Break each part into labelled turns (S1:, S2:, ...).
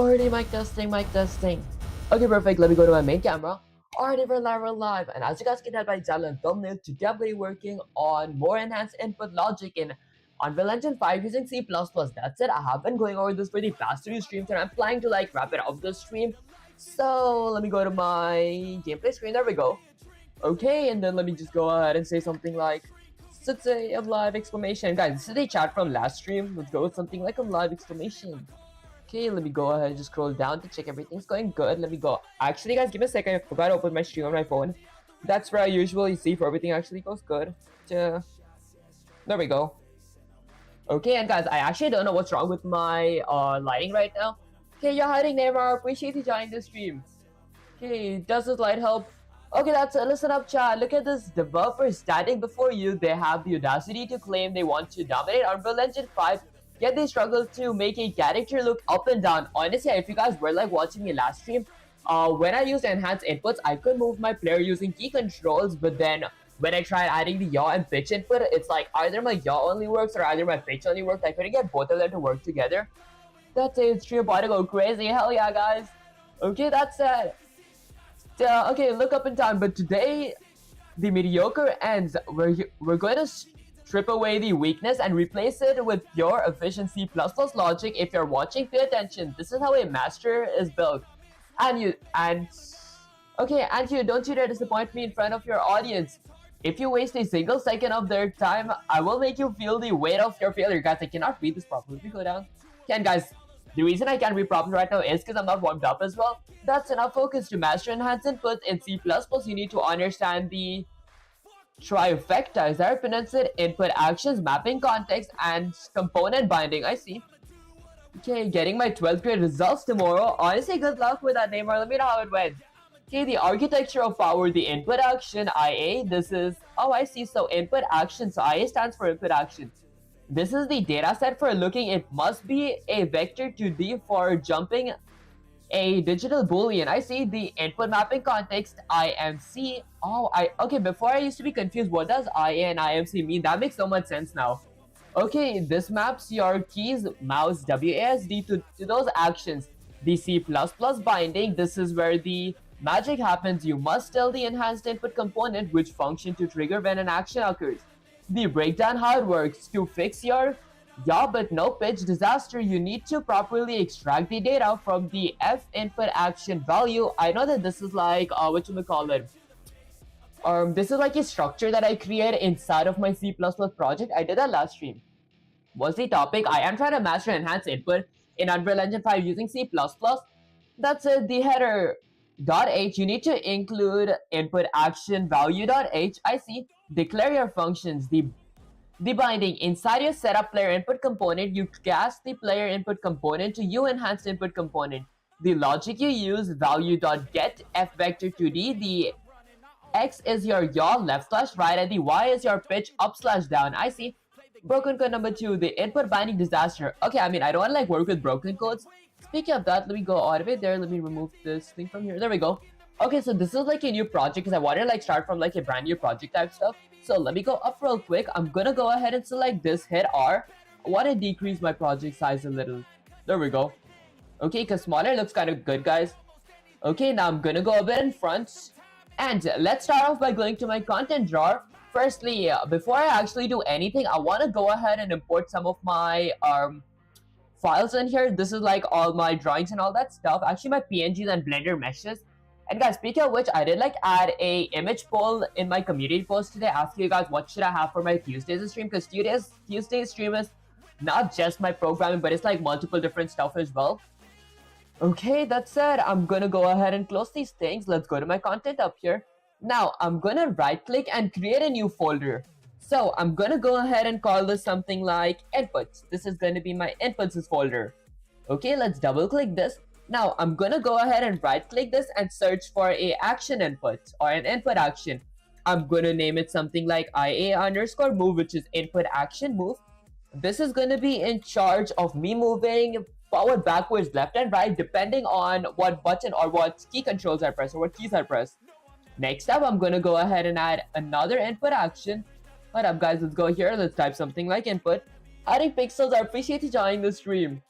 S1: Already mic testing, mic testing. Okay, perfect. Let me go to my main camera. Already we're live. And as you guys can tell by the title and thumbnail, today I'll be working on more enhanced input logic in Unreal Engine 5 using C++. That's it. I have been going over this for the past 2 streams and I'm planning to like wrap it up this stream. So let me go to my gameplay screen. There we go. Okay, and then let me just go ahead and say something like Sitsay of live exclamation. Guys, this is a chat from last stream. Let's go with something like a live exclamation. Okay, let me go ahead and just scroll down to check everything's going good. Let me go. Actually, guys, give me a second. I forgot to open my stream on my phone. That's where I usually see if everything actually goes good. There we go. Okay, and guys, I actually don't know what's wrong with my lighting right now. Okay, you're hiding, Neymar. Appreciate you joining the stream. Okay, does this light help? Okay, that's it. Listen up, chat. Look at this developer standing before you. They have the audacity to claim they want to dominate Unreal Engine 5, yet they struggle to make a character look up and down. Honestly, if you guys were like watching me last stream, when I used enhanced inputs, I could move my player using key controls, but then when I tried adding the yaw and pitch input, it's like either my yaw only works or either my pitch only works. I couldn't get both of them to work together. That's it. Stream about to go crazy. Hell yeah, guys. Okay, that's it. Okay, look up in time, but today the mediocre ends. We're going to strip away the weakness and replace it with pure efficiency plus logic. If you're watching, pay attention. This is how a master is built. And you don't you dare disappoint me in front of your audience. If you waste a single second of their time, I will make you feel the weight of your failure. Guys, I cannot read this properly. Let me go down. Can guys, the reason I can't read properly right now is because I'm not warmed up as well. That's enough focus to master enhanced inputs in C++. You need to understand the trifecta, as I pronounce it: input actions, mapping context, and component binding. I see. Okay, getting my 12th grade results tomorrow. Honestly, good luck with that, Neymar. Let me know how it went. Okay, the architecture of power, the input action, IA. This is, oh, I see. So input action. So IA stands for input action. This is the data set for looking. It must be a vector 2D for jumping a digital boolean. I see. The input mapping context, IMC. Oh, okay, before I used to be confused. What does IA and IMC mean? That makes so much sense now. Okay, this maps your keys, mouse, WASD to those actions. The C++ binding, this is where the magic happens. You must tell the enhanced input component which function to trigger when an action occurs. The breakdown, how it works. To fix your yaw but no pitch disaster, you need to properly extract the data from the F input action value. I know that this is like, whatchamacallit, this is like a structure that I created inside of my C++ project. I did that last stream. What's the topic? I am trying to master enhanced input in Unreal Engine 5 using C++. That's it. The header .h, you need to include input action value.h. I see. Declare your functions. The binding, inside your setup player input component, you cast the player input component to you enhanced input component. The logic you use, value.get f vector 2d. The X is your yaw left/right and the Y is your pitch up/down. I see. Broken code number 2, the input binding disaster. Okay, I mean, I don't want to like work with broken codes. Speaking of that, let me go all the way there. Let me remove this thing from here. There we go. Okay, so this is like a new project because I wanted to like start from like a brand new project type stuff. So let me go up real quick. I'm gonna go ahead and select this, hit R. I want to decrease my project size a little. There we go. Okay, because smaller looks kind of good, guys. Okay, now I'm gonna go a bit in front. And let's start off by going to my content drawer. Firstly, before I actually do anything, I want to go ahead and import some of my files in here. This is like all my drawings and all that stuff. Actually, my PNGs and Blender meshes. And guys, speaking of which, I did like add a image poll in my community post today, asking you guys what should I have for my Tuesdays stream, because Tuesday's stream is not just my programming, but it's like multiple different stuff as well. Okay, that said, I'm gonna go ahead and close these things. Let's go to my content up here. Now, I'm gonna right click and create a new folder. So, I'm gonna go ahead and call this something like inputs. This is gonna be my inputs folder. Okay, let's double click this. Now, I'm gonna go ahead and right click this and search for a action input or an input action. I'm gonna name it something like IA_move, which is input action move. This is gonna be in charge of me moving forward, backwards, left and right, depending on what button or what key controls I press or what keys I press. Next up, I'm gonna go ahead and add another input action. What up, guys? Let's go here. Let's type something like input. Adding pixels. I appreciate you joining the stream.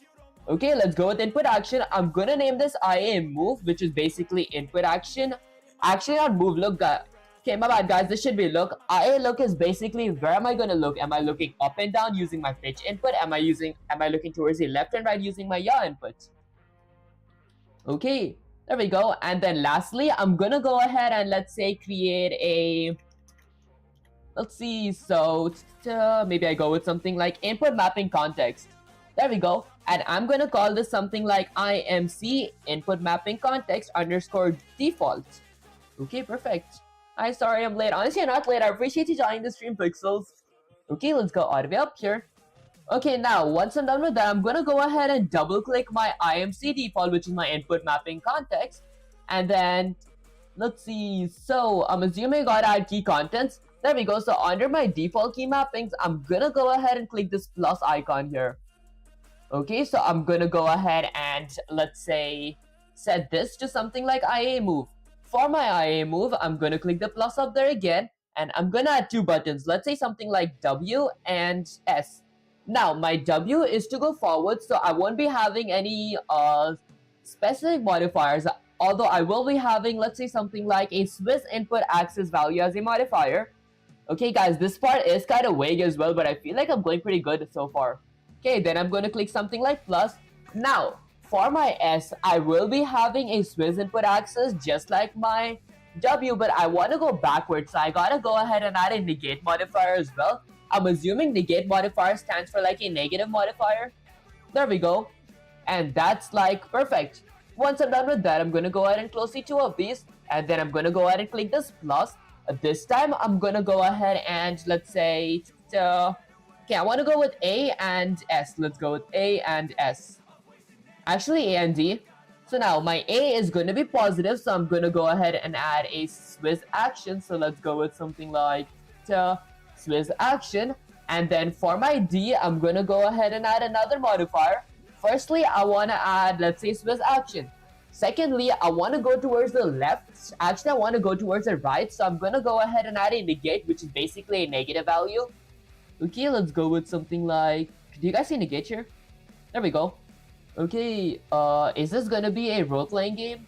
S1: Okay, let's go with input action. I'm gonna name this IA move, which is basically input action. Actually, not move. Look, okay, my bad, guys. This should be look. IA look is basically where am I gonna look? Am I looking up and down using my pitch input? Am I looking towards the left and right using my yaw input? Okay, there we go. And then lastly, I'm gonna go ahead and let's say create a, let's see, so maybe I go with something like input mapping context. There we go. And I'm gonna call this something like IMC input mapping context underscore default. Okay, perfect. I'm sorry I'm late. Honestly, I'm not late. I appreciate you joining the stream, Pixels. Okay, let's go all the way up here. Okay, now once I'm done with that, I'm gonna go ahead and double click my IMC default, which is my input mapping context. And then let's see. So I'm assuming I gotta add key contents. There we go. So under my default key mappings, I'm gonna go ahead and click this plus icon here. Okay, so I'm gonna go ahead and let's say set this to something like IA move. For my IA move, I'm gonna click the plus up there again, and I'm gonna add two buttons. Let's say something like W and S. Now my W is to go forward, so I won't be having any specific modifiers. Although I will be having, let's say something like a Swiss input axis value as a modifier. Okay, guys, this part is kind of vague as well, but I feel like I'm going pretty good so far. Okay, then I'm going to click something like plus. Now, for my S, I will be having a Swiss input axis just like my W, but I want to go backwards, so I gotta go ahead and add a negate modifier as well. I'm assuming negate modifier stands for like a negative modifier. There we go. And that's like perfect. Once I'm done with that, I'm going to go ahead and close the two of these, and then I'm going to go ahead and click this plus. This time, I'm going to go ahead and let's say, okay, I want to go with A and S. Let's go with A and S. Actually, A and D. So now my A is going to be positive, so I'm going to go ahead and add a Swiss action. So let's go with something like Swiss action. And then for my D, I'm going to go ahead and add another modifier. Firstly, I want to add, let's say, Swiss action. Secondly, I want to go towards the left. Actually, I want to go towards the right. So I'm going to go ahead and add a negate, which is basically a negative value. Okay, let's go with something like, do you guys see negate here? There we go. Okay, is this going to be a role-playing game?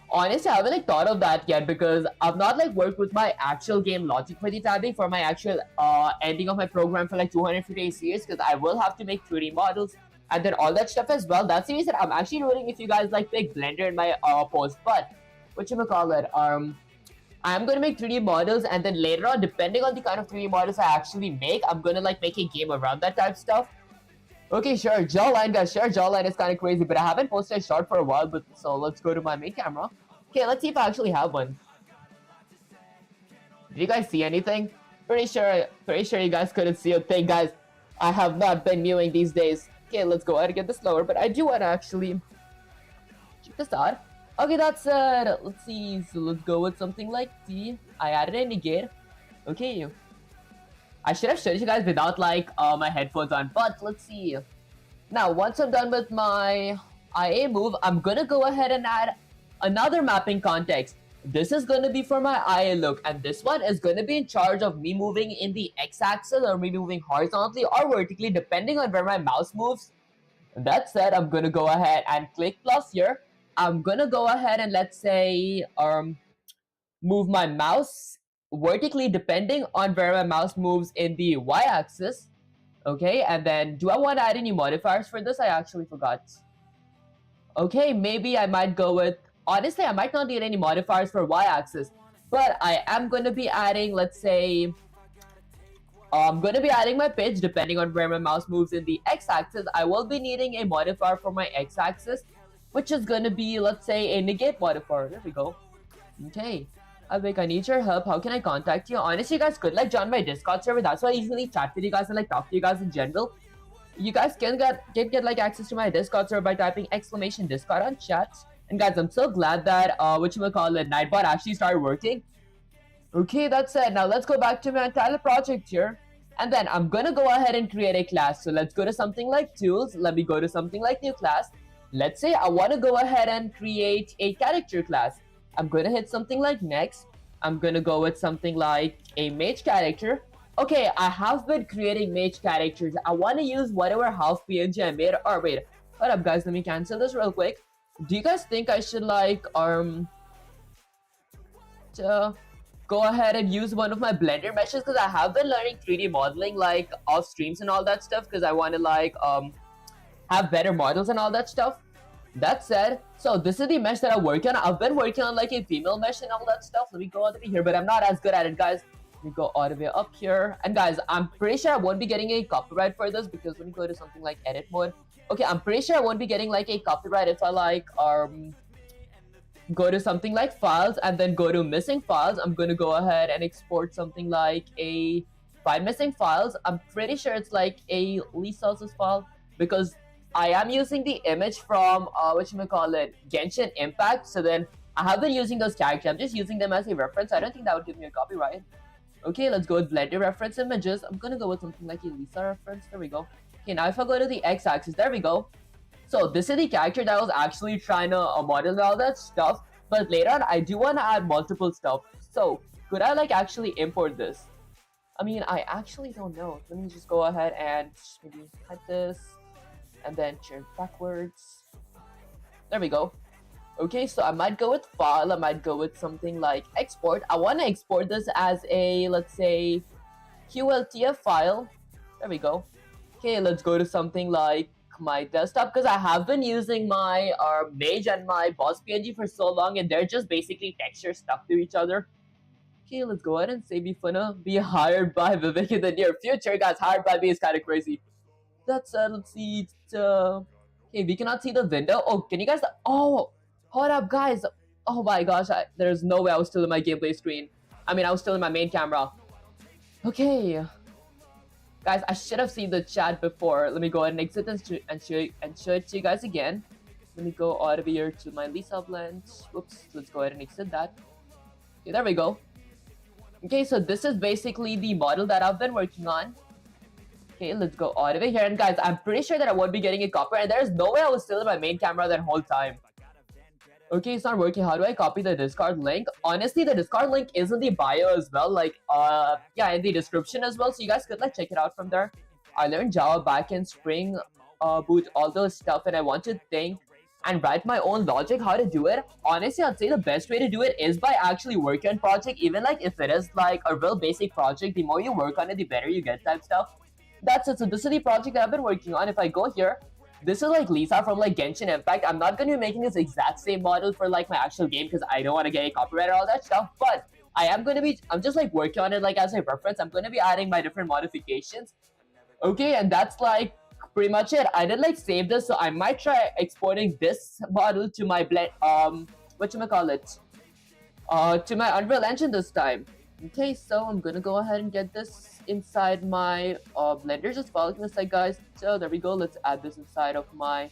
S1: Honestly, I haven't like thought of that yet because I've not like worked with my actual game logic for the tabbing for my actual ending of my program for like 250 series because I will have to make 3D models and then all that stuff as well. That's the reason I'm actually wondering if you guys like pick Blender in my post. But whatchamacallit, I'm gonna make 3D models and then later on, depending on the kind of 3D models I actually make, I'm gonna like make a game around that type of stuff. Okay, sure, jawline guys, sure, jawline is kind of crazy, but I haven't posted a shot for a while, but so let's go to my main camera. Okay, let's see if I actually have one. Did you guys see anything? Pretty sure you guys couldn't see a thing, guys. I have not been mewing these days. Okay, let's go ahead and get this lower, but I do want to actually check this out. Okay, that's it. Let's see. So let's go with something like T. I added a negate. Okay. I should have showed you guys without like my headphones on, but let's see. Now, once I'm done with my IA move, I'm gonna go ahead and add another mapping context. This is gonna be for my IA look, and this one is gonna be in charge of me moving in the x-axis or me moving horizontally or vertically depending on where my mouse moves. That said, I'm gonna go ahead and click plus here. I'm gonna go ahead and let's say move my mouse vertically depending on where my mouse moves in the y-axis. Okay, and then do I want to add any modifiers for this? I actually forgot. Okay, maybe I might go with, honestly, I might not need any modifiers for y-axis, but I am going to be adding, let's say, I'm going to be adding my pitch depending on where my mouse moves in the x-axis. I will be needing a modifier for my x-axis, which is going to be, let's say, a negate modifier. There we go. Okay. Avik, I need your help. How can I contact you? Honestly, you guys could like join my Discord server. That's why I usually chat with you guys and like talk to you guys in general. You guys can get like access to my Discord server by typing !Discord on chat. And guys, I'm so glad that Nightbot actually started working. Okay, that's it. Now let's go back to my entire project here. And then I'm gonna go ahead and create a class. So let's go to something like tools. Let me go to something like new class. Let's say I want to go ahead and create a character class. I'm gonna hit something like next. I'm gonna go with something like a mage character. Okay, I have been creating mage characters. I want to use whatever half PNG I made. Or wait, What up, guys? Let me cancel this real quick. Do you guys think I should like go ahead and use one of my Blender meshes, because I have been learning 3D modeling like off streams and all that stuff, because I want to like have better models and all that stuff. That said, so this is the mesh that I'm working on. I've been working on like a female mesh and all that stuff. Let me go all the way here, but I'm not as good at it, guys. Let me go all the way up here. And guys, I'm pretty sure I won't be getting a copyright for this, because let me go to something like edit mode. Okay, I'm pretty sure I won't be getting like a copyright if I like go to something like files and then go to missing files. I'm gonna go ahead and export something like a find missing files. I'm pretty sure it's like a Lisa's file, because I am using the image from Genshin Impact. So then I have been using those characters. I'm just using them as a reference. I don't think that would give me a copyright. Okay, let's go with Blender reference images. I'm gonna go with something like a Lisa reference. There we go. Okay, now if I go to the x-axis, there we go. So this is the character that I was actually trying to model and all that stuff. But later on, I do want to add multiple stuff. So could I like actually import this? I mean, I actually don't know. Let me just go ahead and maybe type this and then turn backwards. There we go. Okay, so I might go with file. I might go with something like export. I want to export this as a, let's say, QLTF file. There we go. Okay, let's go to something like my desktop, because I have been using my mage and my boss PNG for so long, and they're just basically textures stuck to each other. Okay, let's go ahead and say we finna be hired by Vivek in the near future. Guys, hired by me is kind of crazy. That's let's see. Okay, we cannot see the window. Oh, can you guys? Oh, hold up, guys. Oh my gosh, there's no way I was still in my gameplay screen. I mean, I was still in my main camera. Okay. Guys, I should have seen the chat before. Let me go ahead and exit and show it to you guys again. Let me go all the way here to my Lisa blend. Whoops, let's go ahead and exit that. Okay, there we go. Okay, so this is basically the model that I've been working on. Okay, let's go all the way here. And guys, I'm pretty sure that I won't be getting a copyright. And there's no way I was still in my main camera that whole time. Okay, it's not working. How do I copy the Discord link? Honestly, the Discord link is in the bio as well. Like, yeah, in the description as well. So you guys could like check it out from there. I learned Java backend, Spring Boot, all those stuff, and I want to think and write my own logic how to do it. Honestly, I'd say the best way to do it is by actually working on project. Even like if it is like a real basic project, the more you work on it, the better you get type stuff. That's it. So this is the project that I've been working on. If I go here, this is like Lisa from like Genshin Impact. I'm not going to be making this exact same model for like my actual game, because I don't want to get a copyright or all that stuff. But I'm just like working on it like as a reference. I'm going to be adding my different modifications. Okay, and that's like pretty much it. I did like save this, so I might try exporting this model to my blend to my Unreal Engine this time. Okay, so I'm gonna go ahead and get this inside my Blender. Just follow me a sec, guys. So there we go. Let's add this inside of my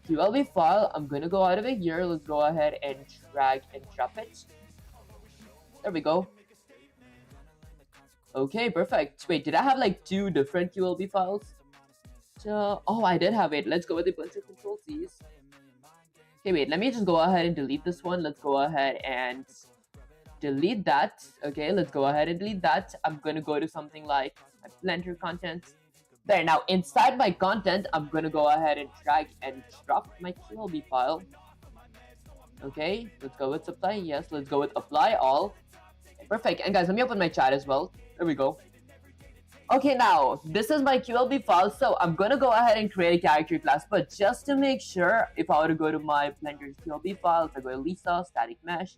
S1: QLB file. I'm gonna go out of it here. Let's go ahead and drag and drop it. There we go. Okay, perfect. Wait, did I have like two different QLB files? Oh, I did have it. Let's go with a bunch of control C's. Okay, wait, let me just go ahead and delete this one. Let's go ahead and delete that. Okay, let's go ahead and delete that. I'm gonna go to something like my Blender content. There, now inside my content, I'm gonna go ahead and drag and drop my QLB file. Okay, let's go with apply. Yes, let's go with apply all. Perfect. And guys, let me open my chat as well. There we go. Okay, now this is my QLB file, so I'm gonna go ahead and create a character class. But just to make sure, if I were to go to my Blender QLB files, I go to Lisa, static mesh.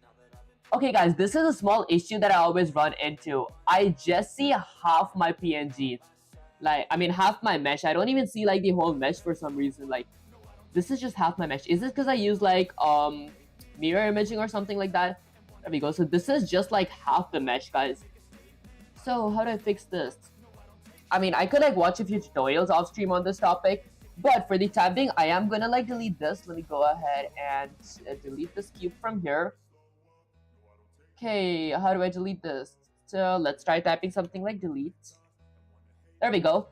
S1: Okay, guys, this is a small issue that I always run into. I just see half my PNG, half my mesh. I don't even see like the whole mesh for some reason. Like, this is just half my mesh. Is this because I use like mirror imaging or something like that? There we go. So this is just like half the mesh, guys. So how do I fix this? I mean, I could like watch a few tutorials off stream on this topic, but for the time being, I am gonna like delete this. Let me go ahead and delete this cube from here. Okay, how do I delete this? So let's try typing something like delete. There we go.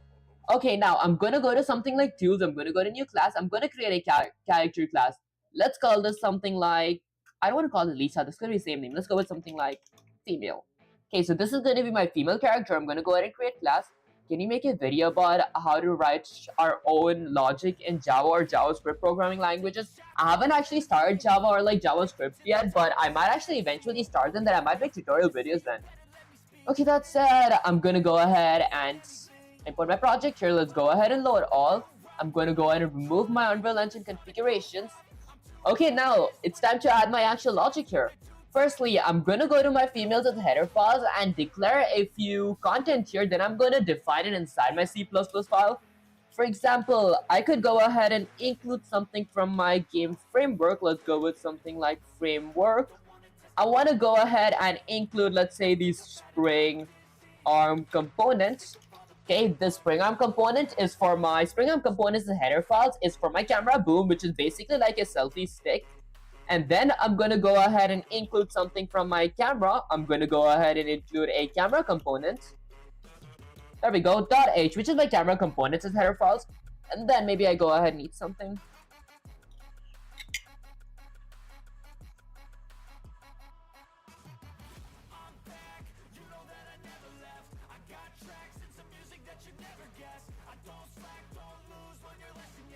S1: Okay, now I'm gonna go to something like tools. I'm gonna go to new class. I'm gonna create a character class. Let's call this something like, I don't want to call it Lisa. This could be the same name. Let's go with something like female. Okay, so this is gonna be my female character. I'm gonna go ahead and create class. can you make a video about how to write our own logic in Java or JavaScript programming languages? I haven't actually started Java or like JavaScript yet, but I might actually eventually start them. Then I might make tutorial videos then. Okay, that said, I'm gonna go ahead and import my project here. Let's go ahead and load all. I'm gonna go ahead and remove my Unreal Engine configurations. Okay, now it's time to add my actual logic here. Firstly, I'm gonna go to my females with header files and declare a few content here. Then I'm gonna define it inside my C++ file. For example, I could go ahead and include something from my game framework. Let's go with something like framework. I want to go ahead and include, let's say, these spring arm components. Okay, the spring arm component is for my spring arm components. The header files is for my camera boom, which is basically like a selfie stick. And then I'm going to go ahead and include something from my camera. I'm going to go ahead and include a camera component. There we go, .h, which is my camera components as header files. And then maybe I go ahead and eat something.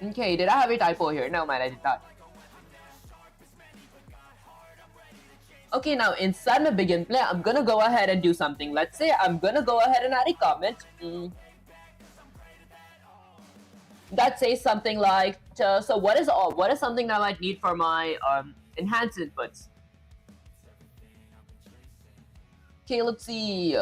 S1: Okay, did I have a typo here? No, man, I did not. Okay, now inside my begin play, I'm gonna go ahead and do something. Let's say I'm gonna go ahead and add a comment that says something like, so what is something that I might need for my enhanced inputs? Okay, let's see.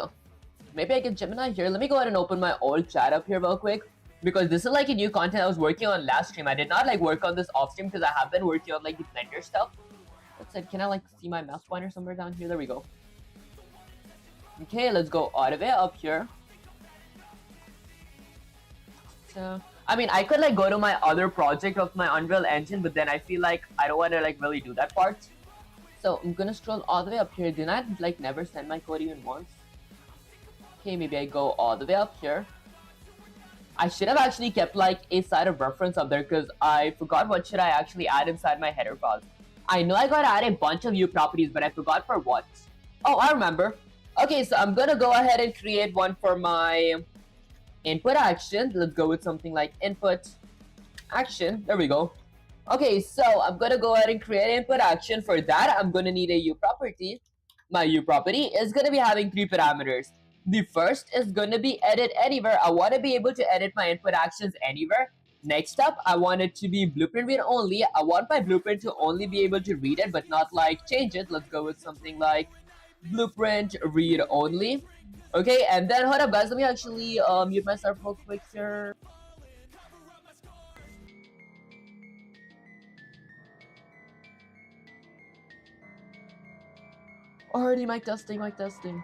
S1: Maybe I get Gemini here. Let me go ahead and open my old chat up here real quick, because this is like a new content I was working on last stream. I did not like work on this off stream because I have been working on like the Blender stuff. Let's say, can I like see my mouse pointer somewhere down here? There we go. Okay, let's go all the way up here. So, I mean, I could like go to my other project of my Unreal Engine, but then I feel like I don't want to like really do that part. So I'm gonna scroll all the way up here. Did I like never send my code even once? Okay, maybe I go all the way up here. I should have actually kept like a side of reference up there because I forgot what should I actually add inside my header files. I know I gotta add a bunch of view properties, but I forgot for what. Oh, I remember. Okay, so I'm gonna go ahead and create one for my input action. Let's go with something like input action. There we go. Okay, so I'm gonna go ahead and create input action. For that, I'm gonna need a U property. My U property is gonna be having 3 parameters. The first is gonna be edit anywhere. I want to be able to edit my input actions anywhere. Next up, I want it to be blueprint read only. I want my blueprint to only be able to read it, but not like change it. Let's go with something like blueprint read only. Okay, and then hold up, guys. Let me actually mute myself real quick here. Already mic testing, mic testing.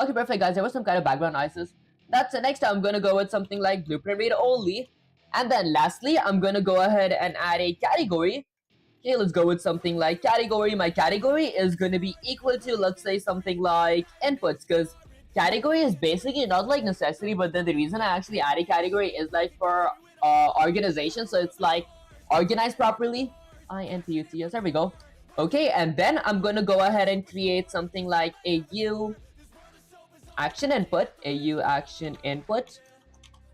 S1: Okay, perfect, guys. There was some kind of background noises. That's it. Next, I'm gonna go with something like blueprint read only. And then lastly, I'm gonna go ahead and add a category. Okay, let's go with something like category. My category is gonna be equal to, let's say, something like inputs, because category is basically not like necessity, but then the reason I actually add a category is like for organization, so it's like organized properly. INPUTS, there we go. Okay, and then I'm gonna go ahead and create something like a U action input,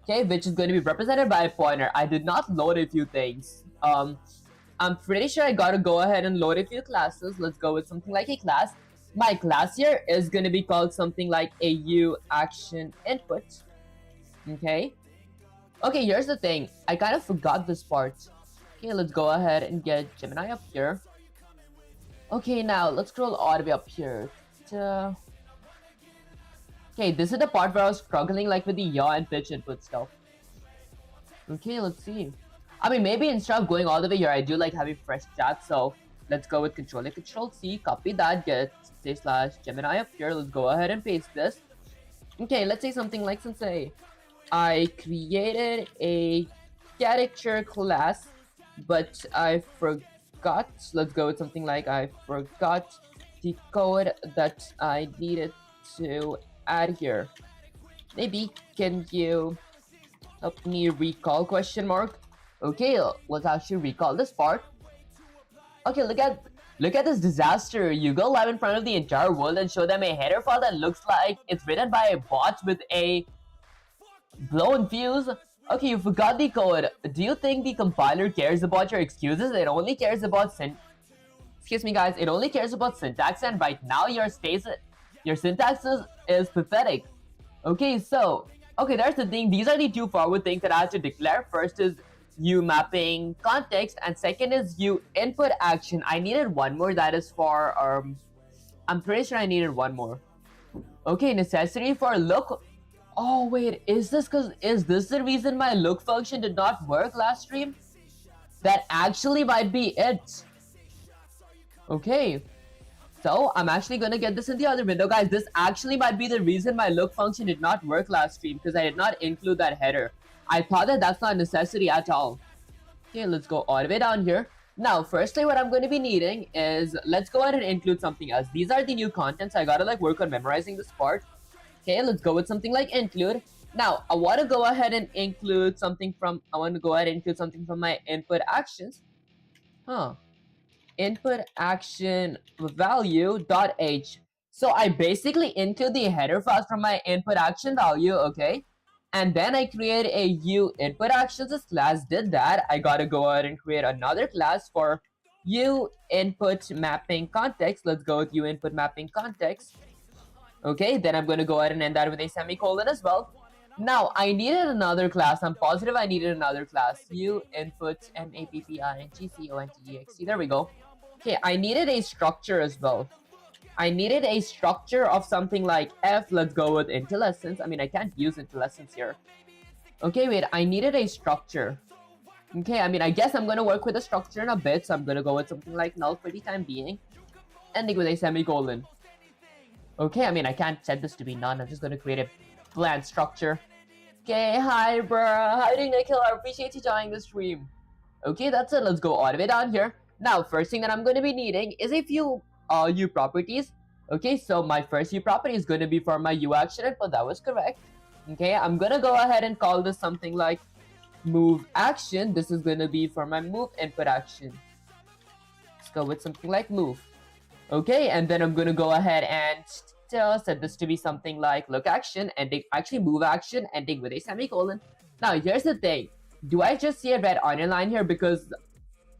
S1: okay, which is going to be represented by a pointer. I did not load a few things. I'm pretty sure I gotta go ahead and load a few classes. Let's go with something like a class. My class here is going to be called something like a U action input. Okay. Okay, here's the thing. I kind of forgot this part. Okay, let's go ahead and get Gemini up here. Okay, now let's scroll all the way up here. Okay, this is the part where I was struggling like with the yaw and pitch input stuff. Okay, let's see. I mean, maybe instead of going all the way here, I do like having fresh chat. So let's go with Control C, copy that, get / Gemini up here. Let's go ahead and paste this. Okay, let's say something like, since I created a character class, but I forgot. Let's go with something like I forgot the code that I needed to add here. Maybe can you help me recall question mark? Okay, let's actually recall this part. Okay, look at this disaster. You go live in front of the entire world and show them a header file that looks like it's written by a bot with a Blown fuse? Okay, you forgot the code. Do you think the compiler cares about your excuses? It only cares about excuse me guys, it only cares about syntax, and right now your syntax is pathetic. Okay, so there's the thing. These are the two forward things that I have to declare. First is you mapping context, and second is you input action. I needed one more. That is for I'm pretty sure I needed one more. Okay, necessity for look. Oh wait, is this the reason my look function did not work last stream? That actually might be it. Okay, so I'm actually gonna get this in the other window, guys. This actually might be the reason my look function did not work last stream, because I did not include that header. I thought that that's not a necessity at all. Okay, let's go all the way down here. Now, firstly, what I'm going to be needing is, let's go ahead and include something else. These are the new contents. I gotta like work on memorizing this part. Okay, let's go with something like include. Now, I want to go ahead and include something from, my input actions. Input action value dot h. So I basically include the header files from my input action value, okay? And then I create a u input actions class. Did that. I gotta go ahead and create another class for u input mapping context. Let's go with u input mapping context. Okay, then I'm gonna go ahead and end that with a semicolon as well. Now I needed another class. I'm positive I needed another class. U input mappingcontext. There we go. Okay, I needed a structure as well. I needed a structure of something like f. Let's go with IntelliSense. I mean, I can't use IntelliSense here. Okay, wait, I needed a structure. Okay, I mean, I guess I'm gonna work with a structure in a bit, so I'm gonna go with something like null for the time being, ending with a semicolon. Okay, I mean, I can't set this to be none. I'm just gonna create a bland structure. Okay, hi, bruh. How doing, Nikhil? I appreciate you joining the stream. Okay, that's it. Let's go all the way down here. Now, first thing that I'm going to be needing is a few U properties. Okay, so my first U property is going to be for my U action input. That was correct. Okay, I'm going to go ahead and call this something like move action. This is going to be for my move input action. Let's go with something like move. Okay, and then I'm going to go ahead and set this to be something like look action, ending, actually move action, ending with a semicolon. Now, here's the thing. Do I just see a red underline here because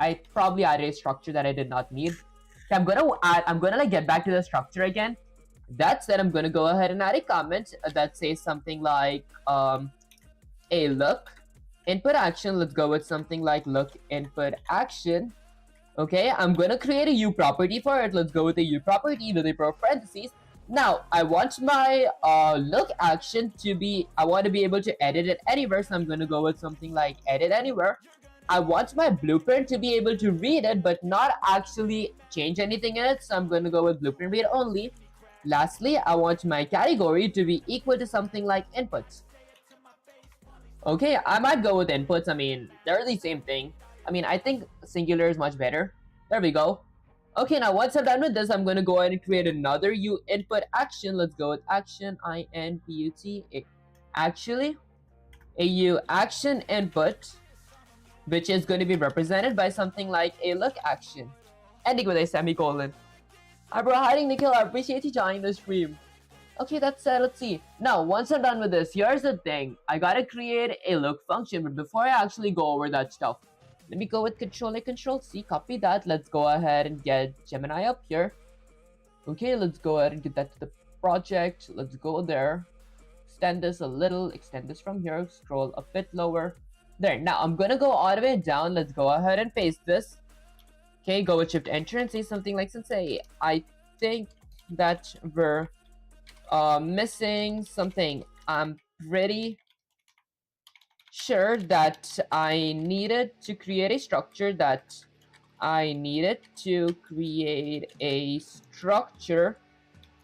S1: I probably added a structure that I did not need? So I'm gonna like get back to the structure again. That said, I'm gonna go ahead and add a comment that says something like a look input action. Let's go with something like look input action. Okay, I'm gonna create a U property for it. Let's go with a U property with a parentheses. Now, I want my look action to be, I want to be able to edit it anywhere, so I'm going to go with something like edit anywhere. I want my blueprint to be able to read it, but not actually change anything in it, so I'm going to go with blueprint read only. Lastly, I want my category to be equal to something like inputs. Okay, I might go with inputs. I mean, they're the same thing. I mean, I think singular is much better. There we go. Okay, now once I'm done with this, I'm going to go ahead and create another U input action. Let's go with action, INPUT. Actually, a U action input, which is going to be represented by something like a look action, ending with a semicolon. Hi bro, hiding Nikhil, I appreciate you joining the stream. Okay, that's let's see. Now, once I'm done with this, here's the thing. I gotta create a look function, but before I actually go over that stuff, let me go with Control-A, Control-C, copy that. Let's go ahead and get Gemini up here. Okay, let's go ahead and get that to the project. Let's go there. Extend this a little, extend this from here, scroll a bit lower. There, now I'm gonna go all the way down. Let's go ahead and paste this. Okay, go with Shift Enter and say something like Sensei, I think that we're missing something. I'm pretty sure that I needed to create a structure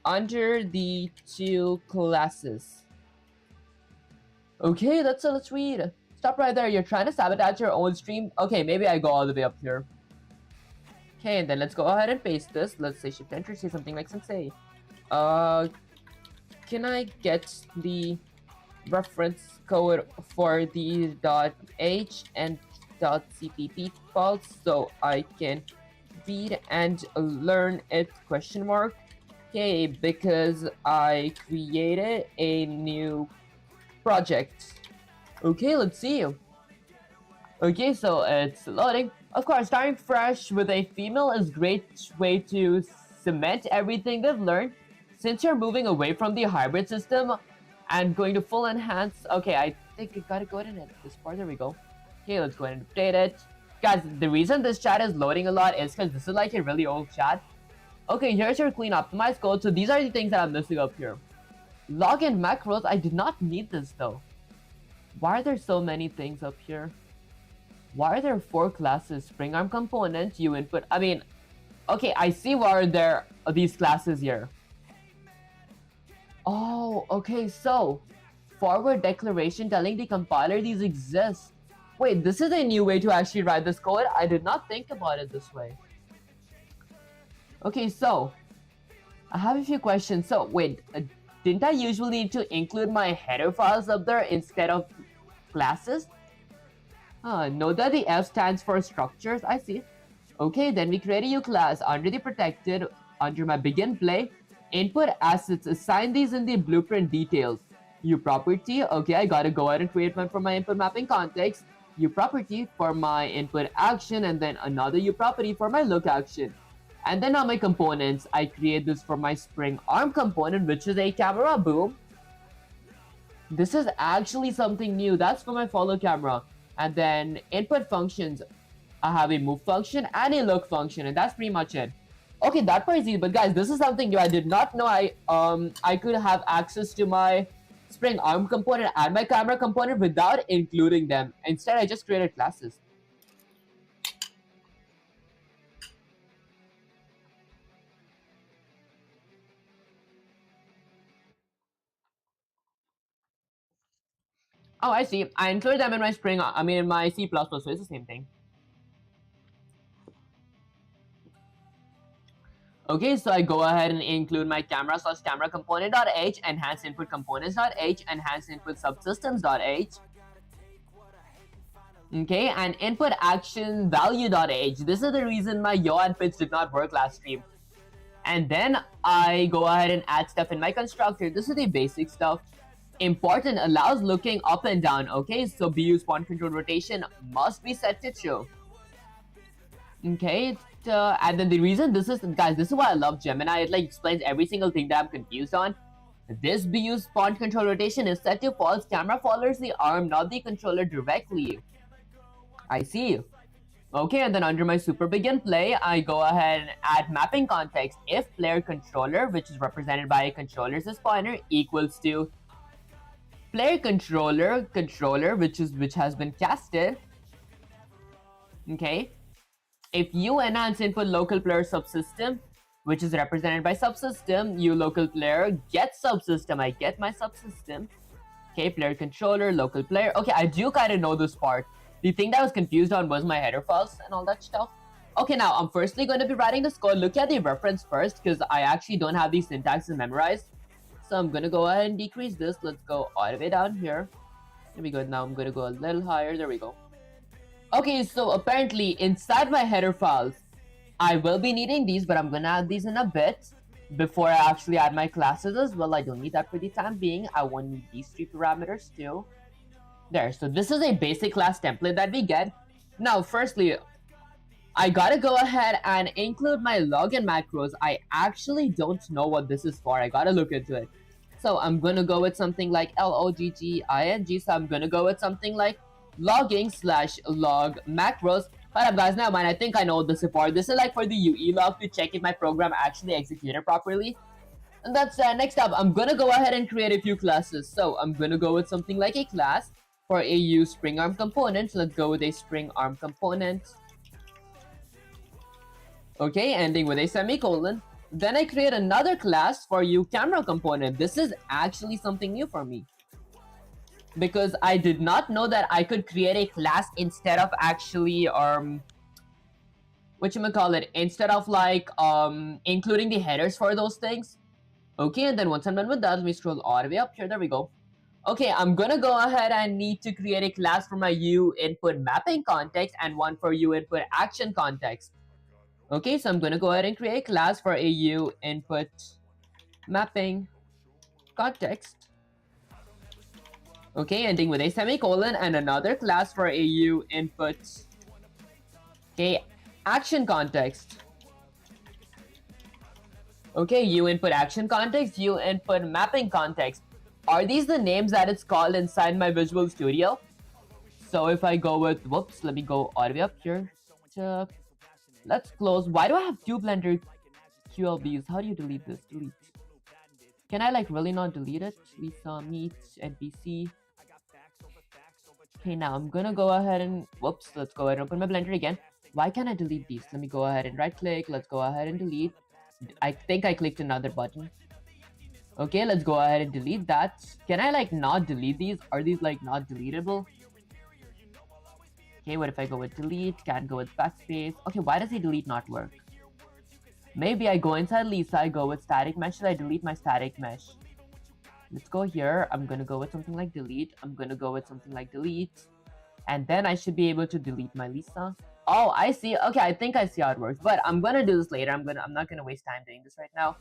S1: under the two classes. Okay, that's it. Let's read. Stop right there. You're trying to sabotage your own stream. Okay, maybe I go all the way up here. Okay, and then let's go ahead and paste this. Let's say Shift Enter, say something like Sensei. Can I get the reference code for the .h and .cpp files so I can read and learn it, question mark. Okay, because I created a new projects. Okay, let's see. Okay, so it's loading. Of course, starting fresh with a female is great way to cement everything they've learned. Since you're moving away from the hybrid system and going to full enhance. Okay, I think I gotta go ahead and edit this part. There we go. Okay, let's go ahead and update it. Guys, the reason this chat is loading a lot is because this is like a really old chat. Okay, here's your clean optimized code. So these are the things that I'm missing up here. Login macros, I did not need this though. Why are there so many things up here? Why are there 4 classes? Spring arm component, you input. I mean, okay, I see why are there these classes here. Oh, okay, so forward declaration telling the compiler these exist. Wait, this is a new way to actually write this code. I did not think about it this way. Okay, so I have a few questions. So wait, didn't I usually need to include my header files up there instead of classes? Note that the F stands for structures. I see. Okay, then we create a new class under the protected, under my begin play. Input assets, assign these in the blueprint details. U property, okay, I gotta go ahead and create one for my input mapping context. U property for my input action, and then another U property for my look action. And then on my components, I create this for my spring arm component, which is a camera boom. This is actually something new. That's for my follow camera. And then input functions, I have a move function and a look function, and that's pretty much it. Okay, that part is easy, but guys, this is something new. I did not know I could have access to my spring arm component and my camera component without including them. Instead, I just created classes. Oh, I see. I included them in my in my C++, so it's the same thing. Okay, so I go ahead and include my camera component.h, enhance input components.h, enhance input subsystems.h. Okay, and input action value.h. This is the reason my yaw and pitch did not work last stream. And then I go ahead and add stuff in my constructor. This is the basic stuff. Important allows looking up and down. Okay, so BU spawn control rotation must be set to true. Okay, and then the reason this is, guys, this is why I love Gemini. It like explains every single thing that I'm confused on. This BU spawn control rotation is set to false. Camera follows the arm, not the controller directly. I see. Okay, and then under my super begin play, I go ahead and add mapping context. If player controller, which is represented by a controller's pointer, equals to player controller which has been casted. Okay, if you enhance input local player subsystem, which is represented by subsystem, you local player get subsystem, I get my subsystem. Okay, player controller, local player. Okay, I do kind of know this part. The thing that I was confused on was my header files and all that stuff. Okay, now I'm firstly going to be writing this code. Look at the reference first because I actually don't have these syntaxes memorized. So I'm going to go ahead and decrease this. Let's go all the way down here. There we go. Now I'm going to go a little higher. There we go. Okay, so apparently inside my header files, I will be needing these, but I'm going to add these in a bit before I actually add my classes as well. I don't need that for the time being. I won't need these 3 parameters too. There, so this is a basic class template that we get. Now, firstly, I gotta go ahead and include my login macros. I actually don't know what this is for. I gotta look into it. So I'm gonna go with something like logging. So I'm gonna go with something like logging/log macros. Hold up, guys, never mind. I think I know what this is for. This is like for the UE log to check if my program actually executed properly. And that's next up. I'm gonna go ahead and create a few classes. So I'm gonna go with something like a class for a U spring arm component. Let's go with a spring arm component. Okay, ending with a semicolon. Then I create another class for U camera component. This is actually something new for me, because I did not know that I could create a class instead of actually instead of like including the headers for those things. Okay, and then once I'm done with that, let me scroll all the way up here. There we go. Okay, I'm gonna go ahead and need to create a class for my U input mapping context and one for U input action context. Okay, so I'm gonna go ahead and create a class for a U input mapping context. Okay, ending with a semicolon and another class for a U input. Okay, action context. Okay, U input action context, U input mapping context. Are these the names that it's called inside my Visual Studio? So if I go with, whoops, let me go all the way up here. Let's close. Why do I have two Blender QLBs? How do you delete this? Delete. Can I like really not delete it? Lisa, Meet, NPC. Okay, now I'm gonna go ahead and, whoops, let's go ahead and open my Blender again. Why can't I delete these? Let me go ahead and right click. Let's go ahead and delete. I think I clicked another button. Okay, let's go ahead and delete that. Can I like not delete these? Are these like not deletable? Okay, what if I go with delete? Can't go with backspace. Okay, why does the delete not work? Maybe I go inside Lisa, I go with static mesh. Should I delete my static mesh? Let's go here. I'm gonna go with something like delete. I'm gonna go with something like delete. And then I should be able to delete my Lisa. Oh, I see. Okay, I think I see how it works. But I'm gonna do this later. I'm not gonna waste time doing this right now.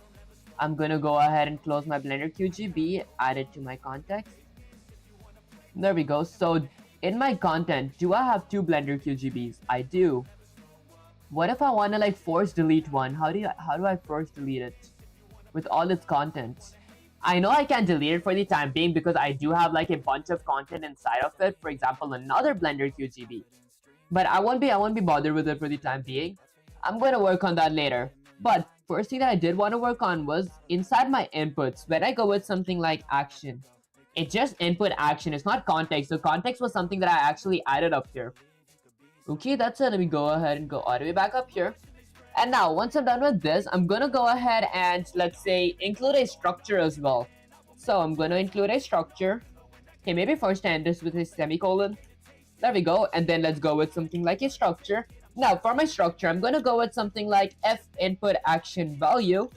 S1: I'm gonna go ahead and close my Blender QGB, add it to my context. There we go. So in my content, do I have two Blender QGBs? I do. What if I want to like force delete one? How do I force delete it with all its content? I know I can't delete it for the time being because I do have like a bunch of content inside of it. For example, another Blender QGB. But I won't be bothered with it for the time being. I'm going to work on that later. But first thing that I did want to work on was inside my inputs. When I go with something like action, it just input action. It's not context. So context was something that I actually added up here. Okay, that's it. Let me go ahead and go all the way back up here. And now, once I'm done with this, I'm gonna go ahead and, let's say, include a structure as well. So I'm gonna include a structure. Okay, maybe first end this with a semicolon. There we go. And then let's go with something like a structure. Now, for my structure, I'm gonna go with something like F input action value,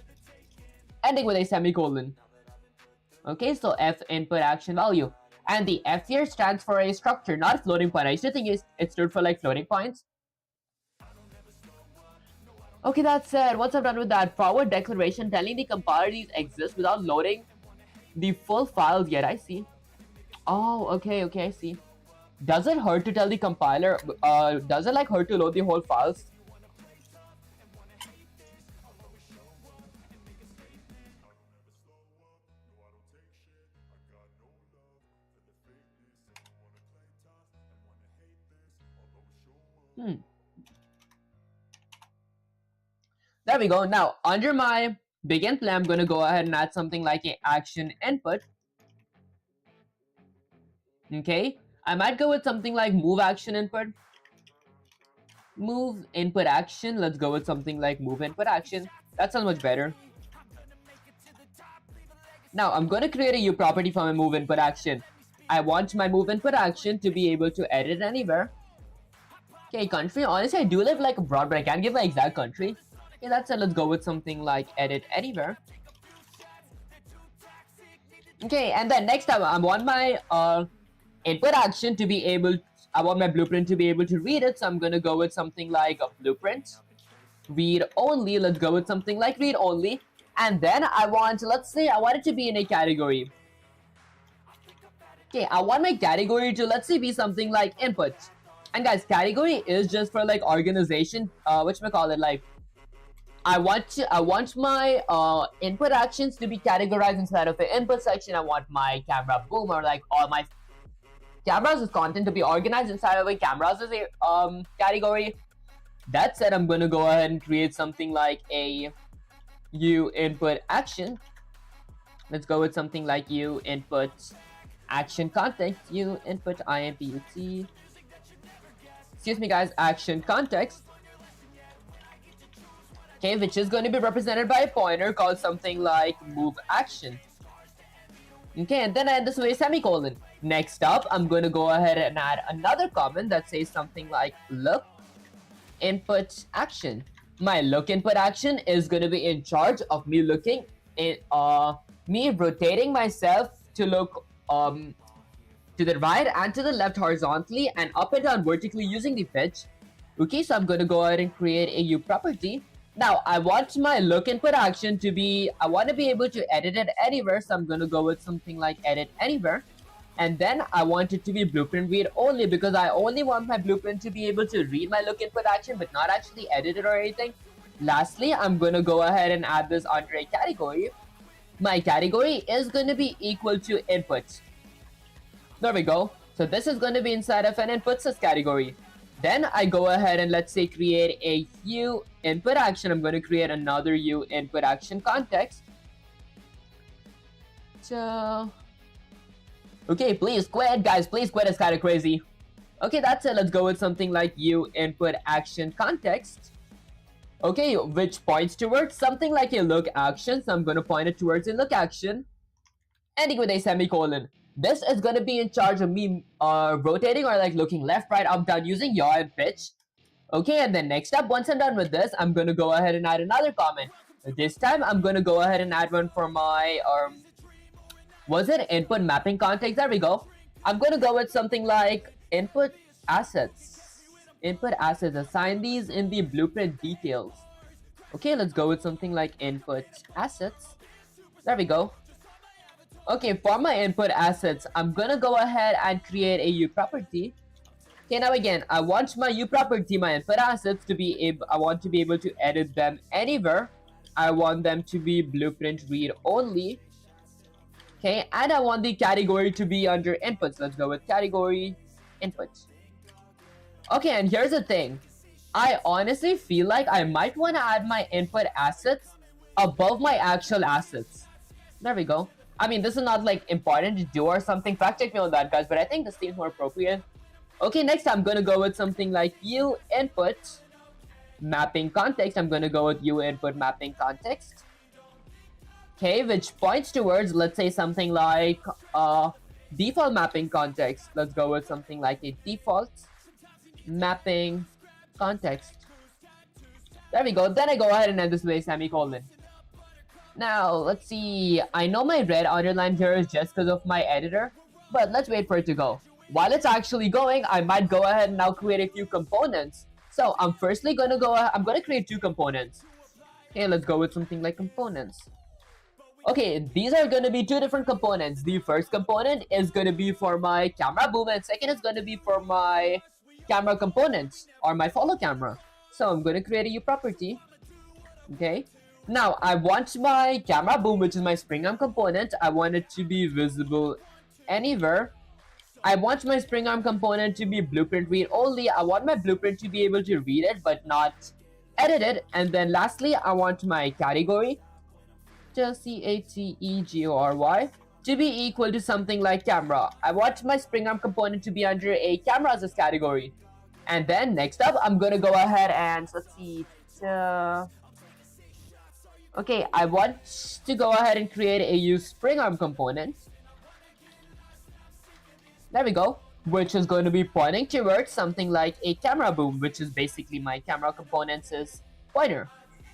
S1: ending with a semicolon. Okay, so F input action value. And the F here stands for a structure, not floating point. I used to think it stood for like floating points. Okay, that said, once I'm done with that, forward declaration telling the compiler these exist without loading the full files yet. I see. Oh, okay, I see. Does it hurt to tell the compiler, does it like hurt to load the whole files? There we go. Now, under my begin play, I'm going to go ahead and add something like a action input. Okay, I might go with something like move action input. Move input action. Let's go with something like move input action. That sounds much better. Now, I'm going to create a U property for my move input action. I want my move input action to be able to edit anywhere. Okay, country. Honestly, I do live like abroad, but I can't give my exact country. Okay, that's it. Let's go with something like edit anywhere. Okay, and then next time I want my input action to be able, I want my blueprint to be able to read it. So I'm gonna go with something like a blueprint. Read only. Let's go with something like read only. And then I want, let's say I want it to be in a category. Okay, I want my category to, let's say, be something like input. And guys, category is just for like organization, whatchamacallit, like I want my input actions to be categorized inside of the input section. I want my camera boom, or like all my cameras as content to be organized inside of a cameras as a category. That said, I'm gonna go ahead and create something like a U input action. Let's go with something like U input action context. U input IMPUT. Excuse me, guys. Action context. Okay, which is going to be represented by a pointer called something like move action. Okay, and then I end this with a semicolon. Next up, I'm going to go ahead and add another comment that says something like look input action. My look input action is going to be in charge of me looking in, me rotating myself to look to the right and to the left horizontally and up and down vertically using the fetch. Okay, so I'm going to go ahead and create a U property. Now, I want my look input action to be, I want to be able to edit it anywhere, so I'm going to go with something like edit anywhere. And then I want it to be blueprint read only because I only want my blueprint to be able to read my look input action but not actually edit it or anything. Lastly, I'm gonna go ahead and add this under a category. My category is gonna be equal to inputs. There we go. So this is gonna be inside of an inputs category. Then I go ahead and let's say create a hue input action. I'm gonna create another hue input action context. So okay, please quit, guys. Please quit. It's kind of crazy. Okay, that's it. Let's go with something like hue input action context. Okay, which points towards something like a look action. So I'm going to point it towards a look action, ending with a semicolon. This is going to be in charge of me rotating or like looking left, right, up, down using yaw and pitch. Okay, and then next up, once I'm done with this, I'm going to go ahead and add another comment. This time, I'm going to go ahead and add one for my was it input mapping context? There we go. I'm going to go with something like input assets. Input assets. Assign these in the blueprint details. Okay, let's go with something like input assets. There we go. Okay, for my input assets, I'm going to go ahead and create a U property. Okay, now again, I want my U property, my input assets to be able, I want to be able to edit them anywhere. I want them to be blueprint read only. Okay, and I want the category to be under inputs. Let's go with category inputs. Okay, and here's the thing. I honestly feel like I might want to add my input assets above my actual assets. There we go. I mean, this is not like important to do or something. Fact check me on that, guys, but I think this seems more appropriate. Okay, next I'm going to go with something like hue input mapping context. I'm going to go with hue input mapping context. Okay, which points towards, let's say, something like default mapping context. Let's go with something like a default mapping context. There we go. Then I go ahead and end this with a semicolon. Now, let's see. I know my red underline here is just because of my editor, but let's wait for it to go. While it's actually going, I might go ahead and now create a few components. So I'm firstly going to I'm going to create two components. Okay, let's go with something like components. Okay, these are going to be two different components. The first component is going to be for my camera boom, and second is going to be for my camera components or my follow camera. So I'm going to create a U property. Okay, now I want my camera boom, which is my spring arm component. I want it to be visible anywhere. I want my spring arm component to be blueprint read only. I want my blueprint to be able to read it but not edit it. And then lastly, I want my category, category, to be equal to something like camera. I want my spring arm component to be under a cameras category. And then next up, I'm gonna go ahead and let's see. Okay, I want to go ahead and create a use spring arm component. There we go, which is going to be pointing towards something like a camera boom, which is basically my camera components is pointer.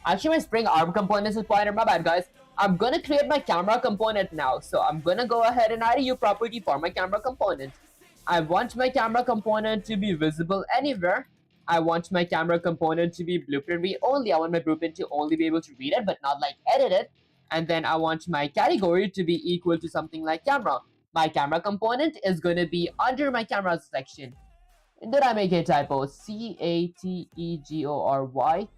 S1: Actually, my spring arm components is pointer. My bad, guys. I'm gonna create my camera component now. So I'm gonna go ahead and add a U property for my camera component. I want my camera component to be visible anywhere. I want my camera component to be blueprint read only. I want my blueprint to only be able to read it, but not like edit it. And then I want my category to be equal to something like camera. My camera component is going to be under my cameras section. Did I make a typo? category,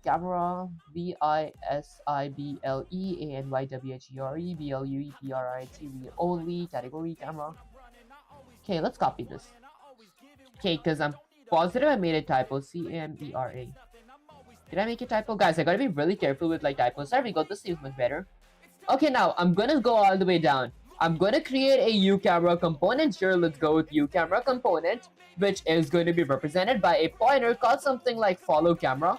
S1: camera, visibleanywhere, only, category, camera. Okay, let's copy this. Okay, because I'm positive I made a typo, camera. Did I make a typo? Guys, I gotta be really careful with like typos. There we go, this seems much better. Okay, now I'm gonna go all the way down. I'm going to create a U camera component here. Let's go with U camera component, which is going to be represented by a pointer called something like follow camera.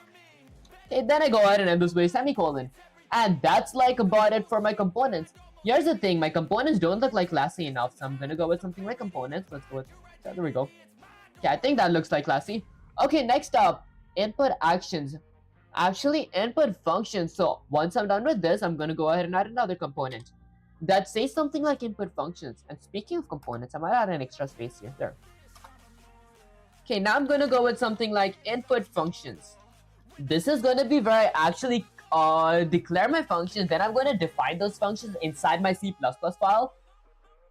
S1: Okay, then I go ahead and end this with a semicolon. And that's like about it for my components. Here's the thing, my components don't look like classy enough, so I'm going to go with something like components. Let's go with, there we go. Okay, I think that looks like classy. Okay, next up, input actions. Actually, input functions. So once I'm done with this, I'm going to go ahead and add another component that says something like input functions. And speaking of components, I might add an extra space here. There. Okay, now I'm going to go with something like input functions. This is going to be where I actually declare my functions. Then I'm going to define those functions inside my C++ file.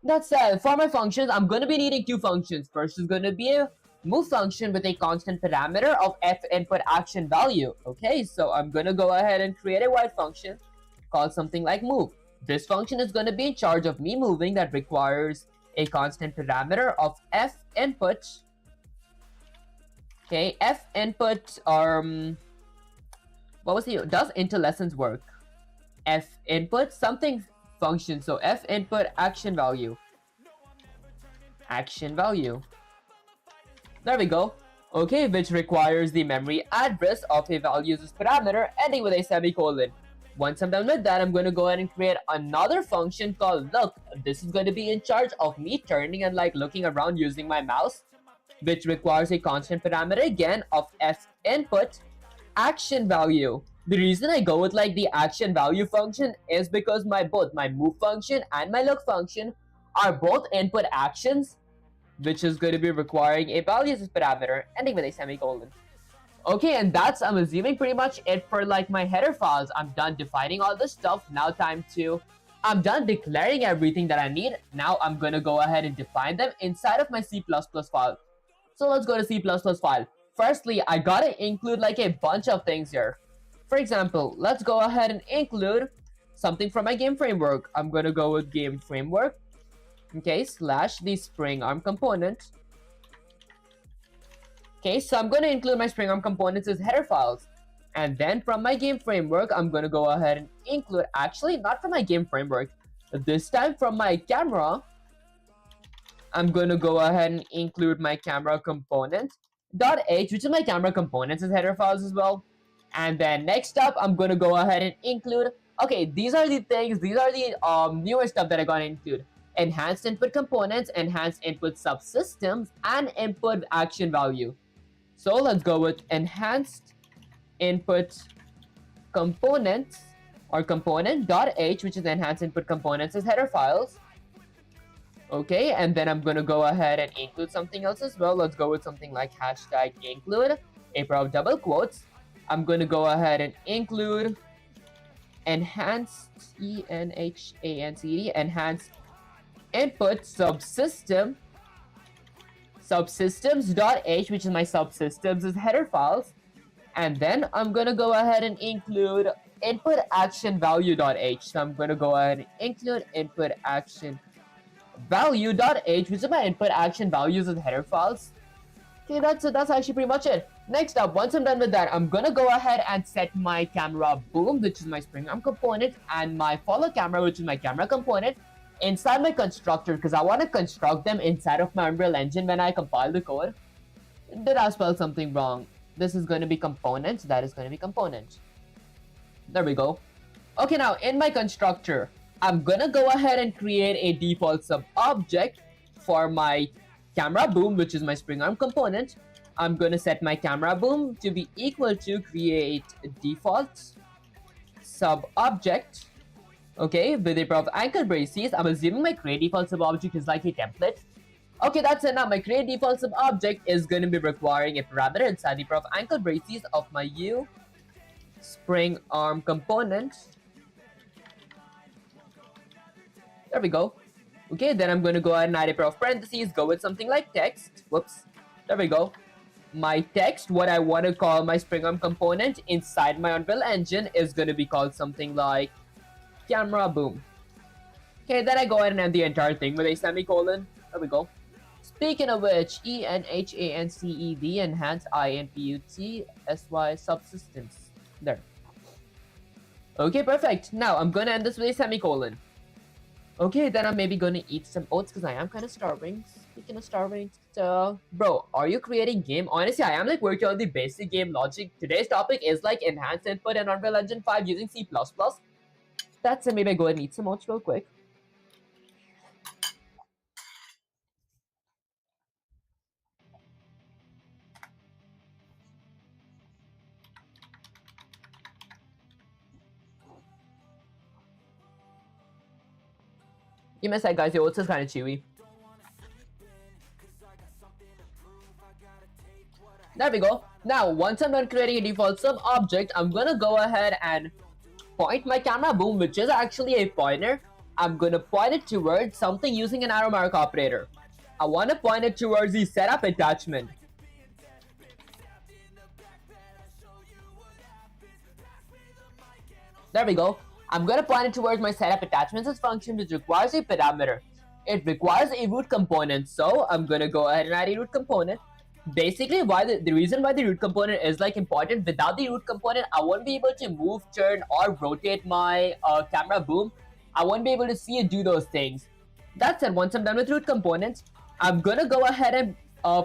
S1: That said, for my functions, I'm going to be needing two functions. First is going to be a move function with a constant parameter of f input action value. Okay, so I'm going to go ahead and create a white function called something like move. This function is going to be in charge of me moving that requires a constant parameter of f input. Okay, f input, what was the, does interlessons work? F input something function, so f input action value. Action value. There we go. Okay, which requires the memory address of a values parameter ending with a semicolon. Once I'm done with that, I'm going to go ahead and create another function called look. This is going to be in charge of me turning and like looking around using my mouse, which requires a constant parameter again of f input action value. The reason I go with like the action value function is because both my move function and my look function are both input actions, which is going to be requiring a values parameter ending with a semicolon. Okay, and that's, I'm assuming, pretty much it for like my header files. I'm done defining all this stuff. Now I'm done declaring everything that I need. Now I'm gonna go ahead and define them inside of my C++ file. So let's go to C++ file. Firstly, I gotta include like a bunch of things here. For example, let's go ahead and include something from my game framework. I'm gonna go with game framework. Okay, slash the spring arm component. Okay, so I'm going to include my spring arm components as header files. And then from my game framework, I'm going to go ahead and include, actually not from my game framework, this time from my camera, I'm going to go ahead and include my camera component .h, which is my camera components as header files as well. And then next up, I'm going to go ahead and include, okay, these are the things, these are the newer stuff that I got to include. Enhanced input components, enhanced input subsystems, and input action value. So let's go with enhanced input components or component.h, which is enhanced input components as header files. Okay, and then I'm going to go ahead and include something else as well. Let's go with something like hashtag include, a pair of double quotes. I'm going to go ahead and include enhanced, enhanced input subsystem, subsystems.h, which is my subsystems as header files. And then I'm going to go ahead and include input action value.h. So I'm going to go ahead and include input action value.h, which is my input action values as header files. Okay, that's actually pretty much it. Next up, once I'm done with that, I'm going to go ahead and set my camera boom, which is my spring arm component, and my follow camera, which is my camera component, inside my constructor, because I want to construct them inside of my Unreal Engine when I compile the code. Did I spell something wrong? This is going to be component. That is going to be component. There we go. Okay, now in my constructor, I'm going to go ahead and create a default sub-object for my camera boom, which is my spring arm component. I'm going to set my camera boom to be equal to create default sub-object. Okay, with a pair of anchor braces. I'm assuming my create default sub-object is like a template. Okay, that's it. Now my create default sub-object is going to be requiring a parameter inside the pair of anchor braces of my U spring arm component. There we go. Okay, then I'm going to go ahead and add a pair of parentheses, go with something like text. Whoops. There we go. My text, what I want to call my spring arm component inside my Unreal Engine, is going to be called something like camera boom. Okay, then I go ahead and end the entire thing with a semicolon. There we go. Speaking of which, enhanced enhanced input subsystems. There. Okay, perfect. Now I'm gonna end this with a semicolon. Okay, then I'm maybe gonna eat some oats because I am kind of starving. Speaking of starving, bro, are you creating game? Honestly, I am like working on the basic game logic. Today's topic is like enhanced input in Unreal Engine 5 using C++. That's it. Maybe I go and eat some oats real quick. Give me a sec, guys. The oats is kind of chewy. There we go. Now, once I'm done creating a default sub-object, I'm gonna go ahead and point my camera boom, which is actually a pointer, I'm gonna point it towards something using an arrow mark operator. I want to point it towards the setup attachment. There we go. I'm going to point it towards my setup attachments as function, which requires a parameter. It requires a root component, so I'm going to go ahead and add a root component. Basically, why the reason why the root component is like important, without the root component, I won't be able to move, turn, or rotate my camera boom. I won't be able to see it do those things. That said, once I'm done with root components, I'm going to go ahead and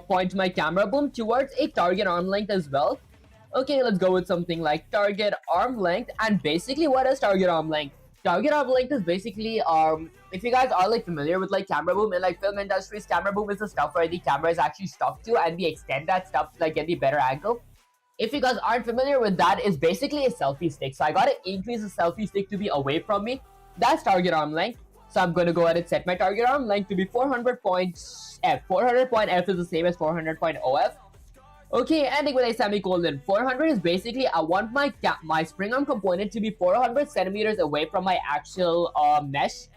S1: point my camera boom towards a target arm length as well. Okay, let's go with something like target arm length. And basically, what is target arm length? Target arm length is basically if you guys are like familiar with like camera boom and like film industries, camera boom is the stuff where the camera is actually stuck to and we extend that stuff to like get the better angle. If you guys aren't familiar with that, it's basically a selfie stick. So I gotta increase the selfie stick to be away from me. That's target arm length. So I'm gonna go ahead and set my target arm length to be 400.f. 400.f is the same as 400.OF. Okay, ending with a semicolon. 400 is basically I want my spring arm component to be 400 centimeters away from my actual mesh.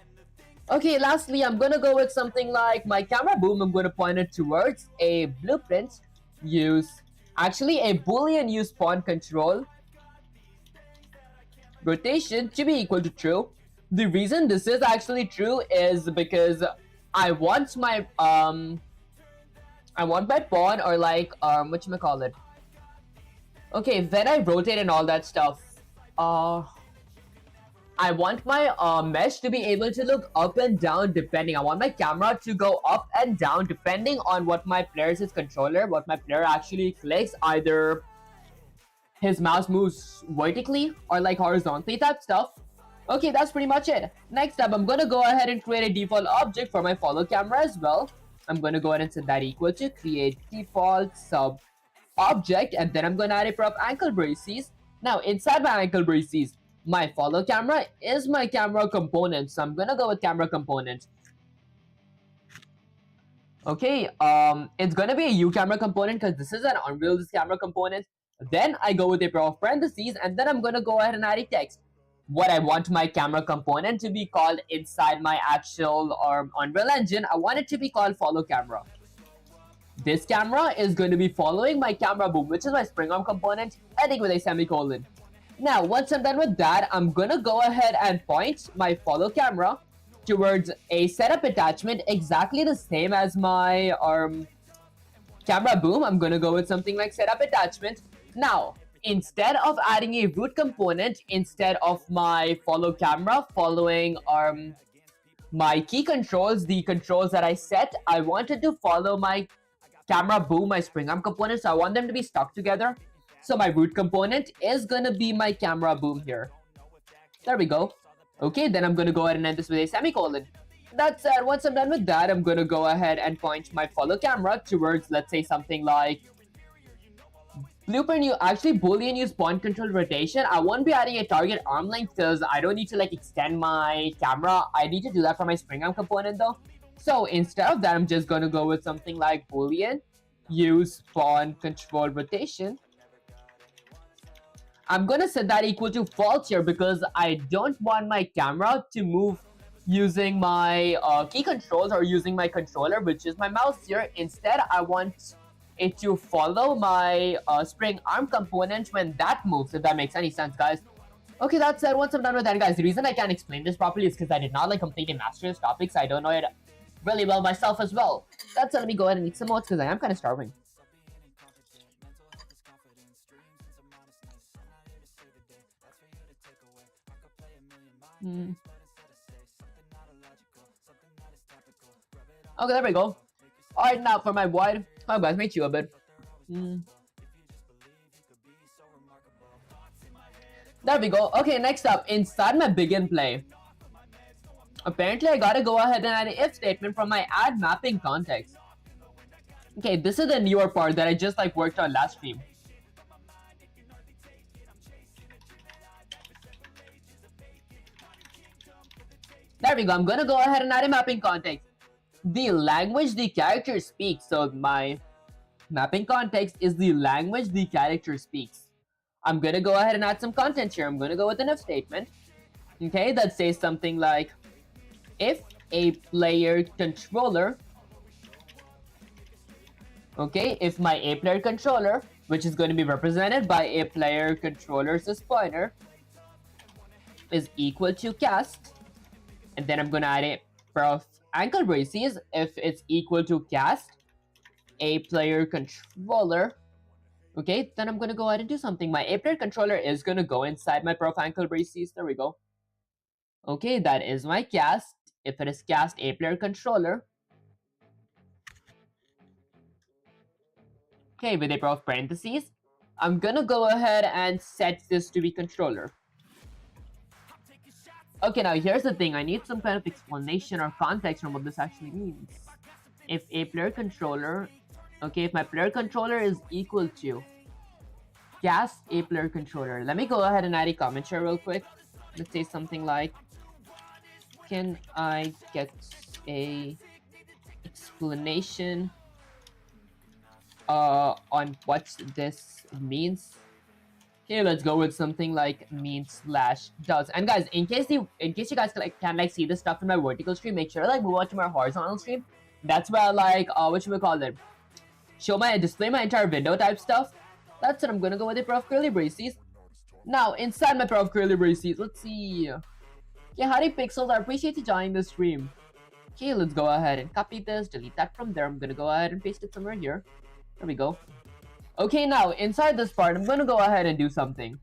S1: Okay, lastly, I'm gonna go with something like my camera boom. I'm gonna point it towards a blueprint. Actually a boolean use pawn control rotation to be equal to true. The reason this is actually true is because I want my pawn, or like whatchamacallit. Okay, when I rotate and all that stuff, I want my mesh to be able to look up and down depending. I want my camera to go up and down depending on what my player's controller, what my player actually clicks. Either his mouse moves vertically or like horizontally type stuff. Okay, that's pretty much it. Next up, I'm gonna go ahead and create a default object for my follow camera as well. I'm going to go ahead and set that equal to create default sub object, and then I'm going to add a prop ankle braces. Now inside my ankle braces, my follow camera is my camera component, so I'm going to go with camera component. Okay, it's going to be a U camera component because this is an Unreal camera component. Then I go with a prop parentheses, and then I'm going to go ahead and add a text. What I want my camera component to be called inside my actual Unreal Engine, I want it to be called follow camera. This camera is going to be following my camera boom, which is my spring arm component, ending with a semicolon. Now, once I'm done with that, I'm going to go ahead and point my follow camera towards a setup attachment exactly the same as my camera boom. I'm going to go with something like setup attachment. Now, instead of adding a root component, instead of my follow camera following my key controls, the controls that I set, I wanted to follow my camera boom, my spring arm component, so I want them to be stuck together. So my root component is gonna be my camera boom here. There we go. Okay, then I'm gonna go ahead and end this with a semicolon. That said, once I'm done with that, I'm gonna go ahead and point my follow camera towards, let's say, something like blueprint. Actually boolean use pawn control rotation. I won't be adding a target arm length because I don't need to like extend my camera. I need to do that for my spring arm component though. So instead of that, I'm just going to go with something like boolean use pawn control rotation. I'm going to set that equal to false here because I don't want my camera to move using my key controls or using my controller, which is my mouse here. Instead, I want it to follow my spring arm component when that moves, if that makes any sense, guys. Okay, that said, once I'm done with that, guys, the reason I can't explain this properly is because I did not like completely master this topic, so I don't know it really well myself as well. That's let me go ahead and eat some oats because I am kind of starving. Okay, there we go. Alright, now for my wide. Oh, guys, make you a bit. There we go. Okay, next up, inside my begin play. Apparently, I gotta go ahead and add an if statement from my add mapping context. Okay, this is the newer part that I just like worked on last stream. There we go. I'm gonna go ahead and add a mapping context. The language the character speaks. So my mapping context is the language the character speaks. I'm gonna go ahead and add some content here. I'm gonna go with an if statement. Okay, that says something like if a player controller, okay, if my a player controller, which is going to be represented by a player controller's pointer, is equal to cast, and then I'm going to add a pair of ankle braces if it's equal to cast a player controller. Okay, then I'm going to go ahead and do something. My a player controller is going to go inside my pair of ankle braces. There we go. Okay, that is my cast. If it is cast a player controller, okay, with a pair of parentheses, I'm gonna go ahead and set this to be controller. Okay, now here's the thing. I need some kind of explanation or context on what this actually means. If a player controller, okay, if my player controller is equal to cast a player controller, let me go ahead and add a comment here real quick. Let's say something like, can I get a explanation on what this means? Okay, let's go with something like means/does. And guys, in case you guys can see this stuff in my vertical stream, make sure to move on to my horizontal stream. That's where what should we call it? Display my entire window type stuff. That's it. I'm gonna go with a pair of curly braces. Now inside my pair of curly braces, let's see. Okay, howdy Pixels, I appreciate you joining the stream. Okay, let's go ahead and copy this, delete that from there. I'm gonna go ahead and paste it somewhere here. There we go. Okay, now inside this part, I'm gonna go ahead and do something.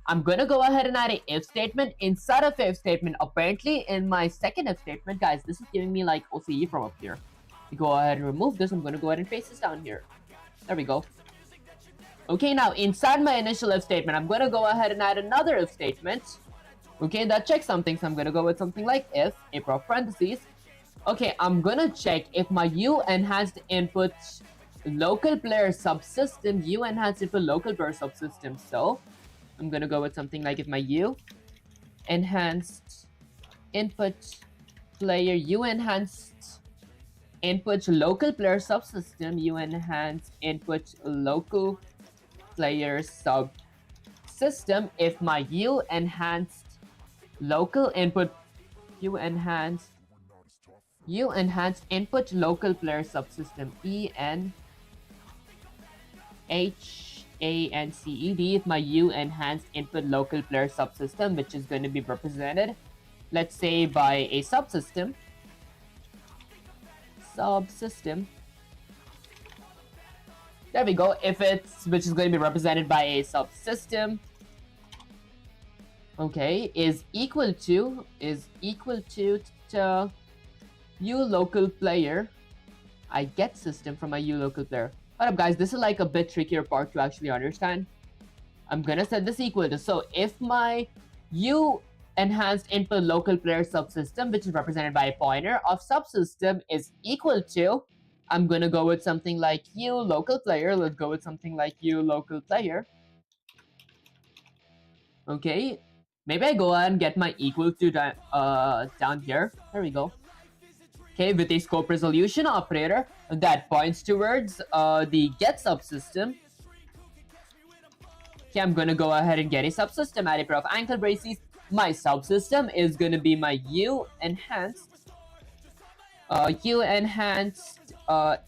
S1: I'm gonna go ahead and add an if statement inside of if statement. Apparently, in my second if statement, guys, this is giving me OCE from up here. We go ahead and remove this. I'm gonna go ahead and paste this down here. There we go. Okay, now inside my initial if statement, I'm gonna go ahead and add another if statement. Okay, that checks something, so I'm gonna go with something like if, a pair of parentheses. Okay, I'm gonna check if my U enhanced input local player subsystem, U enhanced input local player subsystem. So I'm gonna go with something like if my U enhanced input player, U enhanced input local player subsystem, U enhanced input local player subsystem, if my U enhanced local input, U enhanced input local player subsystem, ENHANCED, if my U enhanced input local player subsystem, which is going to be represented, let's say by a subsystem. There we go. Which is going to be represented by a subsystem. Okay, is equal to U local player. I get system from my U local player. Hold up, guys. This is a bit trickier part to actually understand. I'm gonna set this equal to, so if my U enhanced input local player subsystem, which is represented by a pointer of subsystem, is equal to, I'm gonna go with something like U local player. Let's go with something like U local player. Okay, maybe I go ahead and get my equal to down here. There we go. Okay, with a scope resolution operator that points towards the get subsystem. Okay, I'm gonna go ahead and get a subsystem, add a pair of ankle braces. My subsystem is gonna be my U enhanced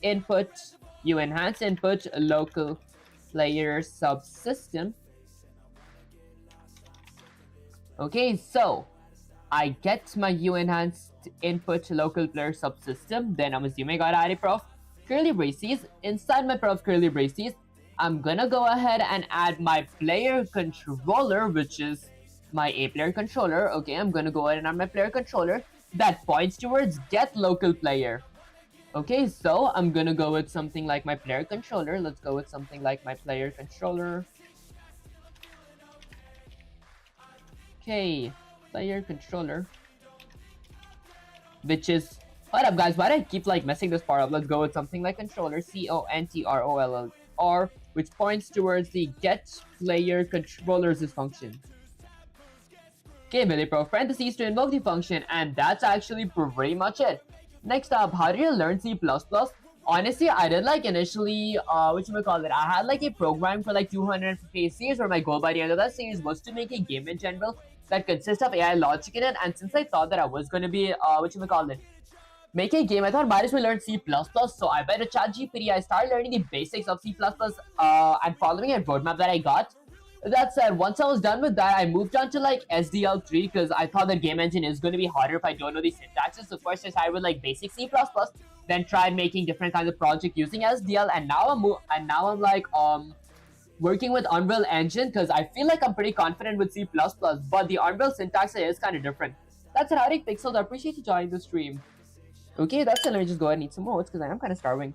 S1: input local player subsystem. Okay, so I get my U enhanced input local player subsystem. Then I'm assuming I got add a pair of curly braces. Inside my pair of curly braces, I'm gonna go ahead and add my player controller, which is my a player controller. Okay, I'm gonna go ahead and add my player controller that points towards get local player. Okay, so I'm gonna go with something like my player controller. Let's go with something like my player controller. Okay, player controller, which is, hold up guys, why do I keep messing this part up? Let's go with something like controller, CONTROLLR, which points towards the get player controllers function. Okay, with a pair of parentheses to invoke the function, and that's actually pretty much it. Next up, how do you learn C++? Honestly, I did initially, I had a program for 250 series, where my goal by the end of that series was to make a game in general. that consists of AI logic in it. And since I thought that I was going to be, make a game, I thought might as well learn C++. So I went to ChatGPT. I started learning the basics of C++ and following a roadmap that I got. That said, once I was done with that, I moved on to like SDL3 because I thought the game engine is going to be harder if I don't know the syntaxes. So first I started with like basic C++, then tried making different kinds of projects using SDL, and now I'm like working with Unreal Engine because I feel like I'm pretty confident with C++, but the Unreal syntax is kind of different. That's it, Howdy Pixels. I appreciate you joining the stream. Okay, that's it. Let me just go ahead and eat some oats because I am kind of starving.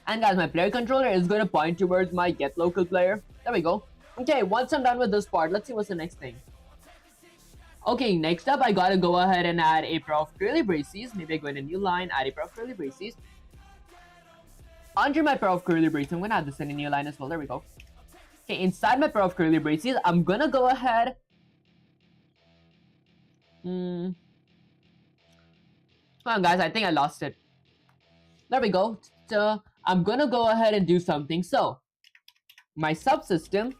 S1: And guys, my player controller is going to point towards my get local player. There we go. Okay, once I'm done with this part, let's see what's the next thing. Okay, next up, I gotta go ahead and add a pair of curly braces. Maybe I go in a new line, add a pair of curly braces. Under my pair of curly braces, I'm gonna add this in a new line as well. There we go. Okay, inside my pair of curly braces, I'm gonna go ahead. Come on, guys, I think I lost it. There we go. So I'm gonna go ahead and do something. So my subsystem,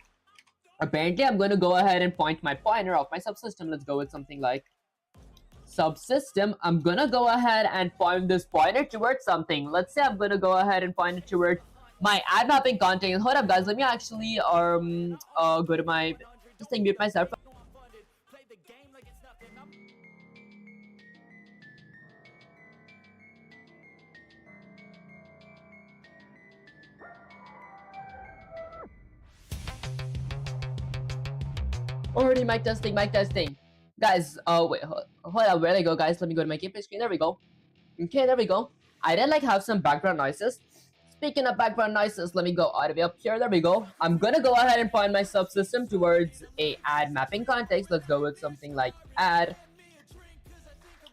S1: apparently I'm gonna go ahead and point my pointer of my subsystem. Let's go with something like subsystem. I'm gonna go ahead and point this pointer towards something. Let's say I'm gonna go ahead and point it towards my add mapping content. Hold up, guys, let me actually go to my just mute myself. Already mic testing, guys. Wait, hold up, where did I go, guys? Let me go to my gameplay screen. There we go. Okay, there we go. I did like have some background noises. Speaking of background noises, let me go all the way up here. There we go. I'm gonna go ahead and point my subsystem towards a add mapping context. Let's go with something like add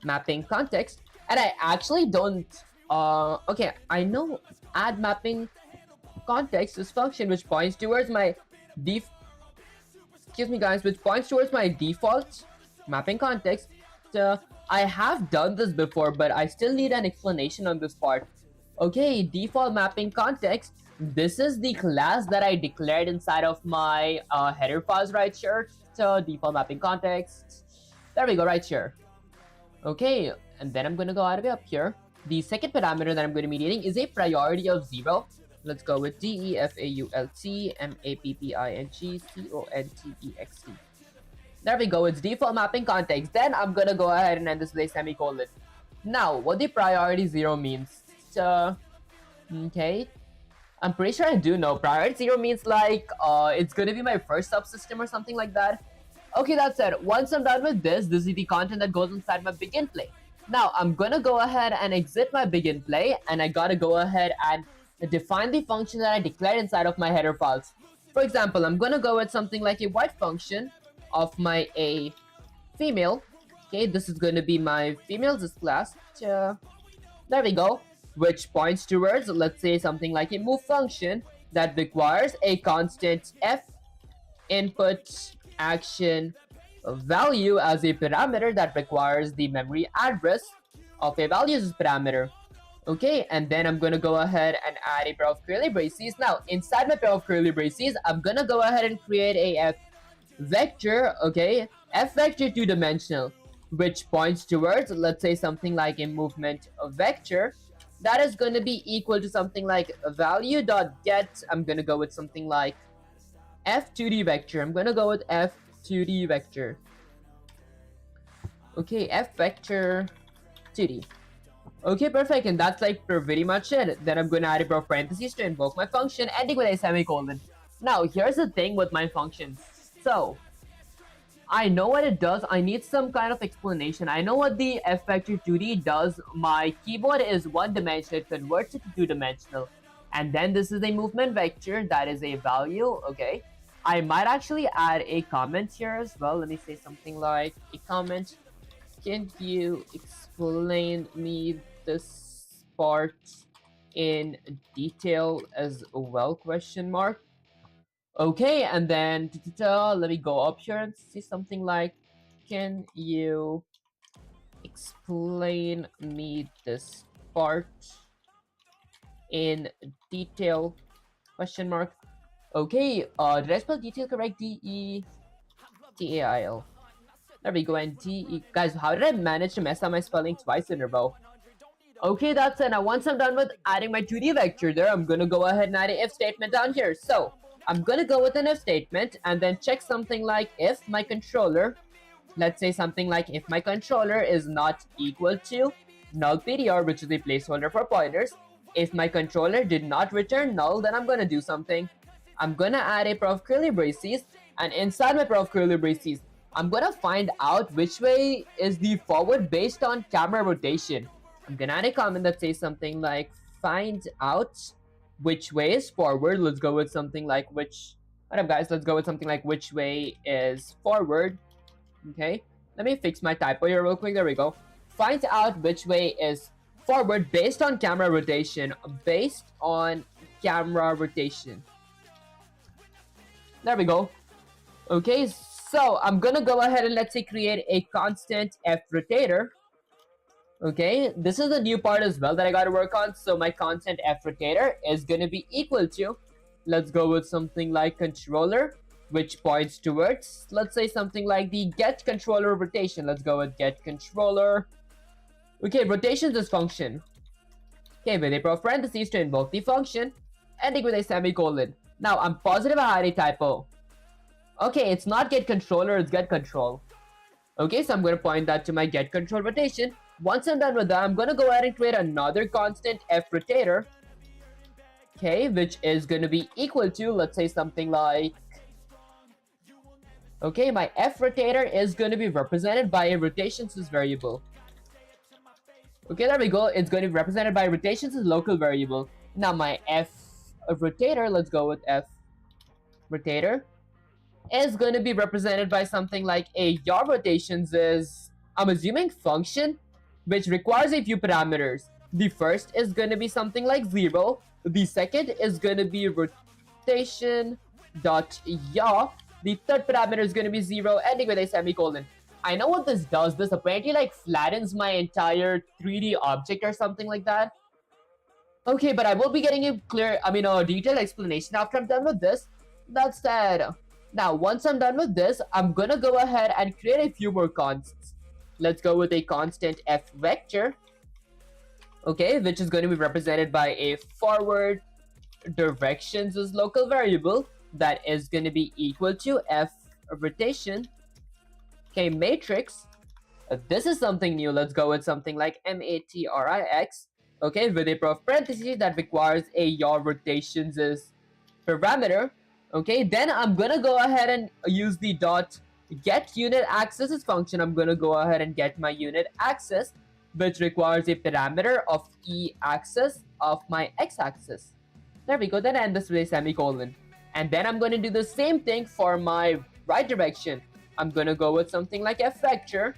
S1: mapping context. And I actually don't okay, I know add mapping context is function which points towards my excuse me, guys, which points towards my default mapping context. I have done this before, but I still need an explanation on this part. Okay, default mapping context. This is the class that I declared inside of my header files right here. So default mapping context. There we go, right here. Okay, and then I'm gonna go all the way up here. The second parameter that I'm going to be needing is a priority of 0. Let's go with DEFAULT MAPPINGCONTEXT. There we go, it's default mapping context. Then I'm gonna go ahead and end this with a semicolon. Now, what the priority 0 means. Okay. I'm pretty sure I do know. Priority 0 means like, it's gonna be my first subsystem or something like that. Okay, that's it. Once I'm done with this is the content that goes inside my begin play. Now, I'm gonna go ahead and exit my begin play, and I gotta go ahead and define the function that I declared inside of my header files. For example, I'm gonna go with something like a white function of my a female. Okay, this is going to be my females class. There we go, which points towards, let's say, something like a move function that requires a constant f input action value as a parameter that requires the memory address of a values parameter. Okay, and then I'm gonna go ahead and add a pair of curly braces. Now, inside my pair of curly braces, I'm gonna go ahead and create a f vector, okay, f vector 2-dimensional, which points towards, let's say, something like a movement vector that is going to be equal to something like value.get. I'm going to go with something like f2d vector. I'm going to go with f2d vector. Okay, f vector 2d. Okay, perfect, and that's like pretty much it. Then I'm going to add a pair of parentheses to invoke my function, ending with a semicolon. Now, here's the thing with my functions. So, I know what it does. I need some kind of explanation. I know what the f vector 2d does. My keyboard is 1-dimensional. It converts it to 2-dimensional. And then this is a movement vector that is a value. Okay. I might actually add a comment here as well. Let me say something like a comment. Can you explain me this part in detail as well? Question mark. Okay, and then let me go up here and see something like, can you explain me this part in detail, question mark. Okay, did I spell detail correct? D-E-T-A-I-L. There we go, and D-E. Guys, how did I manage to mess up my spelling twice in a row? Okay, that's it. Now, once I'm done with adding my 2D vector there, I'm gonna go ahead and add an if statement down here. So, I'm gonna go with an if statement and then check something like if my controller, let's say something like if my controller is not equal to null PTR, which is the placeholder for pointers. If my controller did not return null, then I'm gonna do something. I'm gonna add a pair of curly braces, and inside my pair of curly braces, I'm gonna find out which way is the forward based on camera rotation. I'm gonna add a comment that says something like find out which way is forward. Let's go with something like which. What up, guys? Let's go with something like which way is forward. Okay, let me fix my typo here real quick. There we go. Find out which way is forward based on camera rotation. Based on camera rotation. There we go. Okay, so I'm gonna go ahead and let's say create a constant f rotator. Okay, this is a new part as well that I gotta work on. So my constant f rotator is gonna be equal to, let's go with something like controller, which points towards, let's say something like the get controller rotation. Let's go with get controller. Okay, rotation is this function. Okay, with a pair of parentheses to invoke the function, ending with a semicolon. Now, I'm positive I had a typo. Okay, it's not get controller, it's get control. Okay, so I'm going to point that to my get control rotation. Once I'm done with that, I'm going to go ahead and create another constant f rotator. Okay, which is going to be equal to, let's say something like... Okay, my f rotator is going to be represented by a rotations variable. Okay, there we go. It's going to be represented by rotations as local variable. Now my f rotator, let's go with f rotator, is going to be represented by something like a yaw rotations is, I'm assuming, function, which requires a few parameters. The first is going to be something like 0. The second is going to be rotation dot yaw. The third parameter is going to be 0, ending with a semicolon. I know what this does. This apparently like flattens my entire 3D object or something like that. Okay, but I will be getting a detailed explanation after I'm done with this. That said, now once I'm done with this, I'm gonna go ahead and create a few more constants. Let's go with a constant f vector. Okay, which is going to be represented by a forward directions as local variable that is going to be equal to f rotation. Okay, matrix. This is something new. Let's go with something like matrix. Okay, with a pair of parentheses that requires a yaw rotations as parameter. Okay, then I'm gonna go ahead and use the dot get unit axis as function. I'm gonna go ahead and get my unit axis, which requires a parameter of e axis of my x axis. There we go. Then I end this with a semicolon. And then I'm going to do the same thing for my right direction. I'm going to go with something like f vector.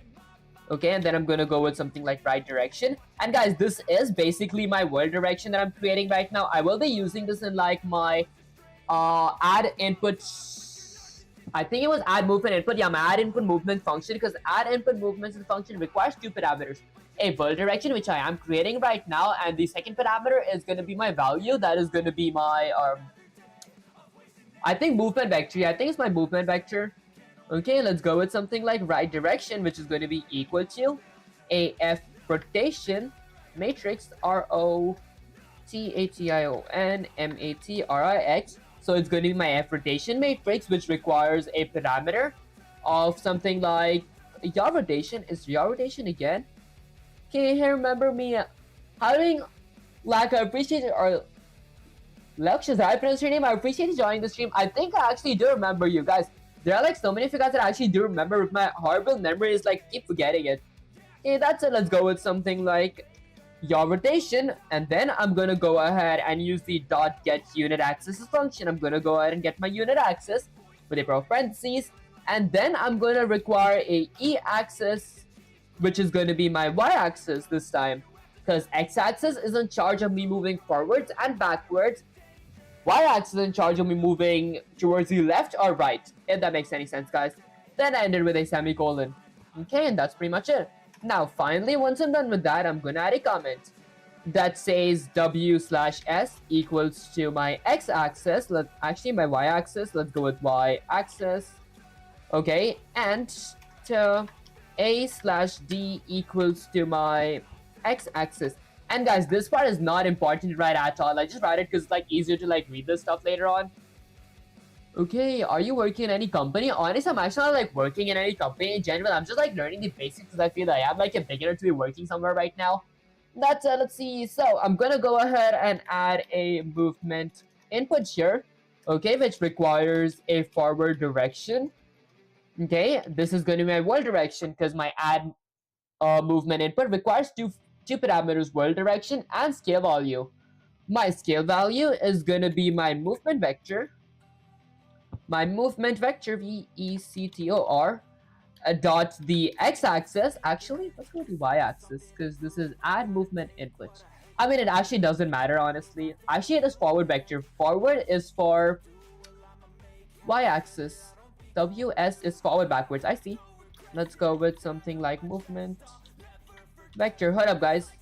S1: Okay, and then I'm going to go with something like right direction. And guys, this is basically my world direction that I'm creating right now. I will be using this in like my add input. I think it was add movement input. Yeah, my add input movement function, because add input movements function requires two parameters. A world direction, which I am creating right now, and the second parameter is going to be my value. That is going to be my I think movement vector. Yeah, I think it's my movement vector. Okay, let's go with something like right direction, which is going to be equal to a f rotation matrix rotation matrix. So it's going to be my f rotation matrix, which requires a parameter of something like yaw rotation. Is yaw rotation again? Okay, here remember me having like I appreciate it, or Lakshya, I pronounce your name. I appreciate you joining the stream. I think I actually do remember you guys. There are like so many of you guys that I actually do remember. With my horrible memory is like keep forgetting it. Okay, that's it. Let's go with something like yaw rotation, and then I'm gonna go ahead and use the dot get unit axis function. I'm gonna go ahead and get my unit axis with a pair of parentheses, and then I'm gonna require a e axis, which is going to be my y axis this time, because x axis is in charge of me moving forwards and backwards. Y-axis is in charge of me moving towards the left or right, if that makes any sense, guys. Then I ended with a semicolon. Okay, and that's pretty much it. Now, finally, once I'm done with that, I'm gonna add a comment that says w/s equals to my x-axis. Actually, my y-axis. Let's go with y-axis. Okay, and to a/d equals to my x-axis. And guys, this part is not important to write at all. I just write it because it's like easier to like read this stuff later on. Okay, are you working in any company? Honestly, I'm actually not like working in any company in general. I'm just like learning the basics because I feel like I'm like a beginner to be working somewhere right now. That's let's see. So I'm gonna go ahead and add a movement input here. Okay, which requires a forward direction. Okay, this is going to be my world direction because my add movement input requires two parameters: world direction and scale value. My scale value is going to be my movement vector. My movement vector vector dot the x-axis. Actually, let's go to the y-axis because this is add movement input. I mean, it actually doesn't matter, honestly. Actually, it is forward vector. Forward is for y-axis. WS is forward backwards. I see. Let's go with something like movement vector. Hold up, guys.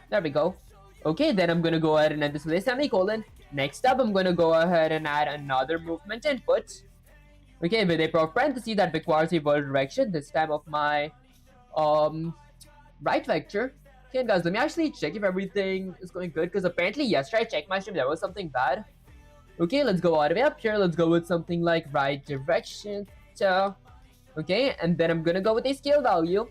S1: There we go. Okay, then I'm gonna go ahead and add this with a semicolon. Next up, I'm gonna go ahead and add another movement input. Okay, with a parenthesis that requires a world direction, this time of my right vector. Okay, guys, let me actually check if everything is going good, because apparently yesterday I checked my stream, there was something bad. Okay, let's go all the way up here. Let's go with something like right direction. Okay, and then I'm gonna go with a scale value.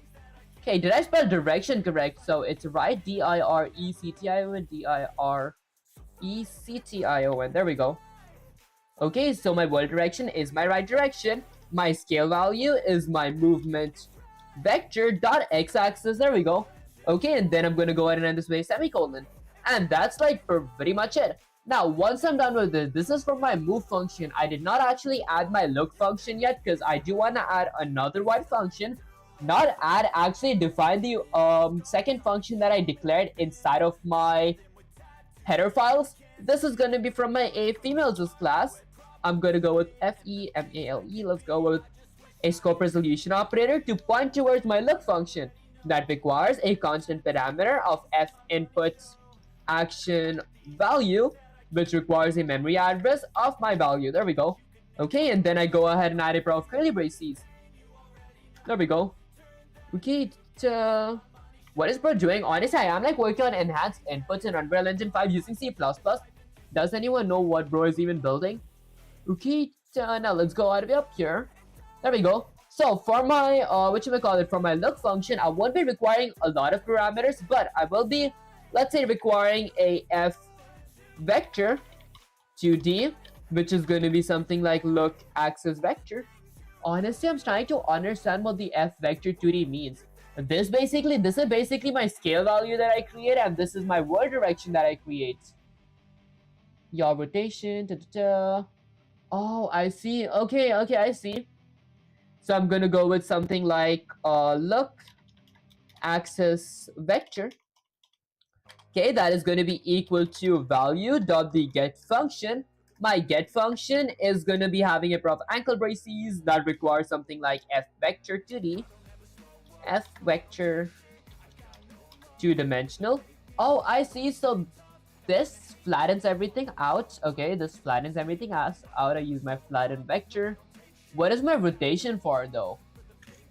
S1: Okay, did I spell direction correct? So it's right, D-I-R-E-C-T-I-O-N, D-I-R-E-C-T-I-O-N. There we go. Okay, so my world direction is my right direction. My scale value is my movement vector dot x-axis. There we go. Okay, and then I'm gonna go ahead and end this with a semicolon. And that's like pretty much it. Now, once I'm done with this is for my move function. I did not actually add my look function yet because I do want to add another white function. Not add, actually define the second function that I declared inside of my header files. This is going to be from my a females class. I'm going to go with FEMALE. Let's go with a scope resolution operator to point towards my look function that requires a constant parameter of f input action value, which requires a memory address of my value. There we go. Okay, and then I go ahead and add a pair of curly braces. There we go. Okay, what is bro doing? Honestly, I am like working on enhanced inputs in Unreal Engine 5 using C++. Does anyone know what bro is even building? Okay, now let's go all the way up here. There we go. So for my, for my look function, I won't be requiring a lot of parameters, but I will be, let's say, requiring a f vector 2D, which is going to be something like look axis vector. Honestly, I'm trying to understand what the f vector 2D means. This is basically my scale value that I create, and this is my world direction that I create. Yaw rotation, Oh, I see. Okay, I see. So I'm gonna go with something like look axis vector. Okay, that is going to be equal to value dot the get function. My get function is going to be a pair of ankle braces that requires something like f vector 2D, f vector 2-dimensional. Oh, I see. So this flattens everything out. Okay, this flattens everything out. I use my flatten vector. What is my rotation for though?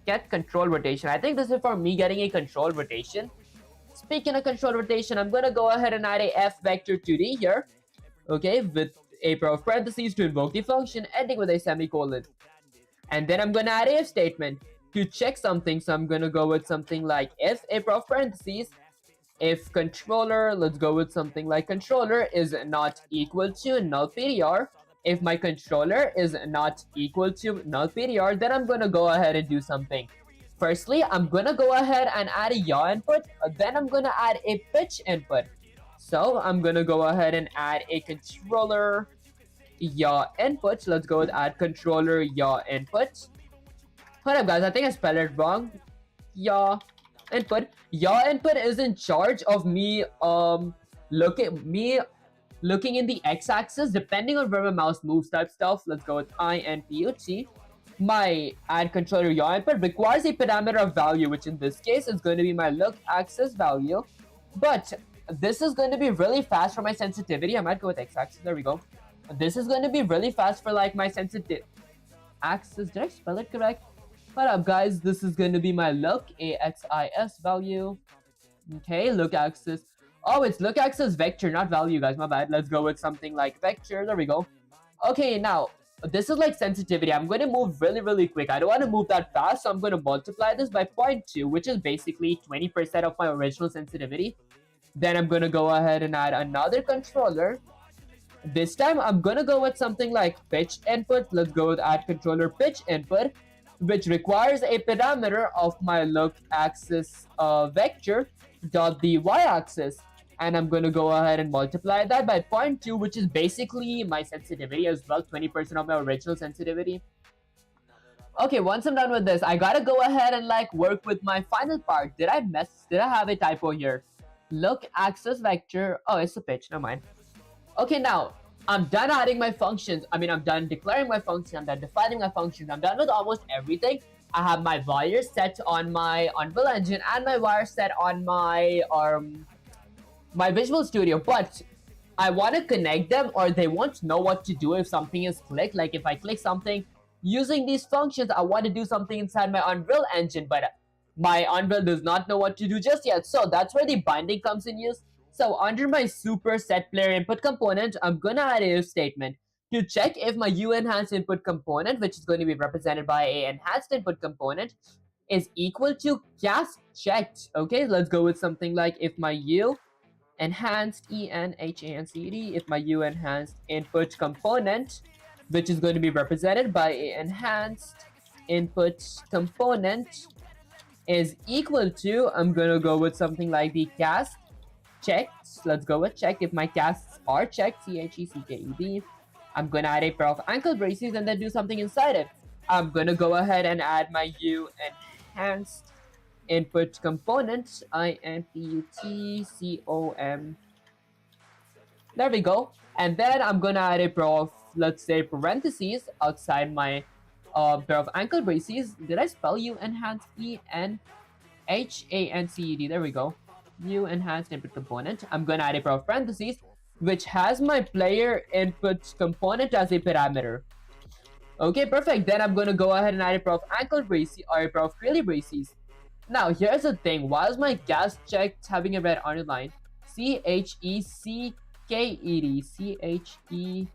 S1: Get control rotation. I think this is for me getting a control rotation. Speaking of control rotation, I'm going to go ahead and add a f vector 2D here. Okay, with a pair of parentheses to invoke the function, ending with a semicolon. And then I'm going to add a if statement to check something. So I'm going to go with something like if a pair of parentheses, if controller, let's go with something like controller is not equal to null PTR. If my controller is not equal to null PTR, then I'm going to go ahead and do something. Firstly, I'm going to go ahead and add a yaw input. Then I'm going to add a pitch input. So I'm going to go ahead and add a controller yaw input. Let's go with add controller yaw input. Hold up, guys. I think I spelled it wrong. Yaw input. Yaw input is in charge of me looking in the x-axis depending on where my mouse moves type stuff. Let's go with input. my add controller yaw input requires a parameter of value, which in this case is going to be my look axis value. But this is going to be really fast for my sensitivity. I might go with x-axis. There we go. This is going to be really fast for like my sensitivity axis. Did I spell it correct? What up, guys? This is going to be my look axis value. Okay, look axis. Oh, it's look axis vector, not value, guys. My bad. Let's go with something like vector. There we go. Okay, now this is like sensitivity. I'm going to move really quick. I don't want to move that fast, so I'm going to multiply this by 0.2, which is basically 20% of my original sensitivity. Then I'm going to go ahead and add another controller. This time I'm going to go with something like pitch input. Let's go with add controller pitch input, which requires a parameter of my look axis vector dot the y-axis. And I'm going to go ahead and multiply that by 0.2, which is basically my sensitivity as well, 20% of my original sensitivity. Okay, once I'm done with this, I gotta go ahead and like work with my final part. Did I have a typo here? Look axis vector. Oh, it's a pitch. Never mind. Okay, now I'm done adding my functions. I mean, I'm done declaring my function. I'm done defining my functions. I'm done with almost everything. I have my wires set on my Unreal Engine and my wires set on my my Visual Studio, but I want to connect them or they won't know what to do if something is clicked. Like if I click something using these functions, I want to do something inside my Unreal Engine, but my Unreal does not know what to do just yet. So that's where the binding comes in use. So under my super set player input component, I'm going to add a if statement to check if my uEnhanced input component, which is going to be represented by a enhanced input component, is equal to cast checked. Okay, let's go with something like if my uEnhanced enhanced, if my uEnhanced input component, which is going to be represented by a enhanced input component, is equal to, I'm going to go with something like the cast checked. Let's go with checked. If my casts are checked, checked, I'm going to add a pair of ankle braces and then do something inside it. I'm going to go ahead and add my uEnhanced input component, inputcom. There we go. And then I'm going to add a pair of, let's say, parentheses outside my pair of ankle braces. Did I spell uEnhanced? E-N-H-A-N-C-E-D. There we go. uEnhanced input component. I'm going to add a pair of parentheses, which has my player input component as a parameter. Okay, perfect. Then I'm going to go ahead and add a pair of ankle braces or a pair of curly braces. Now, here's the thing. Why is my cast checked having a red underline? C-H-E-C-K-E-D. C-H-E-C-K-E-D.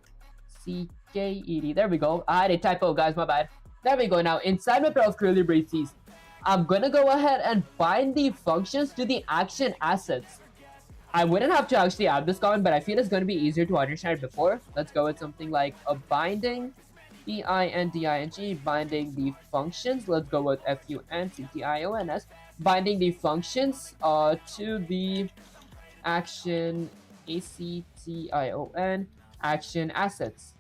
S1: There we go. I had a typo, guys. My bad. There we go. Now, inside my pair of curly braces, I'm going to go ahead and bind the functions to the action assets. I wouldn't have to actually add this comment, but I feel it's going to be easier to understand before. Let's go with something like a binding, B-I-N-D-I-N-G, binding the functions. Let's go with F-U-N-C-T-I-O-N-S, binding the functions to the action, A-C-T-I-O-N, action assets.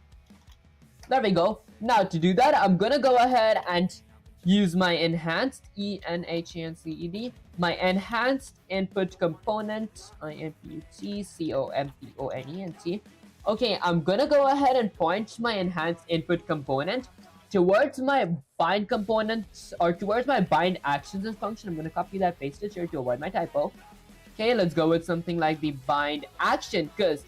S1: There we go. Now to do that, I'm going to go ahead and use my enhanced, E-N-H-A-N-C-E-D, my enhanced input component, I-N-P-U-T-C-O-M-P-O-N-E-N-T. Okay, I'm gonna go ahead and point my enhanced input component towards my bind components or towards my bind actions and function. I'm gonna copy that, paste it here to avoid my typo. Okay, let's go with something like the bind action, because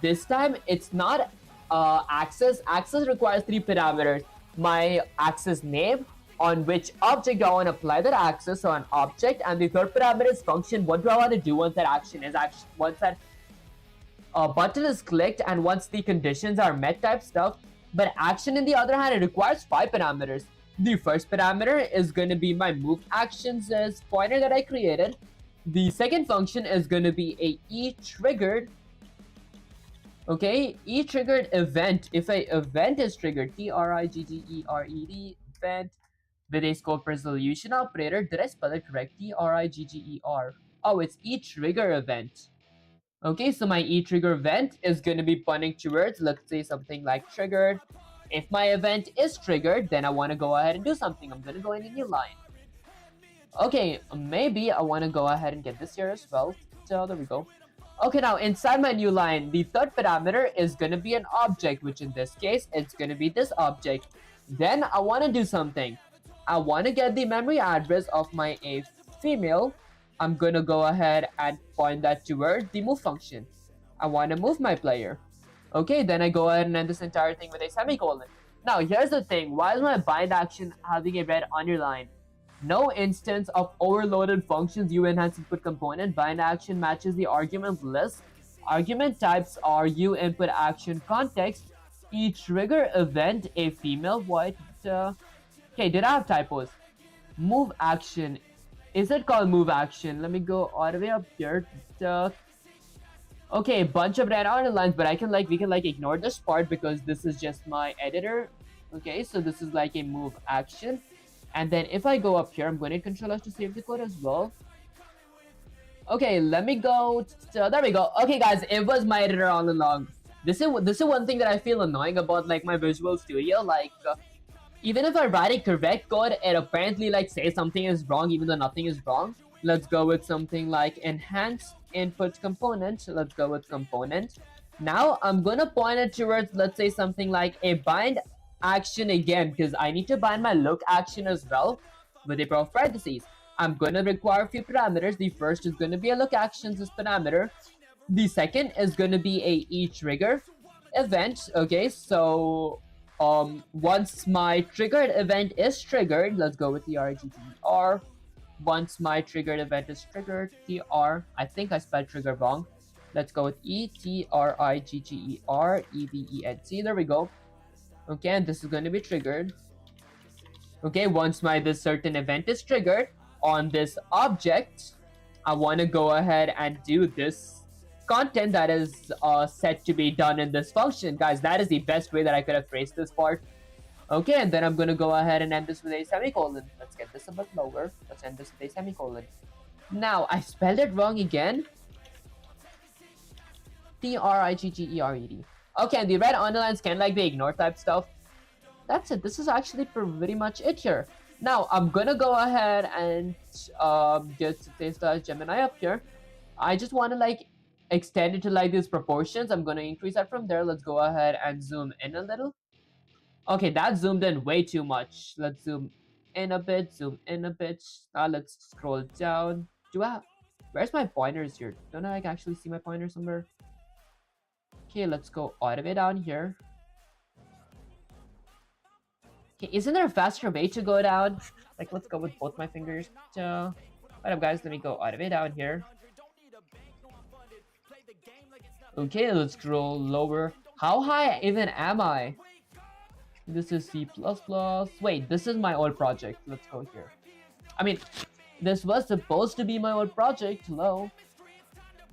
S1: this time it's not access. Access requires 3 parameters. My access name, on which object do I want to apply that access on object, and the third parameter is function. What do I want to do once that action is once that button is clicked and once the conditions are met type stuff. But action, in the other hand, it requires 5 parameters. The first parameter is going to be my move actions as pointer that I created. The second function is going to be a e-triggered. Okay, e-triggered event. If a event is triggered, T-R-I-G-G-E-R-E-D, event, with a scope resolution operator. Did I spell it correct? T-R-I-G-G-E-R. Oh, it's e-trigger event. Okay, so my e-trigger event is going to be pointing towards, let's say, something like triggered. If my event is triggered, then I want to go ahead and do something. I'm going to go in a new line. Okay, maybe I want to go ahead and get this here as well. So there we go. Okay, now inside my new line, the third parameter is going to be an object, which in this case, it's going to be this object. Then I want to do something. I want to get the memory address of my a female. I'm gonna go ahead and point that towards the move function. I want to move my player. Okay, then I go ahead and end this entire thing with a semicolon. Now here's the thing, why is my bind action having a red underline? No instance of overloaded functions U enhance input component. Bind action matches the argument list. Argument types are U input action context. Each trigger event a female. What? Okay, did I have typos? Move action. Is it called move action? Let me go all the way up here. Okay, bunch of red underlines, but we can ignore this part because this is just my editor. Okay, so this is like a move action. And then if I go up here, I'm going to control us to save the code as well. Okay, let me go. There we go. Okay, guys, it was my editor all along. This is one thing that I feel annoying about like my Visual Studio. Like, even if I write a correct code, it apparently like says something is wrong even though nothing is wrong. Let's go with something like enhance input component. Let's go with component. Now I'm gonna point it towards, let's say, something like a bind action again, because I need to bind my look action as well with a pair of parentheses. I'm gonna require a few parameters. The first is gonna be a look actions as parameter. The second is gonna be a e-trigger event. Okay, so once my triggered event is triggered, let's go with the RGTR. Once my triggered event is triggered, TR, I think I spelled trigger wrong. Let's go with ETRIGGER There we go. Okay, and this is going to be triggered. Okay, once this certain event is triggered on this object, I want to go ahead and do this content that is set to be done in this function. Guys, that is the best way that I could have phrased this part. Okay, and then I'm going to go ahead and end this with a semicolon. Let's get this a bit lower. Let's end this with a semicolon. Now, I spelled it wrong again. TRIGGERED. Okay, and the red underlines can like the ignore type stuff. That's it. This is actually pretty much it here. Now, I'm going to go ahead and get this Gemini up here. I just want to like extend it to like these proportions. I'm going to increase that from there. Let's go ahead and zoom in a little. Okay, that zoomed in way too much. Let's zoom in a bit, zoom in a bit. Now let's scroll down. Where's my pointers here? Don't I like actually see my pointer somewhere? Okay, let's go all the way down here. Okay, isn't there a faster way to go down? Like, let's go with both my fingers. What up, guys? Let me go all the way down here. Okay, let's scroll lower. How high even am I? This is C++. Wait, this is my old project. Let's go here. I mean, this was supposed to be my old project. Hello.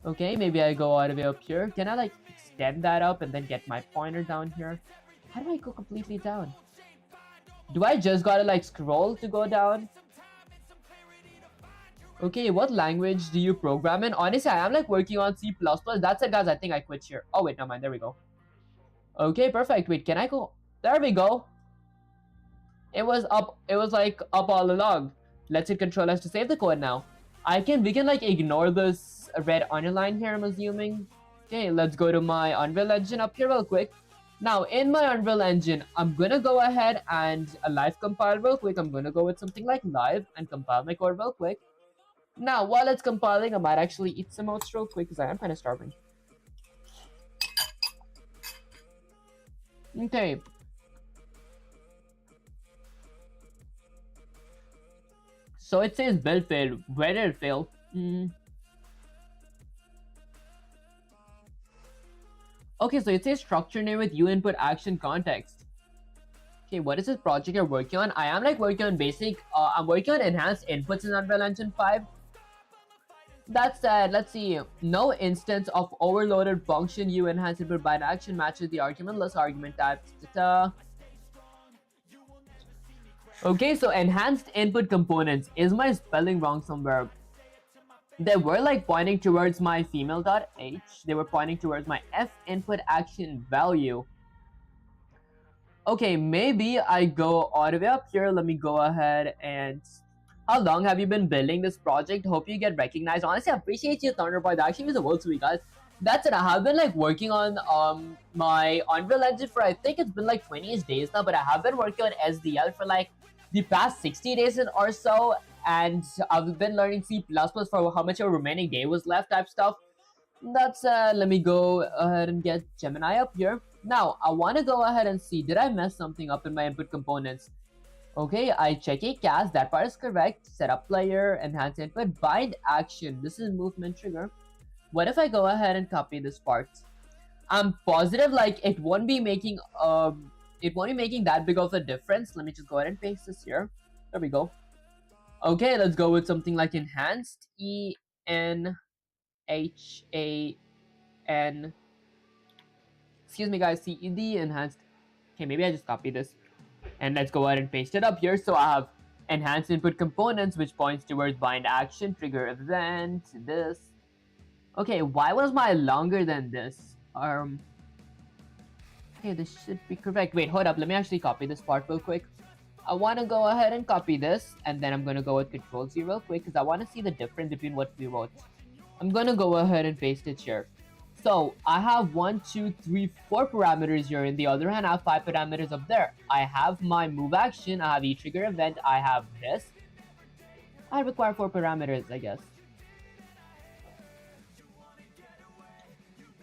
S1: Okay, maybe I go all the way up here. Can I like extend that up and then get my pointer down here? How do I go completely down? Do I just gotta like scroll to go down? Okay, what language do you program in? Honestly, I am like working on C++. That's it, guys. I think I quit here. Oh, wait, never mind. There we go. Okay, perfect. Wait, can I go? There we go. It was up. It was like up all along. Let's hit Control S to save the code now. We can like ignore this red underline here, I'm assuming. Okay, let's go to my Unreal Engine up here real quick. Now, in my Unreal Engine, I'm gonna go ahead and live compile real quick. I'm gonna go with something like live and compile my code real quick. Now, while it's compiling, I might actually eat some oats real quick because I am kind of starving. Okay. So it says build failed. Where did it fail? Okay, so it says structure name with U input action context. Okay, what is this project you're working on? I am like working on basic, I'm working on enhanced inputs in Unreal Engine 5. That said, let's see. No instance of overloaded function U enhanced input bind action matches the argument list argument types. Okay, so enhanced input components. Is my spelling wrong somewhere? They were like pointing towards my female.h. They were pointing towards my f input action value. Okay, maybe I go all the way up here. Let me go ahead and... How long have you been building this project? Hope you get recognized. Honestly, I appreciate you, Thunderboy. That actually means the world to me, guys. that's it. I have been like working on my Unreal Engine for I think it's been like 20 days now, but I have been working on SDL for like the past 60 days or so, and I've been learning C++ for how much of a remaining day was left type stuff. That's let me go ahead and get Gemini up here. Now I want to go ahead and see, did I mess something up in my input components? Okay, I check a cast, that part is correct. Setup player, enhance input, bind action. This is movement trigger. What if I go ahead and copy this part? I'm positive like it won't be making that big of a difference. Let me just go ahead and paste this here. There we go. Okay, let's go with something like enhanced. ENHAN. Excuse me guys, CED enhanced. Okay, maybe I just copy this. And let's go ahead and paste it up here. So I have enhanced input components, which points towards bind action, trigger event, this. Okay, why was my longer than this? Okay, this should be correct. Wait, hold up. Let me actually copy this part real quick. I want to go ahead and copy this, and then I'm going to go with Control-Z real quick, because I want to see the difference between what we wrote. I'm going to go ahead and paste it here. So I have 1, 2, 3, 4 parameters here. In the other hand, I have 5 parameters up there. I have my move action, I have e-trigger event, I have this. I require 4 parameters, I guess.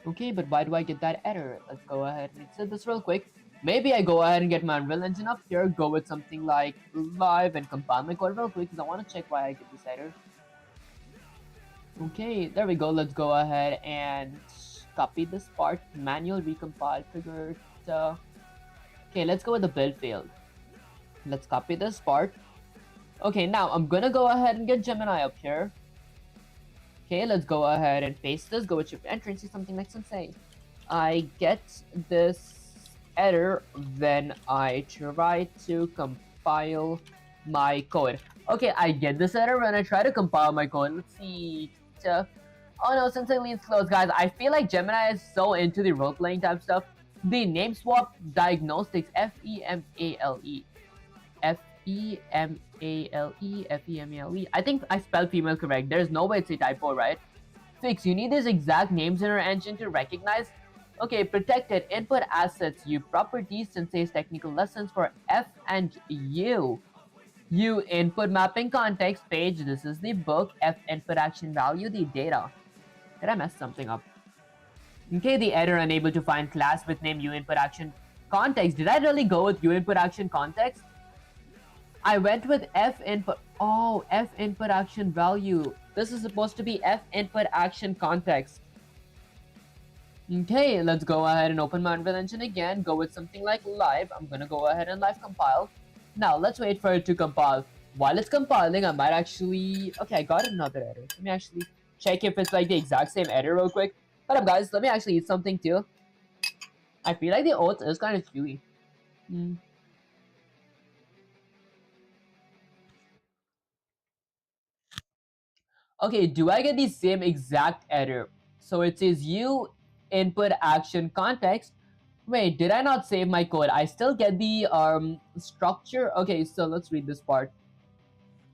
S1: Okay, but why do I get that error? Let's go ahead and set this real quick. Maybe I go ahead and get my Unreal Engine up here, go with something like live and compile my code real quick because I want to check why I get this error. Okay, there we go. Let's go ahead and copy this part, manual recompile trigger. Okay, let's go with the build failed. Let's copy this part. Okay, now I'm gonna go ahead and get Gemini up here. Okay, let's go ahead and paste this. Go with shift enter and see something like Sensei. I get this error, then I try to compile my code. Okay, I get this error when I try to compile my code. Let's see. Oh no, Sensei leaves close, guys. I feel like Gemini is so into the role-playing type stuff. The name swap diagnostics, FEMALE. FEMALE. I think I spelled female correct. There's no way it's a typo, right? Fix, you need these exact names in our engine to recognize. Okay, protected input assets, U properties, Sensei's technical lessons for F and U. U input mapping context page, this is the book. F input action value, the data. Did I mess something up? Okay, the error unable to find class with name U input action context. Did I really go with U input action context? I went with F input. Oh, F input action value. This is supposed to be F input action context. Okay, let's go ahead and open my Unreal Engine again. Go with something like live. I'm gonna go ahead and live compile. Now, let's wait for it to compile. While it's compiling, I might actually... Okay, I got another error. Let me actually check if it's like the exact same error real quick. Hold up, guys. Let me actually eat something too. I feel like the oats is kind of chewy. Okay, do I get the same exact error? So it says U input action context. Wait, did I not save my code? I still get the structure. Okay, so let's read this part.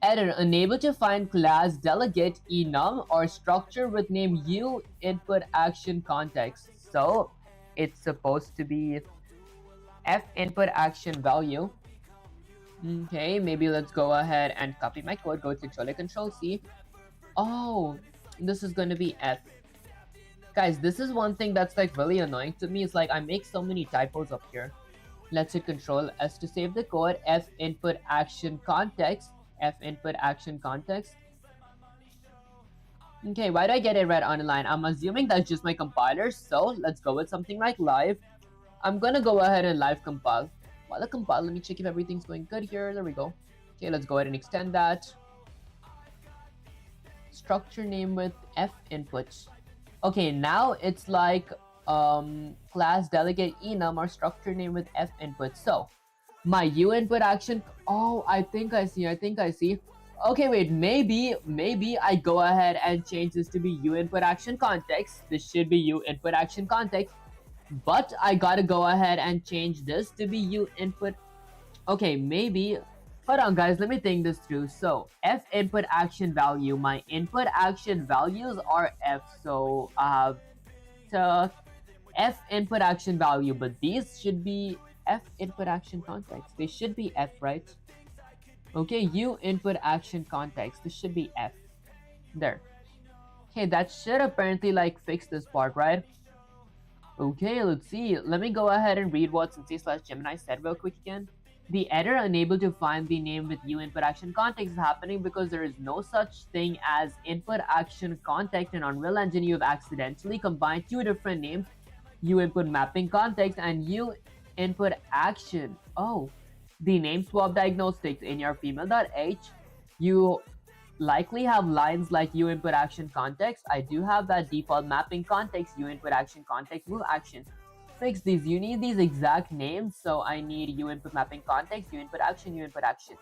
S1: Error, unable to find class delegate enum or structure with name U input action context. So it's supposed to be F input action value. Okay, maybe let's go ahead and copy my code. Go to Control C. Oh, this is going to be F. Guys, this is one thing that's like really annoying to me. It's like I make so many typos up here. Let's hit Control S to save the code. F input action context. F input action context. Okay, why do I get it right on the line? I'm assuming that's just my compiler. So let's go with something like live. I'm gonna go ahead and live compile. While I compile, let me check if everything's going good here. There we go. Okay, let's go ahead and extend that. Structure name with F inputs. Okay, now it's like class delegate enum or structure name with F input. So my U input action. Oh, I think I see. Okay, wait, maybe I go ahead and change this to be U input action context. This should be U input action context, but I gotta go ahead and change this to be U input. Okay, maybe. Hold on, guys, let me think this through. So F input action value, my input action values are F. So f input action value, but these should be f input action context. They should be f, right? Okay, u input action context. This should be f. There. Okay, that should apparently like fix this part, right? Okay, let's see. Let me go ahead and read what Sensei/Gemini said real quick again. The error unable to find the name with u input action context is happening because there is no such thing as input action context in Unreal Engine. You have accidentally combined two different names, u input mapping context and u input action. Oh, the name swap diagnostics in your female.h. You likely have lines like u input action context. I do have that default mapping context, u input action context move action. Fix these. You need these exact names, so I need u input mapping context, u input action, u input action.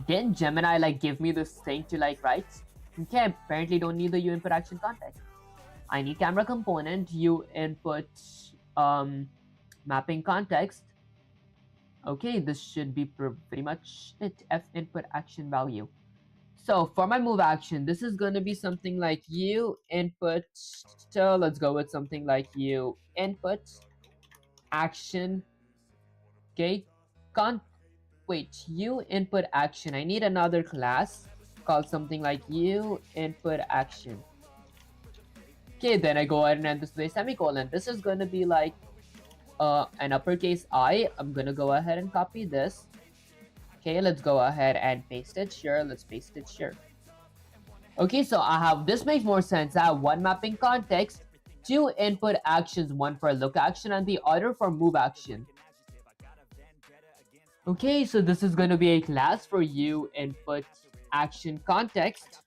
S1: Didn't Gemini like give me this thing to like write? Okay, apparently don't need the u input action context. I need camera component, u input mapping context. Okay, this should be pretty much it. F input action value. So for my move action, this is going to be something like u input. So let's go with something like u input action. Okay, wait, u input action. I need another class called something like u input action. Okay, then I go ahead and end this with a semicolon. This is going to be like an uppercase I. I'm gonna go ahead and copy this. Okay, let's go ahead and paste it here. Let's paste it here. Okay, so I have, this makes more sense. I have one mapping context, two input actions, one for look action and the other for move action. Okay, so this is going to be a class for u input action context.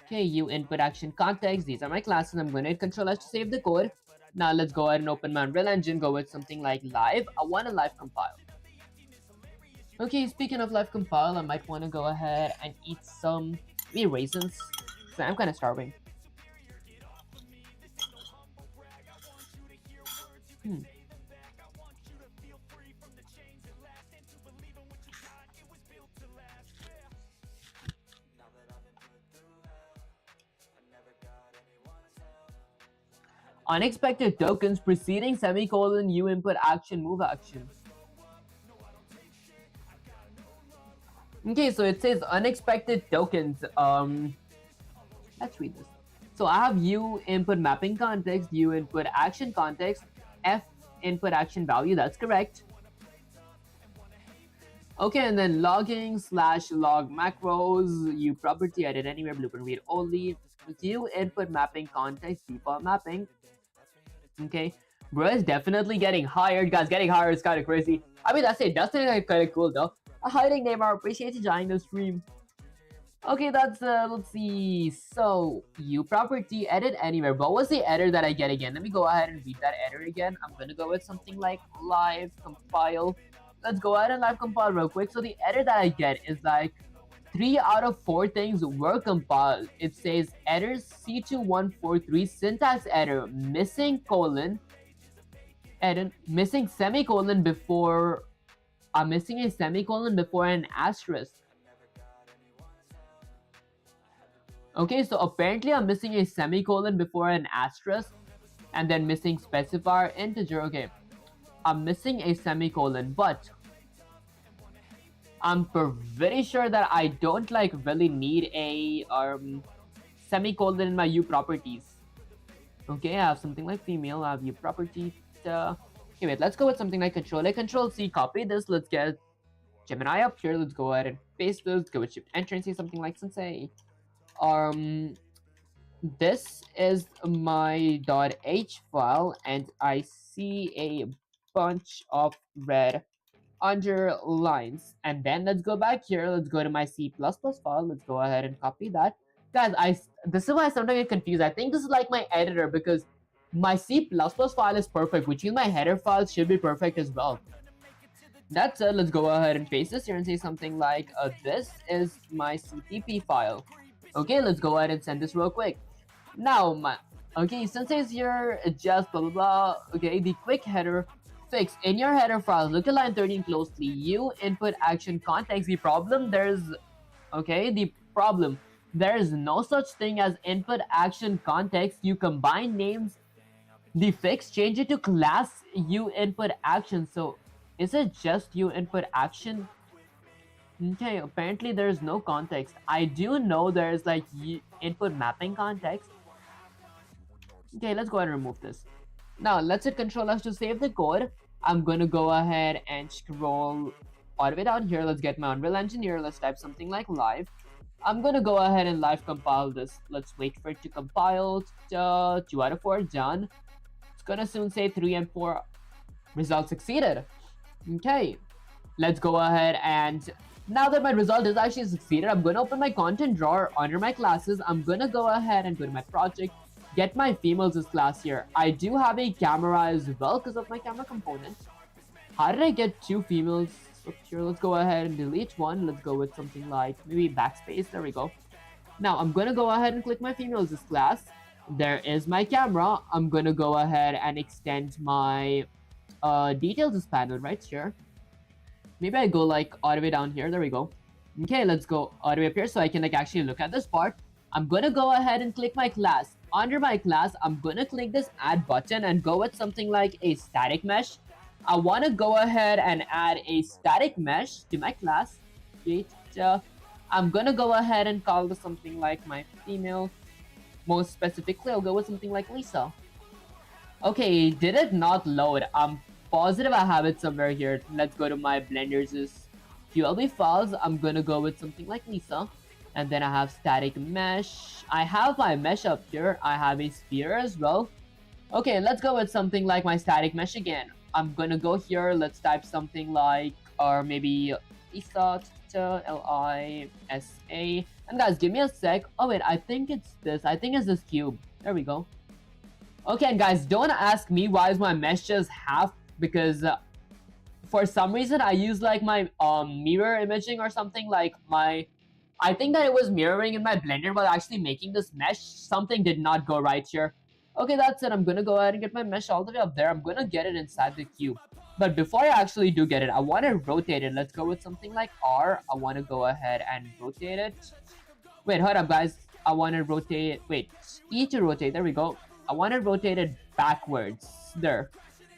S1: Okay, u input action context. These are my classes. I'm going to hit Control S to save the code. Now let's go ahead and open my Unreal Engine, go with something like live. I want a live compile. Okay, speaking of live compile, I might want to go ahead and eat some raisins. So I'm kind of starving. Unexpected tokens preceding semicolon u input action move action. Okay, so it says unexpected tokens. Let's read this. So I have u input mapping context, u input action context, f input action value. That's correct. Okay, and then logging / log macros, u property edit anywhere, blueprint read only, u input mapping context, default mapping. Okay, bro is definitely getting hired, guys. Getting hired is kind of crazy. I mean, that's it. That's kind of cool though. A hiding name. I appreciate you joining the stream. Okay, that's let's see. So u property edit anywhere. What was the error that I get again? Let me go ahead and read that error again. I'm gonna go with something like live compile. Let's go ahead and live compile real quick. So the error that I get is like 3 out of 4 things were compiled. It says errors C2143 syntax error, missing colon, edit, missing semicolon before, missing a semicolon before an asterisk. Okay, so apparently I'm missing a semicolon before an asterisk and then missing specifier integer. Okay, I'm missing a semicolon, but I'm very sure that I don't like really need a semicolon in my u properties. Okay, I have something like female, I have u property. Okay, wait, let's go with something like Control A, Control C, copy this. Let's get Gemini up here. Let's go ahead and paste this. Go with Shift Enter and say something like Sensei. This is my .h file, and I see a bunch of red underlines. And then let's go back here. Let's go to my C++ file. Let's go ahead and copy that. Guys, this is why I sometimes get confused. I think this is like my editor because my C++ file is perfect, which means my header files should be perfect as well. That's it. Let's go ahead and paste this here and say something like, this is my CTP file. Okay, let's go ahead and send this real quick. Now, okay, Sensei's here, just blah, blah, blah. Okay, the quick header fix. In your header file, look at line 13 closely. U input action context. The problem, the problem. There is no such thing as input action context. You combine names, the fix, change it to class you input action. So is it just you input action? Okay, apparently there's no context. I do know there's like input mapping context. Okay, let's go ahead and remove this. Now let's hit Control S to save the code. I'm gonna go ahead and scroll all the way down here. Let's get my Unreal Engine here. Let's type something like live. I'm gonna go ahead and live compile this. Let's wait for it to compile. 2 out of 4 done. It's gonna soon say 3 and 4 results succeeded. Okay, let's go ahead and now that my result is actually succeeded, I'm gonna open my content drawer under my classes. I'm gonna go ahead and go to my project, get my females as class here. I do have a camera as well because of my camera component. How did I get 2 females up here? Let's go ahead and delete one. Let's go with something like maybe backspace. There we go. Now I'm gonna go ahead and click my females as class. There is my camera. I'm gonna go ahead and extend my details panel right here. Maybe I go like all the way down here. There we go. Okay, let's go all the way up here so I can like actually look at this part. I'm gonna go ahead and click my class. Under my class, I'm gonna click this add button and go with something like a static mesh. I want to go ahead and add a static mesh to my class. Wait, I'm gonna go ahead and call this something like my female. Most specifically, I'll go with something like Lisa. Okay, did it not load? I'm positive I have it somewhere here. Let's go to my Blender's QLB files. I'm gonna go with something like Lisa. And then I have static mesh. I have my mesh up here. I have a sphere as well. Okay, let's go with something like my static mesh again. I'm gonna go here. Let's type something like, or maybe Lisa, Lisa. And guys, give me a sec. Oh wait, I think it's this. I think it's this cube. There we go. Okay, and guys, don't ask me why is my mesh just half, because for some reason I use like my mirror imaging or something like my. I think that it was mirroring in my Blender while actually making this mesh. Something did not go right here. Okay, that's it. I'm gonna go ahead and get my mesh all the way up there. I'm gonna get it inside the cube. But before I actually do get it, I want to rotate it. Let's go with something like R. I want to go ahead and rotate it. Wait, hold up, guys. I want to rotate. Wait, E to rotate. There we go. I want to rotate it backwards. There.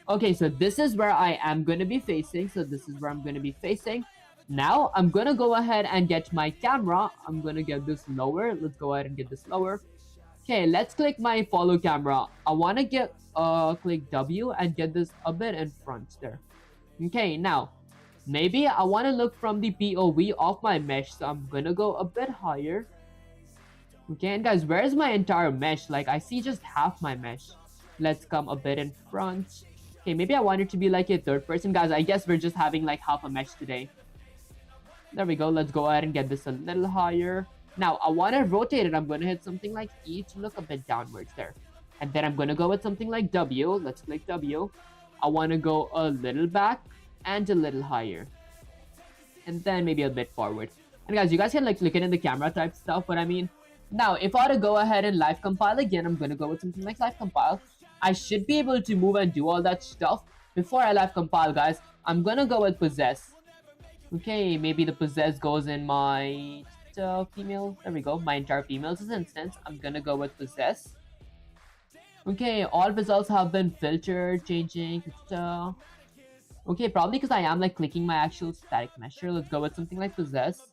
S1: Okay, so this is where I am going to be facing. So this is where I'm going to be facing. Now, I'm going to go ahead and get my camera. I'm going to get this lower. Let's go ahead and get this lower. Okay, let's click my follow camera. I want to get click W and get this a bit in front there. Okay, now, maybe I want to look from the POV of my mesh. So I'm going to go a bit higher. Okay, and guys, where's my entire mesh? Like, I see just half my mesh. Let's come a bit in front. Okay, maybe I want it to be like a third person. Guys, I guess we're just having like half a mesh today. There we go. Let's go ahead and get this a little higher. Now, I want to rotate it. I'm going to hit something like E to look a bit downwards there. And then I'm going to go with something like W. Let's click W. I want to go a little back and a little higher. And then maybe a bit forward. And guys, you guys can like look at in the camera type stuff, but I mean, now, if I were to go ahead and live compile again, I'm going to go with something like live compile. I should be able to move and do all that stuff. Before I live compile, guys, I'm going to go with possess. Okay, maybe the possess goes in my female. There we go. My entire females instance. I'm going to go with possess. Okay, all results have been filtered, changing. Okay, probably because I am like clicking my actual static measure. Let's go with something like possess.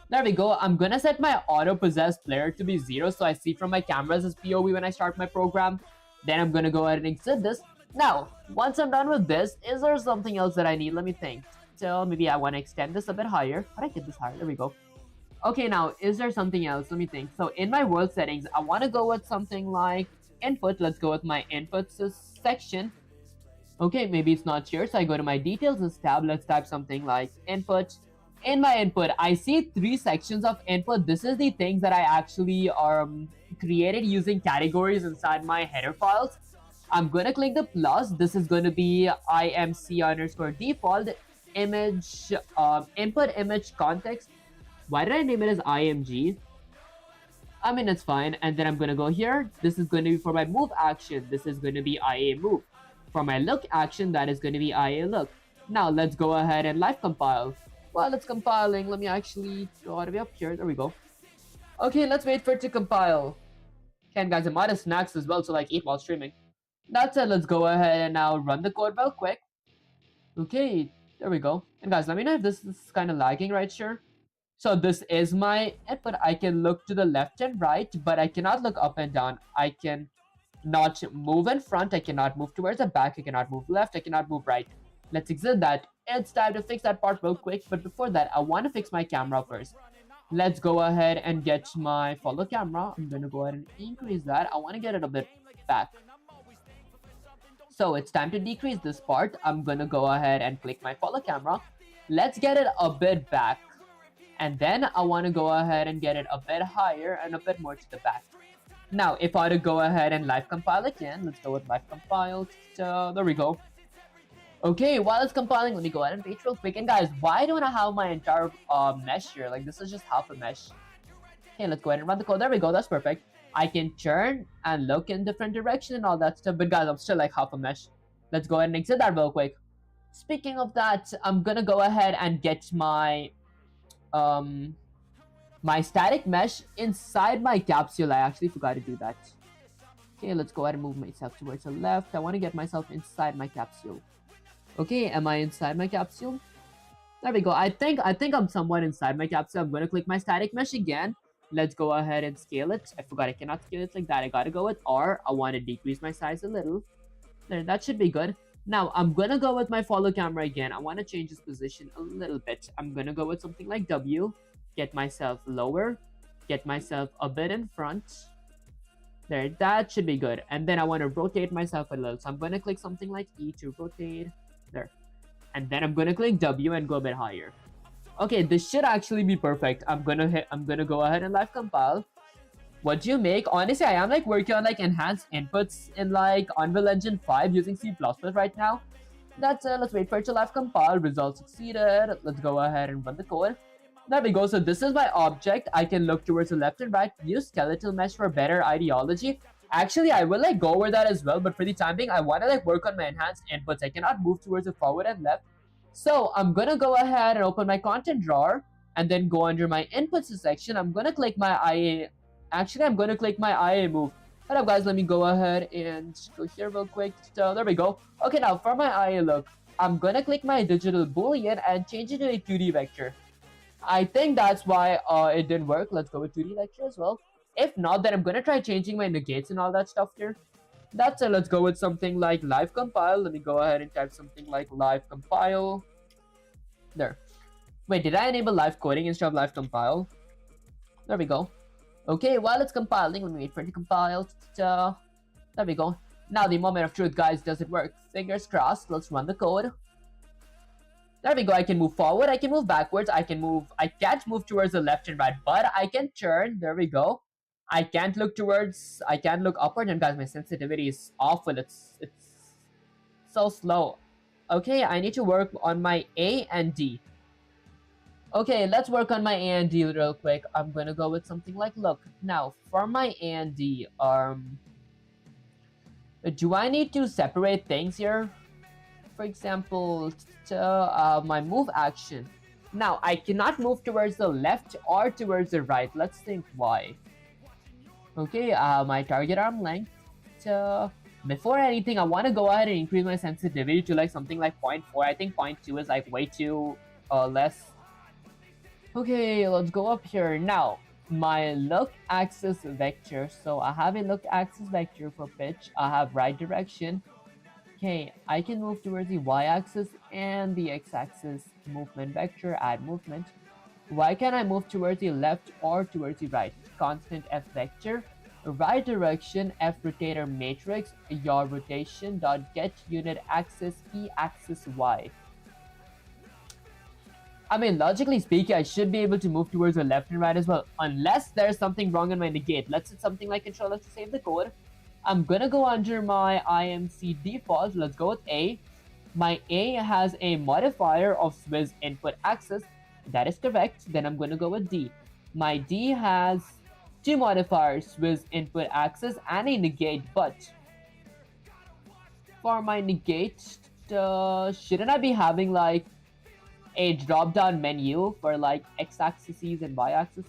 S1: There we go. I'm gonna set my auto possess player to be 0 so I see from my cameras as POV when I start my program. Then I'm gonna go ahead and exit this. Now, once I'm done with this, is there something else that I need? Let me think. So maybe I want to extend this a bit higher. How do I get this higher? There we go. Okay, now, is there something else? Let me think. So in my world settings, I want to go with something like input. Let's go with my inputs section. Okay, maybe it's not here. So I go to my details tab. Let's type something like input. In my input, I see 3 sections of input. This is the things that I actually created using categories inside my header files. I'm going to click the plus. This is going to be imc_default image input image context. Why did I name it as img? I mean, it's fine. And then I'm going to go here. This is going to be for my move action. This is going to be ia move. For my look action, that is going to be ia look. Now let's go ahead and live compile. While it's compiling, let me actually go all the way up here. There we go. Okay, let's wait for it to compile. Okay, and guys, I might have snacks as well, so like eat while streaming. That's it. Let's go ahead and now run the code real quick. Okay, there we go. And guys, let me know if this is kind of lagging right here. So this is my input. I can look to the left and right, but I cannot look up and down. I can not move in front. I cannot move towards the back. I cannot move left. I cannot move right. Let's exit that. It's time to fix that part real quick. But before that, I want to fix my camera first. Let's go ahead and get my follow camera. I'm going to go ahead and increase that. I want to get it a bit back. So it's time to decrease this part. I'm going to go ahead and click my follow camera. Let's get it a bit back. And then I want to go ahead and get it a bit higher and a bit more to the back. Now, if I were to go ahead and live compile again, let's go with live compile. So there we go. Okay, while it's compiling, let me go ahead and wait real quick. And guys, why don't I have my entire mesh here? Like, this is just half a mesh. Okay, let's go ahead and run the code. There we go. That's perfect. I can turn and look in different direction and all that stuff. But guys, I'm still like half a mesh. Let's go ahead and exit that real quick. Speaking of that, I'm gonna go ahead and get my my static mesh inside my capsule. I actually forgot to do that. Okay, let's go ahead and move myself towards the left. I want to get myself inside my capsule. Okay, am I inside my capsule? There we go. I think I'm somewhat inside my capsule. I'm gonna click my static mesh again. Let's go ahead and scale it. I forgot I cannot scale it like that. I gotta go with R. I want to decrease my size a little. There, that should be good. Now, I'm gonna go with my follow camera again. I want to change its position a little bit. I'm gonna go with something like W. Get myself lower. Get myself a bit in front. There, that should be good. And then I want to rotate myself a little. So I'm gonna click something like E to rotate. There. And then I'm gonna click W and go a bit higher. Okay, this should actually be perfect. I'm gonna go ahead and live compile. What do you make? Honestly, I am like working on like enhanced inputs in like Unreal Engine 5 using C++ right now. That's it. Let's wait for it to live compile. Results succeeded. Let's go ahead and run the code. There we go. So this is my object. I can look towards the left and right. Use skeletal mesh for better ideology. Actually, I will like go over that as well, but for the time being, I want to like work on my enhanced inputs. I cannot move towards the forward and left. So I'm gonna go ahead and open my content drawer and then go under my inputs section. I'm gonna click my IA. Actually, I'm gonna click my IA move. Hold up, guys. Let me go ahead and go here real quick. So there we go. Okay, now for my IA look, I'm gonna click my digital boolean and change it to a 2D vector. I think that's why it didn't work. Let's go with 2D vector as well. If not, then I'm gonna try changing my negates and all that stuff here. That's it. Let's go with something like live compile. Let me go ahead and type something like live compile. There. Wait, did I enable live coding instead of live compile? There we go. Okay, while it's compiling, let me wait for it to compile. There we go. Now the moment of truth, guys. Does it work? Fingers crossed. Let's run the code. There we go. I can move forward. I can move backwards. I can't move towards the left and right, but I can turn. There we go. I can't look upward, and guys, my sensitivity is awful. It's so slow. Okay, I need to work on my A and D. Okay, let's work on my A and D real quick. I'm gonna go with something like look. Now, for my A and D, do I need to separate things here? For example, my move action. Now, I cannot move towards the left or towards the right. Let's think why. Okay, my target arm length. Before anything, I want to go ahead and increase my sensitivity to like something like 0.4. I think 0.2 is like way too less. Okay, let's go up here. Now, my look axis vector. So I have a look axis vector for pitch. I have right direction. Okay, I can move towards the y-axis and the x-axis movement vector, add movement. Why can't I move towards the left or towards the right? Constant F vector, right direction, F rotator matrix, your rotation dot get unit axis E axis Y. I mean, logically speaking, I should be able to move towards the left and right as well, unless there's something wrong in my negate. Let's hit something like control F to save the code. I'm gonna go under my IMC default. Let's go with A. My A has a modifier of Swiss input axis. That is correct. Then I'm gonna go with D. My D has two modifiers, Swiss input axis and a negate, but for my negate, shouldn't I be having like a drop down menu for like x-axes and y-axes?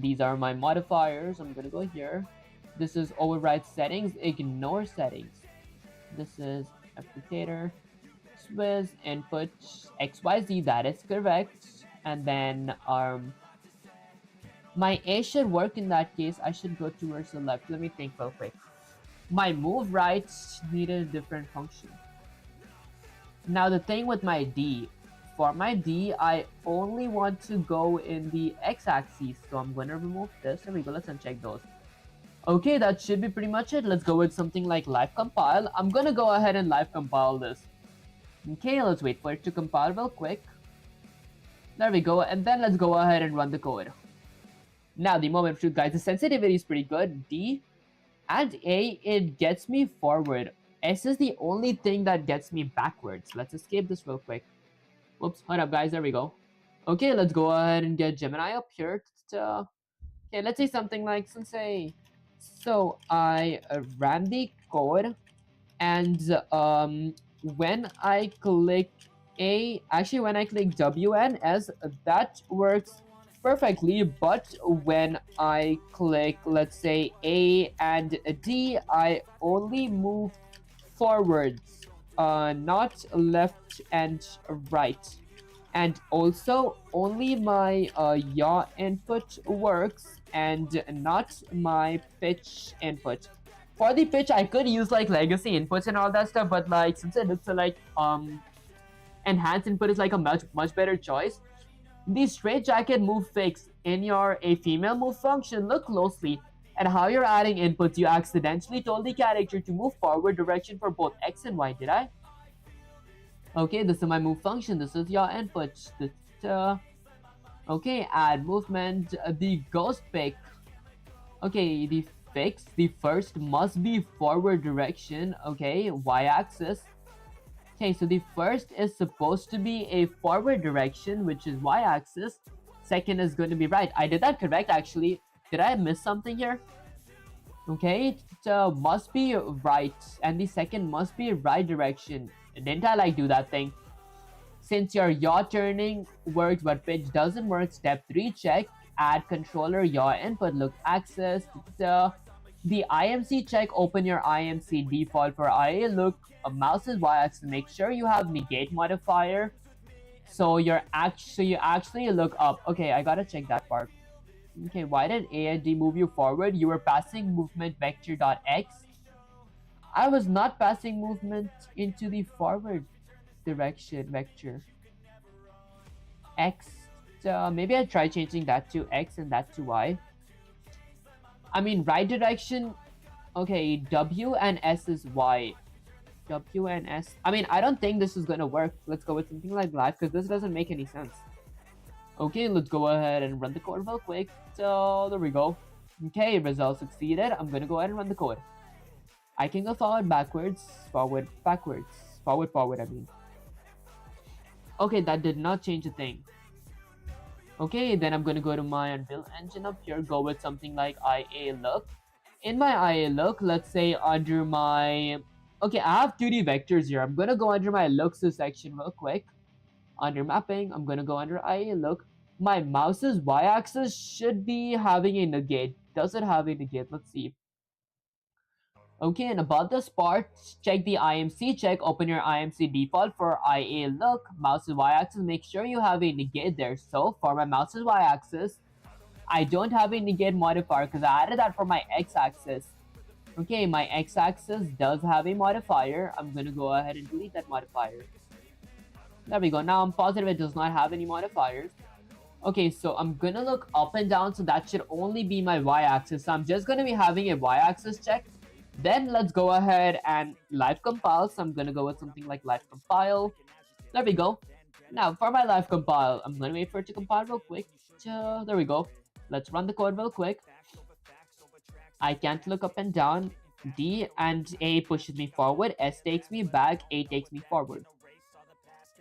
S1: These are my modifiers. I'm gonna go here. This is override settings, ignore settings. This is applicator, Swiss input XYZ, that is correct. And then my A should work in that case. I should go towards the left. Let me think real quick. My move right needed a different function. Now the thing with my D, for my D, I only want to go in the x-axis, so I'm going to remove this. There we go, let's uncheck those. Okay, that should be pretty much it. Let's go with something like live compile. I'm going to go ahead and live compile this. Okay, let's wait for it to compile real quick. There we go, and then let's go ahead and run the code. Now, the moment of truth, guys, the sensitivity is pretty good. D and A, it gets me forward. S is the only thing that gets me backwards. Let's escape this real quick. Whoops, hold up, guys, there we go. Okay, let's go ahead and get Gemini up here. Okay, let's say something like, so I ran the code, and when I click A, actually when I click W and S, that works perfectly, but when I click, let's say, A and D, I only move forwards, not left and right. And also, only my yaw input works and not my pitch input. For the pitch, I could use like legacy inputs and all that stuff, but like since it looks like enhanced input is like a much better choice. The straitjacket move fix in your a female move function, look closely at how you're adding inputs. You accidentally told the character to move forward direction for both X and Y, did I? Okay, this is my move function. This is your input. Okay, add movement. The ghost pick. Okay, the fix. The first must be forward direction. Okay, y-axis. Okay, so the first is supposed to be a forward direction, which is y-axis. Second is going to be right. I did that correct, actually. Did I miss something here? Okay, it must be right, and the second must be right direction. Didn't I like do that thing? Since your yaw turning works but pitch doesn't work, step 3 check, add controller yaw input look access. The IMC check, open your IMC default for IA look, mouse is y-axis, make sure you have negate modifier. So you actually look up. Okay, I gotta check that part. Okay, why did A and D move you forward? You were passing movement vector.x. I was not passing movement into the forward direction vector. X. Maybe I try changing that to X and that to Y. I mean, right direction. Okay, W and S is Y. W and S. I mean, I don't think this is gonna work. Let's go with something like live because this doesn't make any sense. Okay, let's go ahead and run the code real quick. So there we go. Okay, result succeeded. I'm gonna go ahead and run the code. I can go forward, backwards, forward, backwards, forward, I mean. Okay, that did not change a thing. Okay, then I'm gonna go to my Unreal Engine up here, go with something like IA look. In my IA look, let's say under my... Okay, I have 2D vectors here. I'm gonna go under my looks section real quick. Under mapping, I'm gonna go under IA look. My mouse's y-axis should be having a negate. Does it have a negate? Let's see. Okay, and about this part, check the IMC check, open your IMC default for IA look, mouse's y-axis, make sure you have a negate there. So for my mouse's y-axis, I don't have a negate modifier because I added that for my x-axis. Okay, my x-axis does have a modifier. I'm gonna go ahead and delete that modifier. There we go. Now I'm positive it does not have any modifiers. Okay, so I'm gonna look up and down, so that should only be my y-axis. So I'm just gonna be having a y-axis check. Then let's go ahead and live compile. So I'm gonna go with something like live compile. There we go. Now for my live compile, I'm gonna wait for it to compile real quick. There we go. Let's run the code real quick. I can't look up and down. D and A pushes me forward. S takes me back. A takes me forward.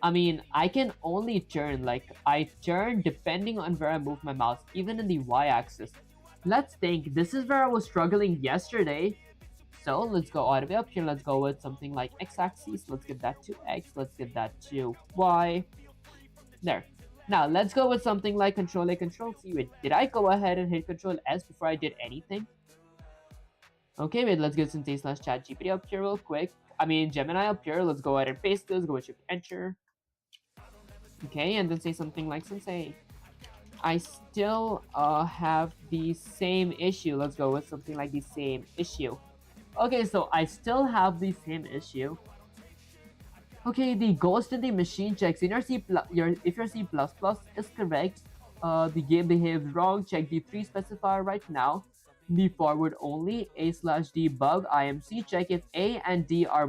S1: I mean, I can only turn, like, I turn depending on where I move my mouse, even in the y-axis. Let's think, this is where I was struggling yesterday. So let's go all the way up here. Let's go with something like x-axis. Let's get that to X. Let's get that to Y. There. Now let's go with something like Control A, Control C. Wait, did I go ahead and hit Control S before I did anything? Okay, wait, let's get Sensei slash chat GPT up here real quick. I mean, Gemini up here. Let's go ahead and paste this. Go with Shift Enter. Okay, and then say something like Sensei. I still have the same issue. Let's go with something like the same issue. Okay, so I still have the same issue. Okay, the ghost in the machine checks in if your C++ is correct, the game behaves wrong. Check the 3 specifier right now. The forward only A/D bug IMC check if A and D are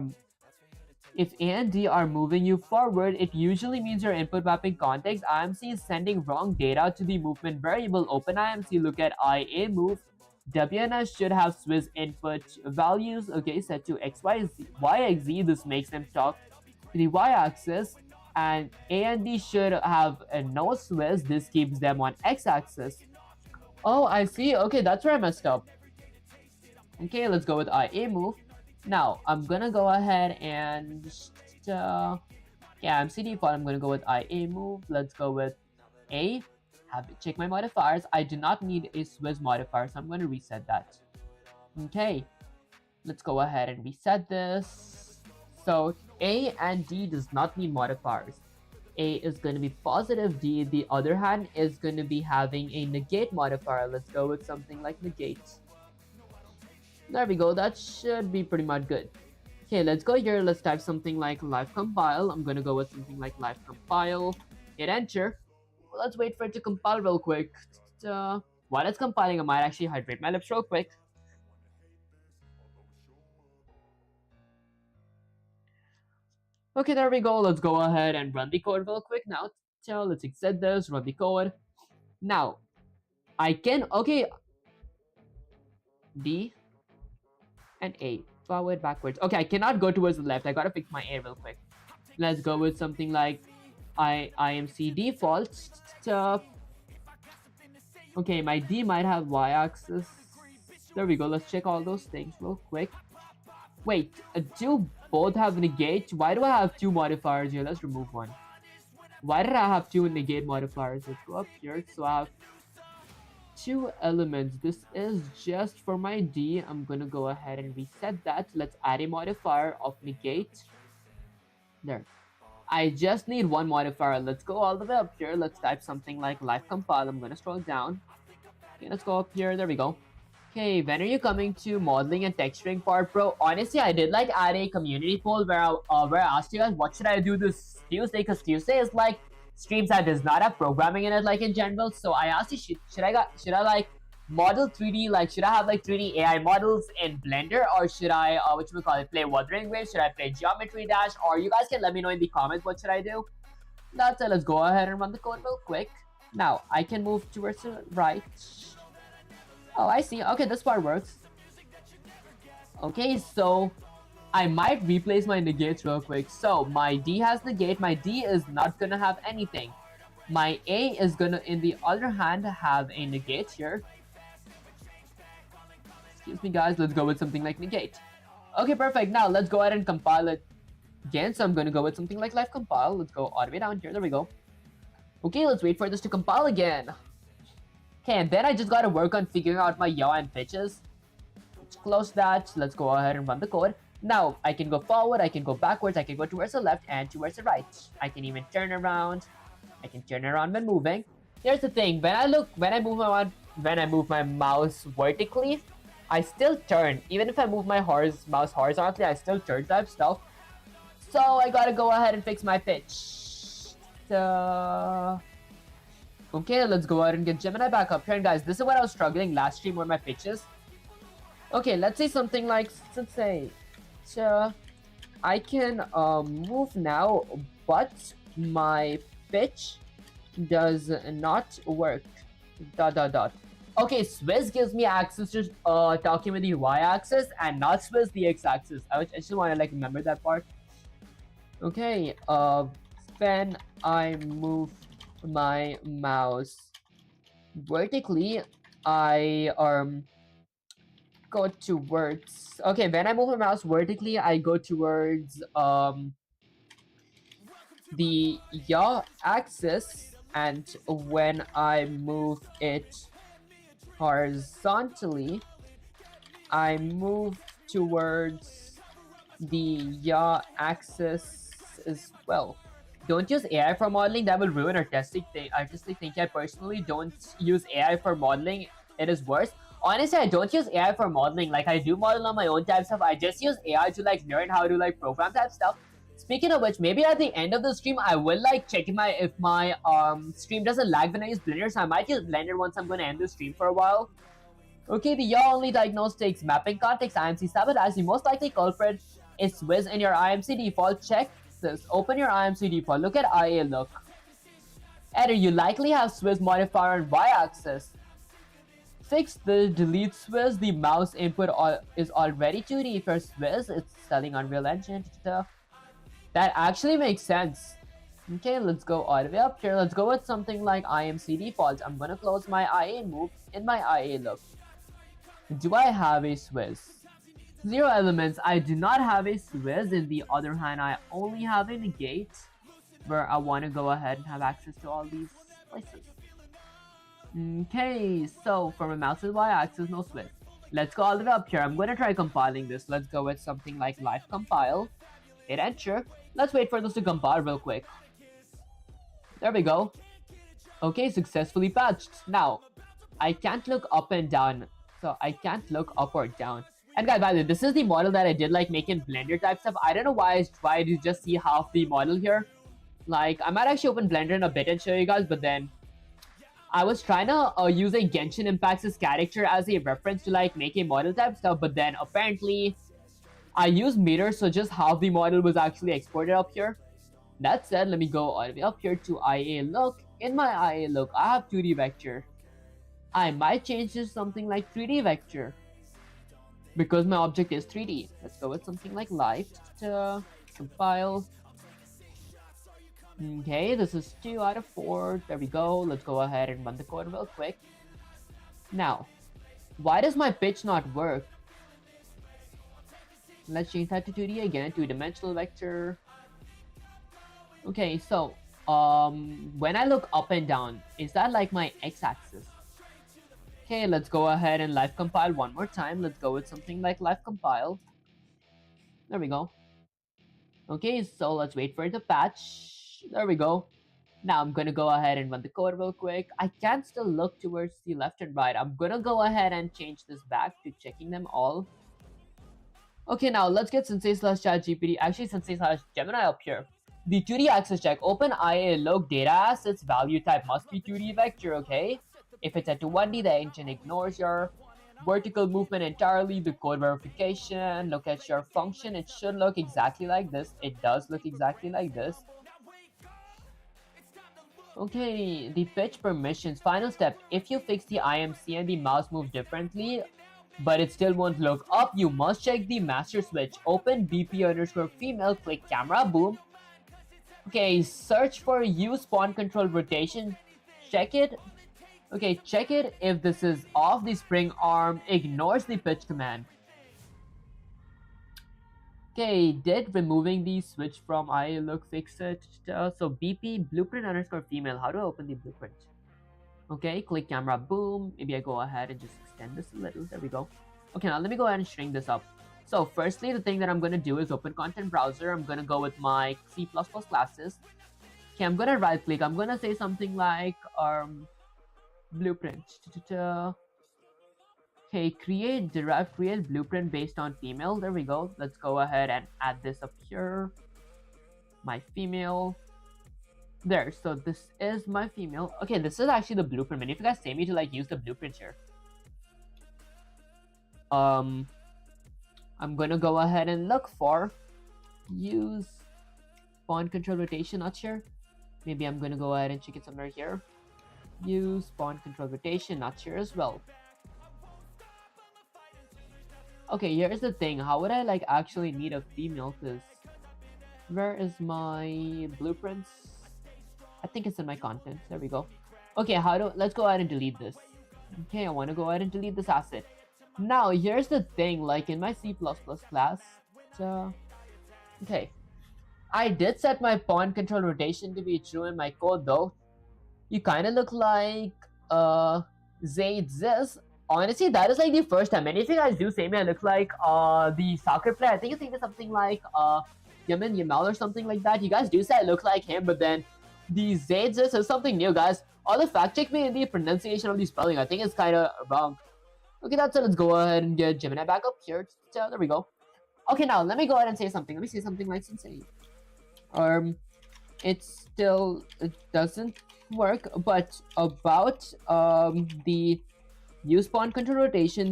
S1: moving you forward, it usually means your input mapping context IMC is sending wrong data to the movement variable. Open IMC, look at IA move. WNS should have Swiss input values, okay, set to YXZ. This makes them talk to the y-axis, and A and D should have a no Swiss. This keeps them on x-axis. Oh, I see. Okay, that's where I messed up. Okay, let's go with IA move. Now, I'm gonna go ahead and I'm CD default. I'm gonna go with IA move. Let's go with A. Check my modifiers. I do not need a Swiss modifier, so I'm gonna reset that. Okay, let's go ahead and reset this. So A and D does not need modifiers. A is going to be positive, D, the other hand, is going to be having a negate modifier. Let's go with something like negate. There we go, that should be pretty much good. Okay, let's go here, let's type something like live compile. I'm going to go with something like live compile, hit enter. Let's wait for it to compile real quick. While it's compiling, I might actually hydrate my lips real quick. Okay, there we go. Let's go ahead and run the code real quick now. So let's exit this, run the code. Now, I can, okay, D and A, forward, backwards. Okay, I cannot go towards the left. I gotta fix my A real quick. Let's go with something like IMC default. Okay, my D might have y-axis. There we go. Let's check all those things real quick. Wait, do both have negate? Why do I have 2 modifiers here? Let's remove one. Why did I have 2 negate modifiers? Let's go up here. So I have 2 elements. This is just for my D. I'm gonna go ahead and reset that. Let's add a modifier of negate. There. I just need 1 modifier. Let's go all the way up here. Let's type something like live compile. I'm gonna scroll down. Okay, let's go up here. There we go. Okay, when are you coming to modeling and texturing part, bro? Honestly, I did like add a community poll where I asked you guys what should I do this Tuesday, because Tuesday is like streams that does not have programming in it, like in general. So I asked you, should I like model 3D, like should I have like 3D AI models in Blender, or should I play Wuthering Waves? Should I play Geometry Dash? Or you guys can let me know in the comments what should I do. That's it. Let's go ahead and run the code real quick. Now I can move towards the right. Oh, I see. Okay, this part works. Okay, so I might replace my negates real quick. So my D has negate. My D is not gonna have anything. My A is gonna, in the other hand, have a negate here. Excuse me, guys. Let's go with something like negate. Okay, perfect. Now let's go ahead and compile it again. So I'm gonna go with something like live compile. Let's go all the way down here. There we go. Okay, let's wait for this to compile again. Okay, and then I just gotta work on figuring out my yaw and pitches. Let's close that. Let's go ahead and run the code. Now, I can go forward, I can go backwards, I can go towards the left and towards the right. I can even turn around. I can turn around when moving. Here's the thing, when I move my mouse vertically, I still turn. Even if I move my mouse horizontally, I still turn type stuff. So I gotta go ahead and fix my pitch. Okay, let's go ahead and get Gemini back up here. And guys, this is what I was struggling last stream with my pitches. Okay, let's say something like, I can move now, but my pitch does not work. ... Okay, Swiss gives me access to talking with the y-axis and not Swiss the x-axis. I just want to like remember that part. Okay, when I move my mouse vertically, I go towards, okay, when I move my mouse vertically, I go towards the yaw axis, and when I move it horizontally, I move towards the yaw axis as well. Don't use AI for modeling, that will ruin artistic thinking. I personally don't use AI for modeling, it is worse. Honestly, I don't use AI for modeling. Like, I do model on my own type stuff. I just use AI to like learn how to like program type stuff. Speaking of which, maybe at the end of the stream, I will like check if my stream doesn't lag when I use Blender. So I might use Blender once I'm going to end the stream for a while. Okay, the yaw only diagnostics mapping context IMC sabotage. The most likely culprit is Swizz in your IMC default. Check this. Open your IMC default. Look at IA look. Editor, you likely have Swizz modifier on y-axis. Fix the delete Swizz. The mouse input is already 2D. If you're Swizz, it's selling Unreal Engine. That actually makes sense. Okay, let's go all the way up here. Let's go with something like IMC default. I'm gonna close my IA and move in my IA look. Do I have a Swizz? 0 elements. I do not have a Swizz. In the other hand, I only have a negate where I want to go ahead and have access to all these places. Okay, so for my mouse's y-axis, no Swizz. Let's go all the way up here. I'm going to try compiling this. Let's go with something like live compile. Hit enter. Let's wait for this to compile real quick. There we go. Okay, successfully patched. Now, I can't look up and down. So I can't look up or down. And guys, by the way, this is the model that I did like making Blender type stuff. I don't know why I tried to just see half the model here. Like, I might actually open Blender in a bit and show you guys, but then I was trying to use a Genshin Impact's character as a reference to like make a model type stuff, but then apparently I used meter, so just half the model was actually exported up here. That said, let me go all the way up here to IA look. In my IA look, I have 2D vector. I might change this to something like 3D vector because my object is 3D. Let's go with something like live to compile. Okay, this is 2 out of 4. There we go. Let's go ahead and run the code real quick. Now, why does my pitch not work? Let's change that to 2D again, 2-dimensional vector. Okay, so when I look up and down, is that like my x-axis? Okay, let's go ahead and live compile one more time. Let's go with something like live compile. There we go. Okay, so let's wait for it to patch. There we go. Now I'm gonna go ahead and run the code real quick. I can still look towards the left and right. I'm gonna go ahead and change this back to checking them all. Okay, now let's get Sensei slash ChatGPT. Actually, Sensei slash Gemini up here. The 2D axis check. Open IA log data assets value type must be 2D vector, okay? If it's set to 1D, the engine ignores your vertical movement entirely. The code verification, look at your function. It should look exactly like this. It does look exactly like this. Okay, the pitch permissions. Final step. If you fix the IMC and the mouse move differently, but it still won't look up, you must check the master switch. Open BP_female, click camera, boom. Okay, search for use spawn control rotation. Check it. Okay, check it. If this is off, the spring arm ignores the pitch command. Okay, did removing the switch from I look fix it? So BP blueprint_female. How do I open the blueprint? Okay, click camera, boom. Maybe I go ahead and just extend this a little. There we go. Okay, now let me go ahead and shrink this up. So firstly, the thing that I'm gonna do is open content browser. I'm gonna go with my C++ classes. Okay, I'm gonna right click. I'm gonna say something like blueprint. Okay, create blueprint based on female. There we go. Let's go ahead and add this up here. My female. There, so this is my female. Okay, this is actually the blueprint menu. If you guys say me to like use the blueprint here. I'm gonna go ahead and look for use spawn control rotation, not sure. Maybe I'm gonna go ahead and check it somewhere here. Use spawn control rotation, not sure as well. Okay, here's the thing. How would I like actually need a female? Cause where is my blueprints? I think it's in my content. There we go. Okay, let's go ahead and delete this. Okay, I want to go ahead and delete this asset. Now, here's the thing, like in my C++ class, okay, I did set my pawn control rotation to be true in my code though. You kind of look like Zayd Ziz. Honestly, that is like the first time. And if you guys do say me I look like the soccer player, I think you think of something like Yamin Yamal or something like that. You guys do say I look like him, but then the Zayd Ziz is something new, guys. All the fact check me in the pronunciation of the spelling. I think it's kind of wrong. Okay, that's it. Let's go ahead and get Gemini back up here. So, there we go. Okay, now let me go ahead and say something. Let me say something like Sensei. It doesn't work, but about the use spawn control rotation,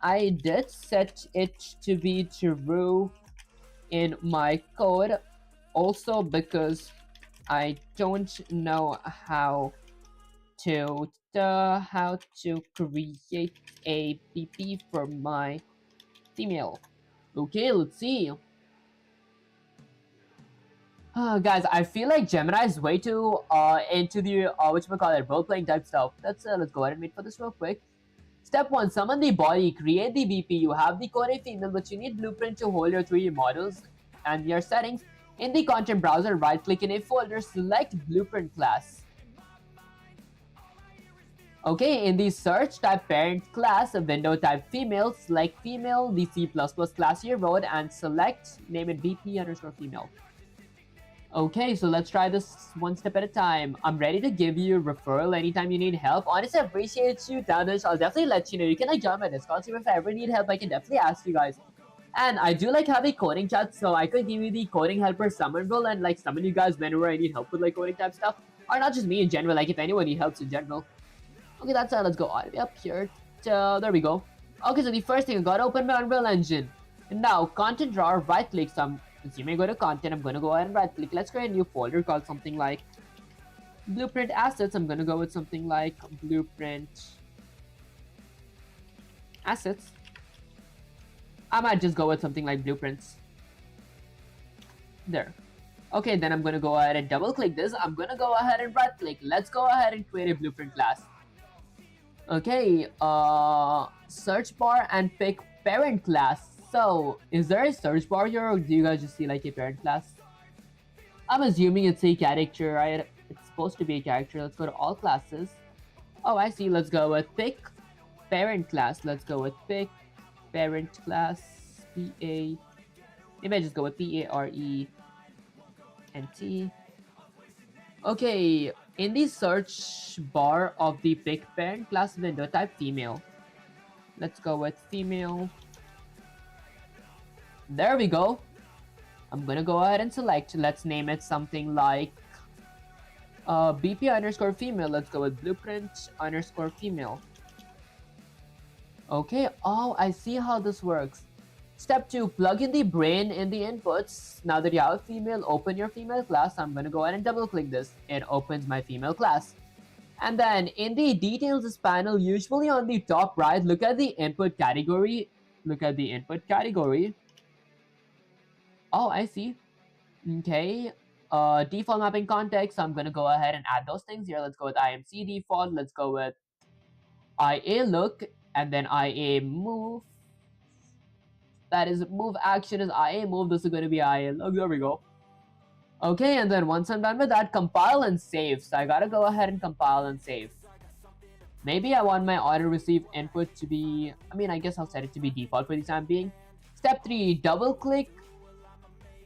S1: I did set it to be true in my code, also because I don't know how to create a PP for my female. Okay, let's see. Guys, I feel like Gemini is way too into the whatchamacallit, role-playing type stuff. Let's go ahead and wait for this real quick. Step 1, summon the body, create the BP. You have the core female, but you need blueprint to hold your 3D models and your settings. In the content browser, right-click in a folder, select blueprint class. Okay, in the search, type parent class, a window type female, select female, the C++ class you wrote, and select, name it BP underscore female. Okay, so let's try this one step at a time. I'm ready to give you a referral anytime you need help. Honestly, I appreciate you down there. So I'll definitely let you know. You can like join my Discord team if I ever need help. I can definitely ask you guys. And I do like having coding chats, so I could give you the coding helper summon role and like summon you guys whenever I need help with like coding type stuff. Or not just me in general, like if anyone needs help in general. Okay, that's it. Let's go all the way up here. So there we go. Okay, so the first thing, I gotta open my Unreal Engine. And now, content drawer, right click some. Assuming I go to content, I'm gonna go ahead and right click. Let's create a new folder called something like Blueprint Assets. I'm gonna go with something like Blueprint Assets. I might just go with something like Blueprints. There. Okay, then I'm gonna go ahead and double click this. I'm gonna go ahead and right click. Let's go ahead and create a blueprint class. Okay, search bar and pick parent class. So, is there a search bar here, or do you guys just see like a parent class? I'm assuming it's a character, right? It's supposed to be a character. Let's go to all classes. Oh, I see. Let's go with pick parent class. Let's go with pick parent class. Maybe I just go with PARENT. Okay, in the search bar of the pick parent class window, type female. Let's go with female. There we go. I'm gonna go ahead and select. Let's name it something like BP underscore female. Let's go with blueprint underscore female. Okay, oh, I see how this works. Step 2, plug in the brain in the inputs. Now that you have a female, open your female class. I'm gonna go ahead and double click this. It opens my female class. And then in the details panel, usually on the top right, look at the input category. Look at the input category. Oh, I see. Okay. Default mapping context. I'm gonna go ahead and add those things here. Let's go with IMC default. Let's go with IA look and then IA move. That is move action is IA move. This is gonna be IA look. There we go. Okay, and then once I'm done with that, compile and save. So I gotta go ahead and compile and save. Maybe I want my auto receive input to be, I guess I'll set it to be default for the time being. Step 3, double click.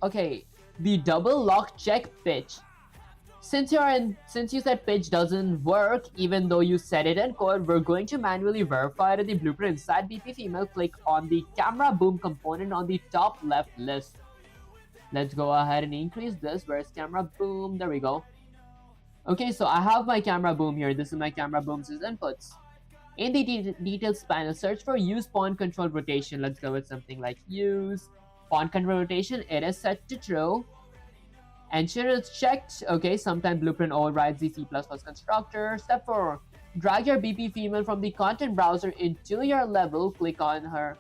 S1: Okay, the double lock check pitch. Since you said pitch doesn't work, even though you set it in code, we're going to manually verify that the blueprint inside BP female. Click on the camera boom component on the top left list. Let's go ahead and increase this. Where's camera boom? There we go. Okay, so I have my camera boom here. This is my camera boom's inputs. In the details panel, search for use pawn control rotation. Let's go with something like use pawn control rotation. It is set to true. Ensure it's checked. Okay, sometimes blueprint overrides the C++ constructor. Step 4, drag your BP female from the content browser into your level. Click on her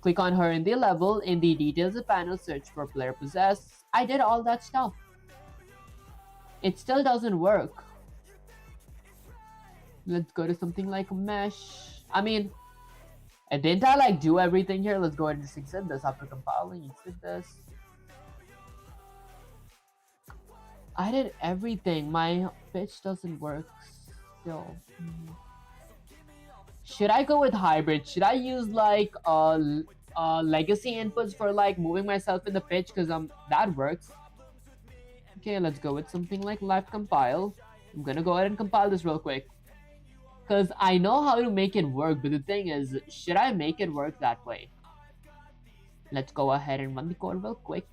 S1: in the level. In the details panel, search for player possess. I did all that stuff. It still doesn't work. Let's go to something like mesh. Didn't I like do everything here? Let's go ahead and just exit this after compiling. Exit this. I did everything. My pitch doesn't work still. Should I go with hybrid? Should I use like legacy inputs for like moving myself in the pitch? Because that works. Okay, let's go with something like live compile. I'm gonna go ahead and compile this real quick. Because I know how to make it work, but the thing is, should I make it work that way? Let's go ahead and run the code real quick.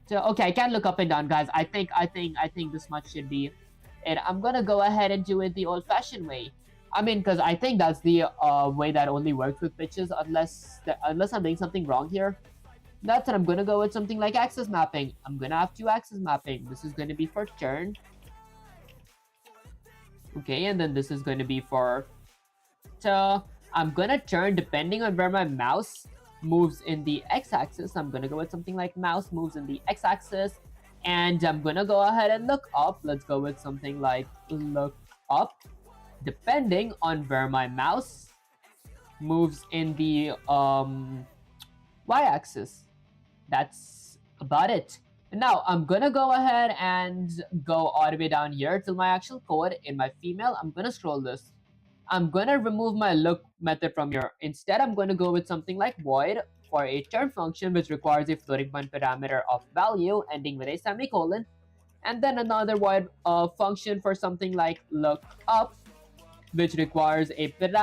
S1: So okay, I can look up and down, guys. I think this much should be it. I'm gonna go ahead and do it the old-fashioned way. I mean, because I think that's the way that only works with pitches, unless I'm doing something wrong here. That's it. I'm gonna go with something like axis mapping. I'm gonna have two axis mapping. This is gonna be for turn. Okay, and then this is gonna be for. So I'm gonna turn depending on where my mouse moves in the x-axis. I'm gonna go with something like mouse moves in the x-axis, and I'm gonna go ahead and look up. Let's go with something like look up depending on where my mouse moves in the y-axis. That's about it. Now I'm gonna go ahead and go all the way down here till my actual code in my female. I'm gonna scroll this. I'm gonna remove my look method from here. Instead, I'm gonna go with something like void for a turn function which requires a floating point parameter of value ending with a semicolon, and then another void function for something like look up which requires a floating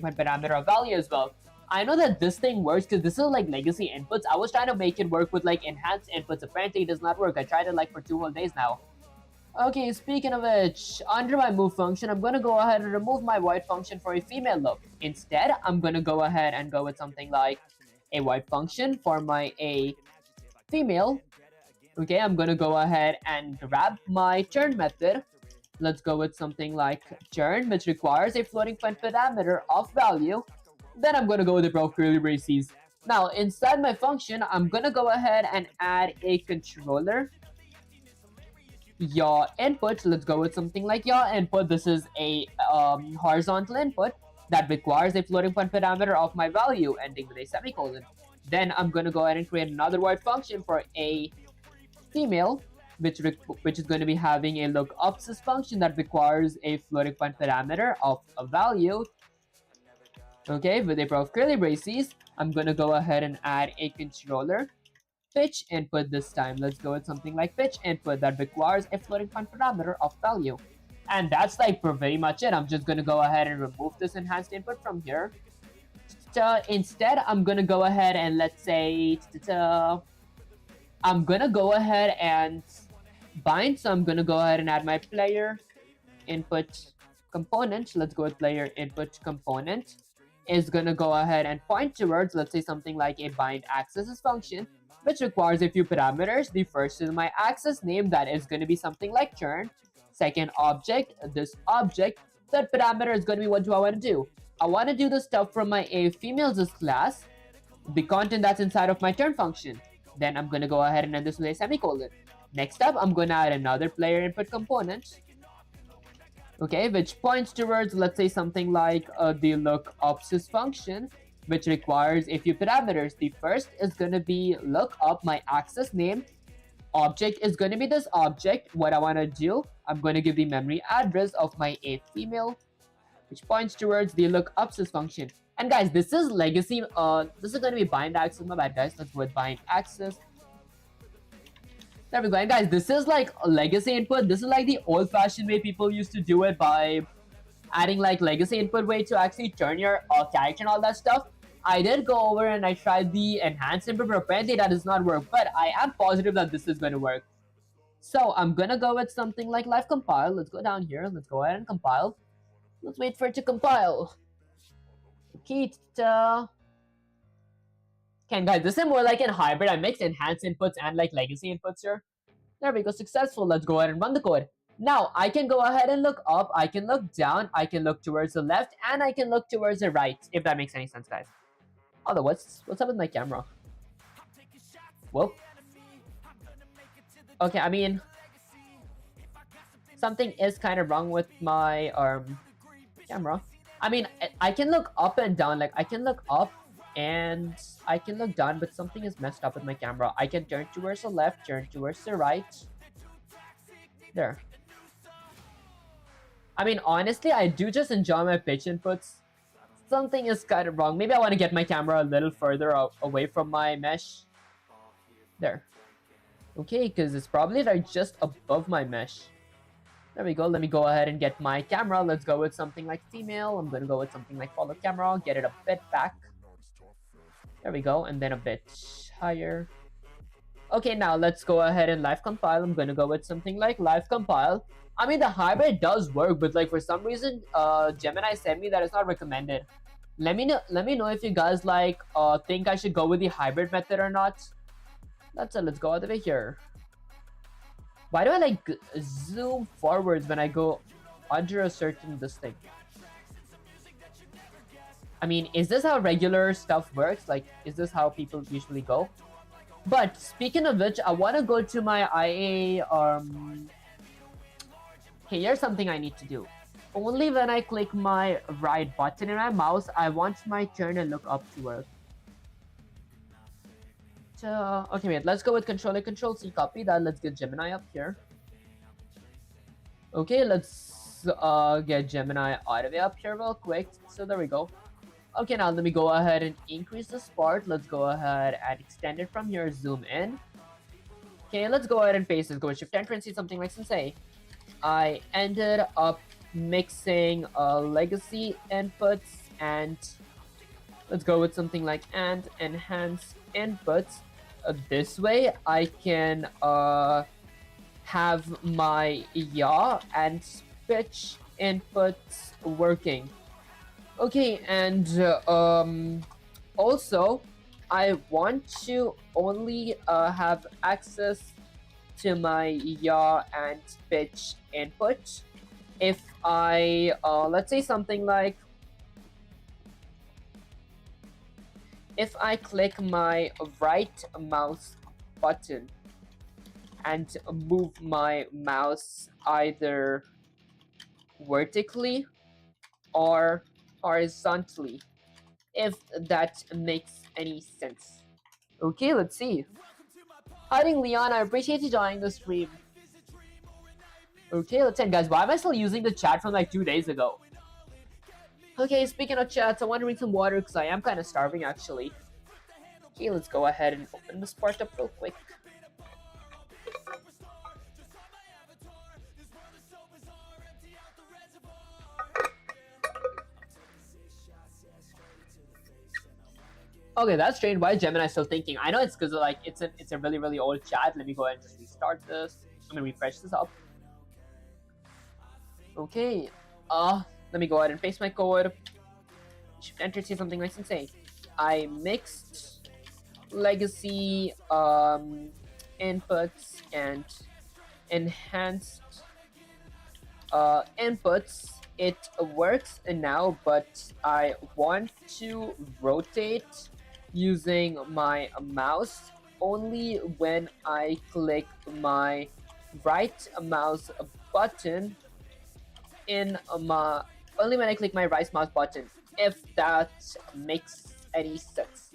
S1: point parameter of value as well. I know that this thing works because this is like legacy inputs. I was trying to make it work with like enhanced inputs. Apparently it does not work. I tried it like for 2 whole days now. Okay, speaking of which, under my move function, I'm gonna go ahead and remove my void function for a female look. Instead, I'm gonna go ahead and go with something like a void function for my a female. Okay, I'm gonna go ahead and grab my turn method. Let's go with something like turn, which requires a floating point parameter of value. Then I'm gonna go with the proc curly braces. Now, inside my function, I'm gonna go ahead and add a controller. Yaw input. Let's go with something like yaw input. This is a horizontal input that requires a floating point parameter of my value ending with a semicolon. Then I'm going to go ahead and create another void function for a female, which is going to be having a look up sys function that requires a floating point parameter of a value. Okay, with a pair of curly braces, I'm going to go ahead and add a controller pitch input this time. Let's go with something like pitch input that requires a floating point parameter of value. And that's like pretty much it. I'm just going to go ahead and remove this enhanced input from here. So instead, I'm going to go ahead and let's say, I'm going to go ahead and bind. So I'm going to go ahead and add my player input component. Let's go with player input component is going to go ahead and point towards, let's say something like a bind accesses function, which requires a few parameters. The first is my access name, that is going to be something like turn. Second object, this object. Third parameter is going to be what do I want to do. I want to do the stuff from my a females class, the content that's inside of my turn function. Then I'm going to go ahead and end this with a semicolon. Next up, I'm going to add another player input component. Okay, which points towards, let's say something like the look up sys function, which requires a few parameters. The first is going to be look up my access name. Object is going to be this object. What I want to do, I'm going to give the memory address of my a female, which points towards the look up sys function. And guys, this is legacy. This is going to be bind access. My bad, guys. Let's go with bind access. There we go. And guys, this is like a legacy input. This is like the old-fashioned way people used to do it by adding like legacy input way to actually turn your character and all that stuff. I did go over and I tried the enhanced input, but apparently that does not work. But I am positive that this is going to work. So I'm going to go with something like live compile. Let's go down here. Let's go ahead and compile. Let's wait for it to compile. Okay, guys, this is more like a hybrid. I mixed enhanced inputs and like legacy inputs here. There we go, successful. Let's go ahead and run the code. Now, I can go ahead and look up, I can look down, I can look towards the left, and I can look towards the right, if that makes any sense, guys. Although, what's up with my camera? Whoa. Okay, I mean, something is kind of wrong with my camera. I mean, I can look up and down, like I can look up and I can look down, but something is messed up with my camera. I can turn towards the left, turn towards the right. There. I mean, honestly, I do just enjoy my pitch inputs. Something is kind of wrong. Maybe I want to get my camera a little further away from my mesh. There. Okay, because it's probably like just above my mesh. There we go. Let me go ahead and get my camera. Let's go with something like female. I'm going to go with something like follow camera. Get it a bit back. There we go. And then a bit higher. Okay, now let's go ahead and live compile. I'm going to go with something like live compile. I mean, the hybrid does work, but like for some reason, Gemini said me that it's not recommended. Let me know if you guys like think I should go with the hybrid method or not. Let's go all the way here. Why do I like zoom forwards when I go under a certain this thing? I mean, is this how regular stuff works? Like, is this how people usually go? But speaking of which, I want to go to my IA. Okay, here's something I need to do. Only when I click my right button in my mouse, I want my turn to look up to work. Okay, wait, let's go with Control-C, copy that. Let's get Gemini up here. Okay, let's get Gemini all the way up here real quick. So there we go. Okay, now let me go ahead and increase the part. Let's go ahead and extend it from here, zoom in. Okay, let's go ahead and paste this. Go with Shift-Enter and see something like Sensei. I ended up mixing legacy inputs and let's go with something like and enhance inputs. This way I can have my yaw and pitch inputs working. Okay, and also I want to only have access to my yaw and pitch input if I let's say something like if I click my right mouse button and move my mouse either vertically or horizontally, if that makes any sense. Okay, let's see. Hiding Leon, I appreciate you joining the stream. Okay, let's end, guys. Why am I still using the chat from like 2 days ago? Okay, speaking of chats, I want to drink some water because I am kind of starving actually. Okay, let's go ahead and open this part up real quick. Okay, that's strange. Why is Gemini still thinking? I know it's because like it's a really old chat. Let me go ahead and just restart this. I'm gonna refresh this up. Okay, let me go ahead and paste my code. Shift Enter, say something nice and say. I mixed legacy inputs and enhanced inputs. It works now, but I want to rotate using my mouse only when I click my right mouse button in my only when I click my right mouse button, if that makes any sense.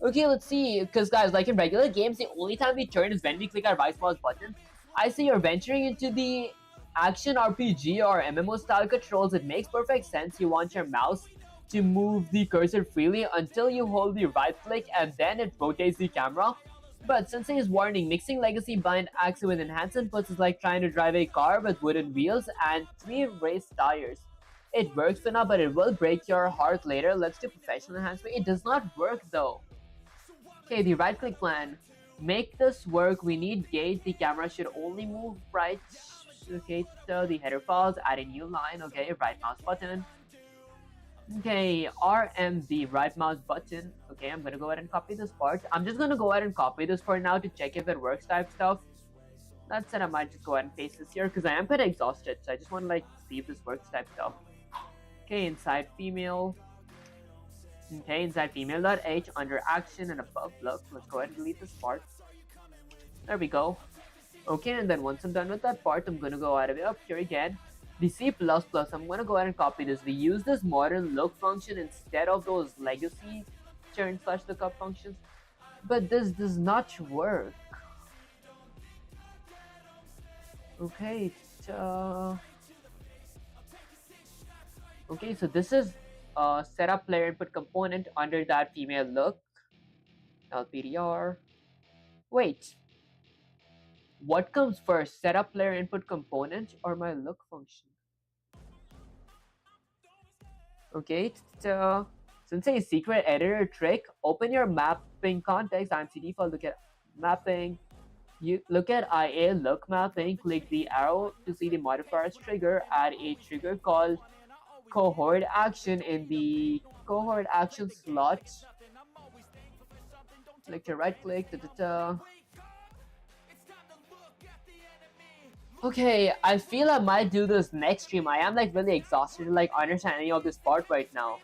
S1: Okay, let's see, because guys, like in regular games, the only time we turn is when we click our right mouse button. I see you're venturing into the action RPG or MMO style controls. It makes perfect sense. You want your mouse to move the cursor freely until you hold the right click and then it rotates the camera. But Sensei's warning, mixing legacy bind axle with enhanced inputs is like trying to drive a car with wooden wheels and 3 race tires. It works for now, but it will break your heart later. Let's do professional enhancement. It does not work though. Okay, the right click plan. Make this work. We need gauge. The camera should only move right. Okay, so the header files, add a new line. Okay, right mouse button. Okay, RMB, right mouse button. Okay, I'm gonna go ahead and copy this part. I'm just gonna go ahead and copy this for now to check if it works type stuff. That said, I might just go ahead and paste this here because I am kind of exhausted. So I just want to like see if this works type stuff. Okay, inside female. Okay, inside female.h under action and above look. Let's go ahead and delete this part. There we go. Okay, and then once I'm done with that part, I'm gonna go out of it up here again. The C++, I'm gonna go ahead and copy this. We use this modern look function instead of those legacy turn slash lookup functions, but this does not work. Okay, okay, so this is setup player input component under that female look, LPDR. Wait, what comes first, setup player input component or my look function? Okay, since a secret editor trick, open your mapping context, IMC default, look at mapping. You look at IA look mapping, click the arrow to see the modifiers trigger, add a trigger called cohort action in the cohort action slot. Select your right click. Okay, I feel I might do this next stream. I am like really exhausted to like understand any of this part right now.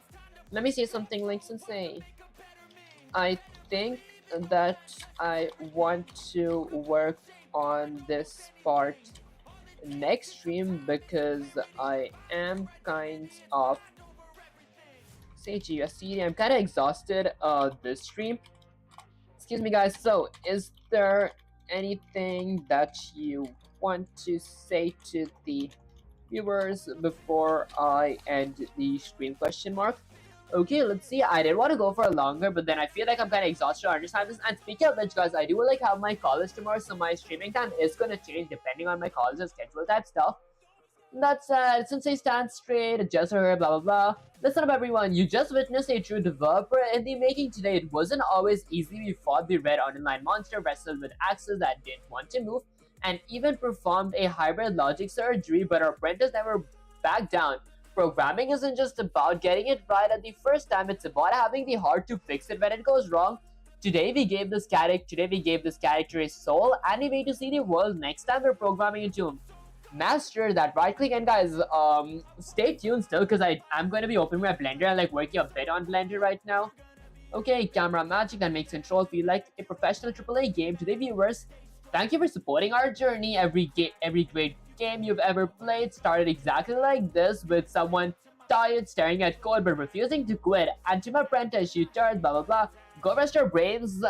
S1: Let me say something like Sensei. I think that I want to work on this part next stream because I am kind of I'm kind of exhausted this stream. Excuse me guys, so is there anything that you want to say to the viewers before I end the stream, question mark? Okay, let's see. I did want to go for a longer, but then I feel like I'm kind of exhausted to understand this. And speaking of which, guys, I do like have my college tomorrow, so my streaming time is gonna change depending on my college's schedule type stuff. That's Sensei stand straight, adjust her, blah blah blah. Listen up everyone, you just witnessed a true developer in the making today. It wasn't always easy. We fought the red underline monster, wrestled with axes that didn't want to move, and even performed a hybrid logic surgery, but our apprentice never backed down. Programming isn't just about getting it right at the first time, it's about having the heart to fix it when it goes wrong. Today we gave this character a soul and a way to see the world next time we're programming into him. Master that right click, and guys stay tuned still because I'm going to be opening my Blender and like working a bit on Blender right now. Okay, camera magic that makes Control feel like a professional AAA game. To the viewers, thank you for supporting our journey. Every great game you've ever played started exactly like this, with someone tired staring at code but refusing to quit. And to my apprentice, you turned blah blah blah. Go rest your brains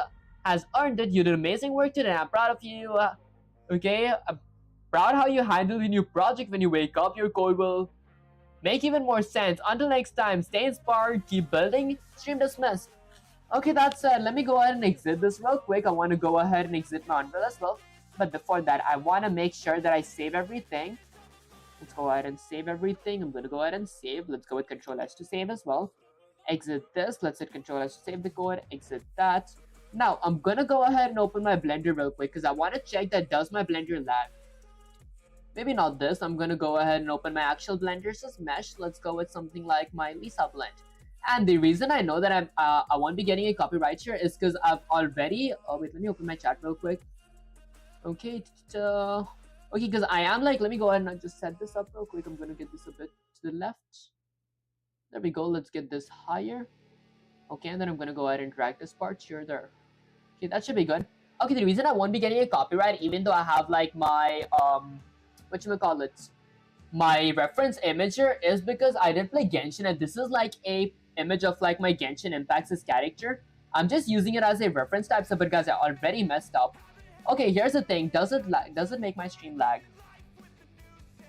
S1: has earned it. You did amazing work today. I'm proud of you. Okay, I'm proud how you handle the new project. When you wake up, your code will make even more sense. Until next time, stay inspired, keep building. Stream dismissed. Okay, that's it. Let me go ahead and exit this real quick. I want to go ahead and exit my Unreal as well. But before that, I want to make sure that I save everything. Let's go ahead and save everything. I'm going to go ahead and save. Let's go with Control S to save as well. Exit this. Let's hit Control S to save the code. Exit that. Now, I'm going to go ahead and open my Blender real quick because I want to check that does my Blender lag. Maybe not this. I'm going to go ahead and open my actual Blender as mesh. Let's go with something like my Lisa blend. And the reason I know that I won't be getting a copyright here is because I've already... Oh, wait, let me open my chat real quick. Okay, okay, because I am like... Let me go ahead and just set this up real quick. I'm going to get this a bit to the left. There we go. Let's get this higher. Okay, and then I'm going to go ahead and drag this part here, there. Okay, that should be good. Okay, the reason I won't be getting a copyright, even though I have like my... whatchamacallit, my reference image here, is because I did play Genshin, and this is like a image of like my Genshin Impact's character. I'm just using it as a reference type, so but guys, I already messed up. Okay, here's the thing. Does it make my stream lag?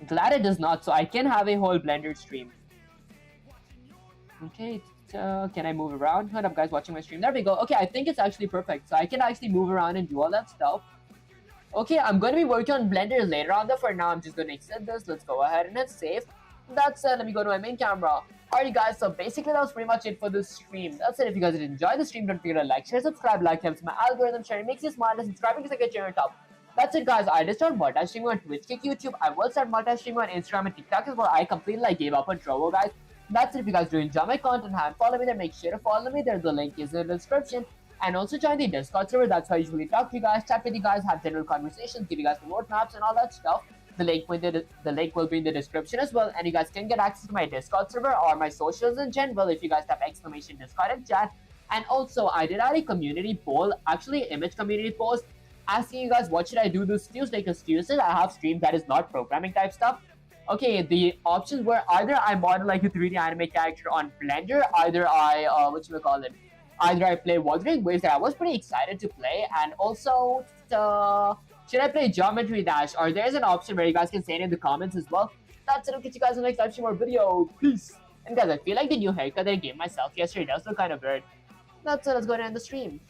S1: Glad it does not, so I can have a whole Blender stream. Okay, can I move around? Hold up, guys, watching my stream. There we go. Okay, I think it's actually perfect, so I can actually move around and do all that stuff. Okay, I'm going to be working on Blender later on, though. For now, I'm just going to exit this. Let's go ahead and hit save. That's it. Let me go to my main camera. Alright, guys, so basically that was pretty much it for this stream. That's it. If you guys did enjoy the stream, don't forget to like, share, subscribe. Like helps my algorithm, sharing makes you smart, and subscribing is like a cherry on top. That's it, guys. I just started multi-streaming on Twitch, Kick, YouTube. I will start multi-streaming on Instagram and TikTok as well. I completely like gave up on Trovo, guys. That's it. If you guys do enjoy my content, haven't followed me there, make sure to follow me there. The link is in the description. And also join the Discord server. That's where I usually talk to you guys, chat with you guys, have general conversations, give you guys the roadmaps and all that stuff. The link will be in the description as well, and you guys can get access to my Discord server or my socials in general if you guys type exclamation Discord in chat. And also, I did add a community poll, actually image community post, asking you guys what should I do this Tuesday, because Tuesdays I have streams that is not programming type stuff. Okay, the options were either I model like a 3D anime character on Blender, either I, whatchamacallit, either I play Wuthering Waves that I was pretty excited to play, and also should I play Geometry Dash, or there's an option where you guys can say it in the comments as well. That's it. I'll catch you guys in the next live stream or video. Peace. And guys, I feel like the new haircut that I gave myself yesterday does look kind of weird. That's it. Let's go ahead and end the stream.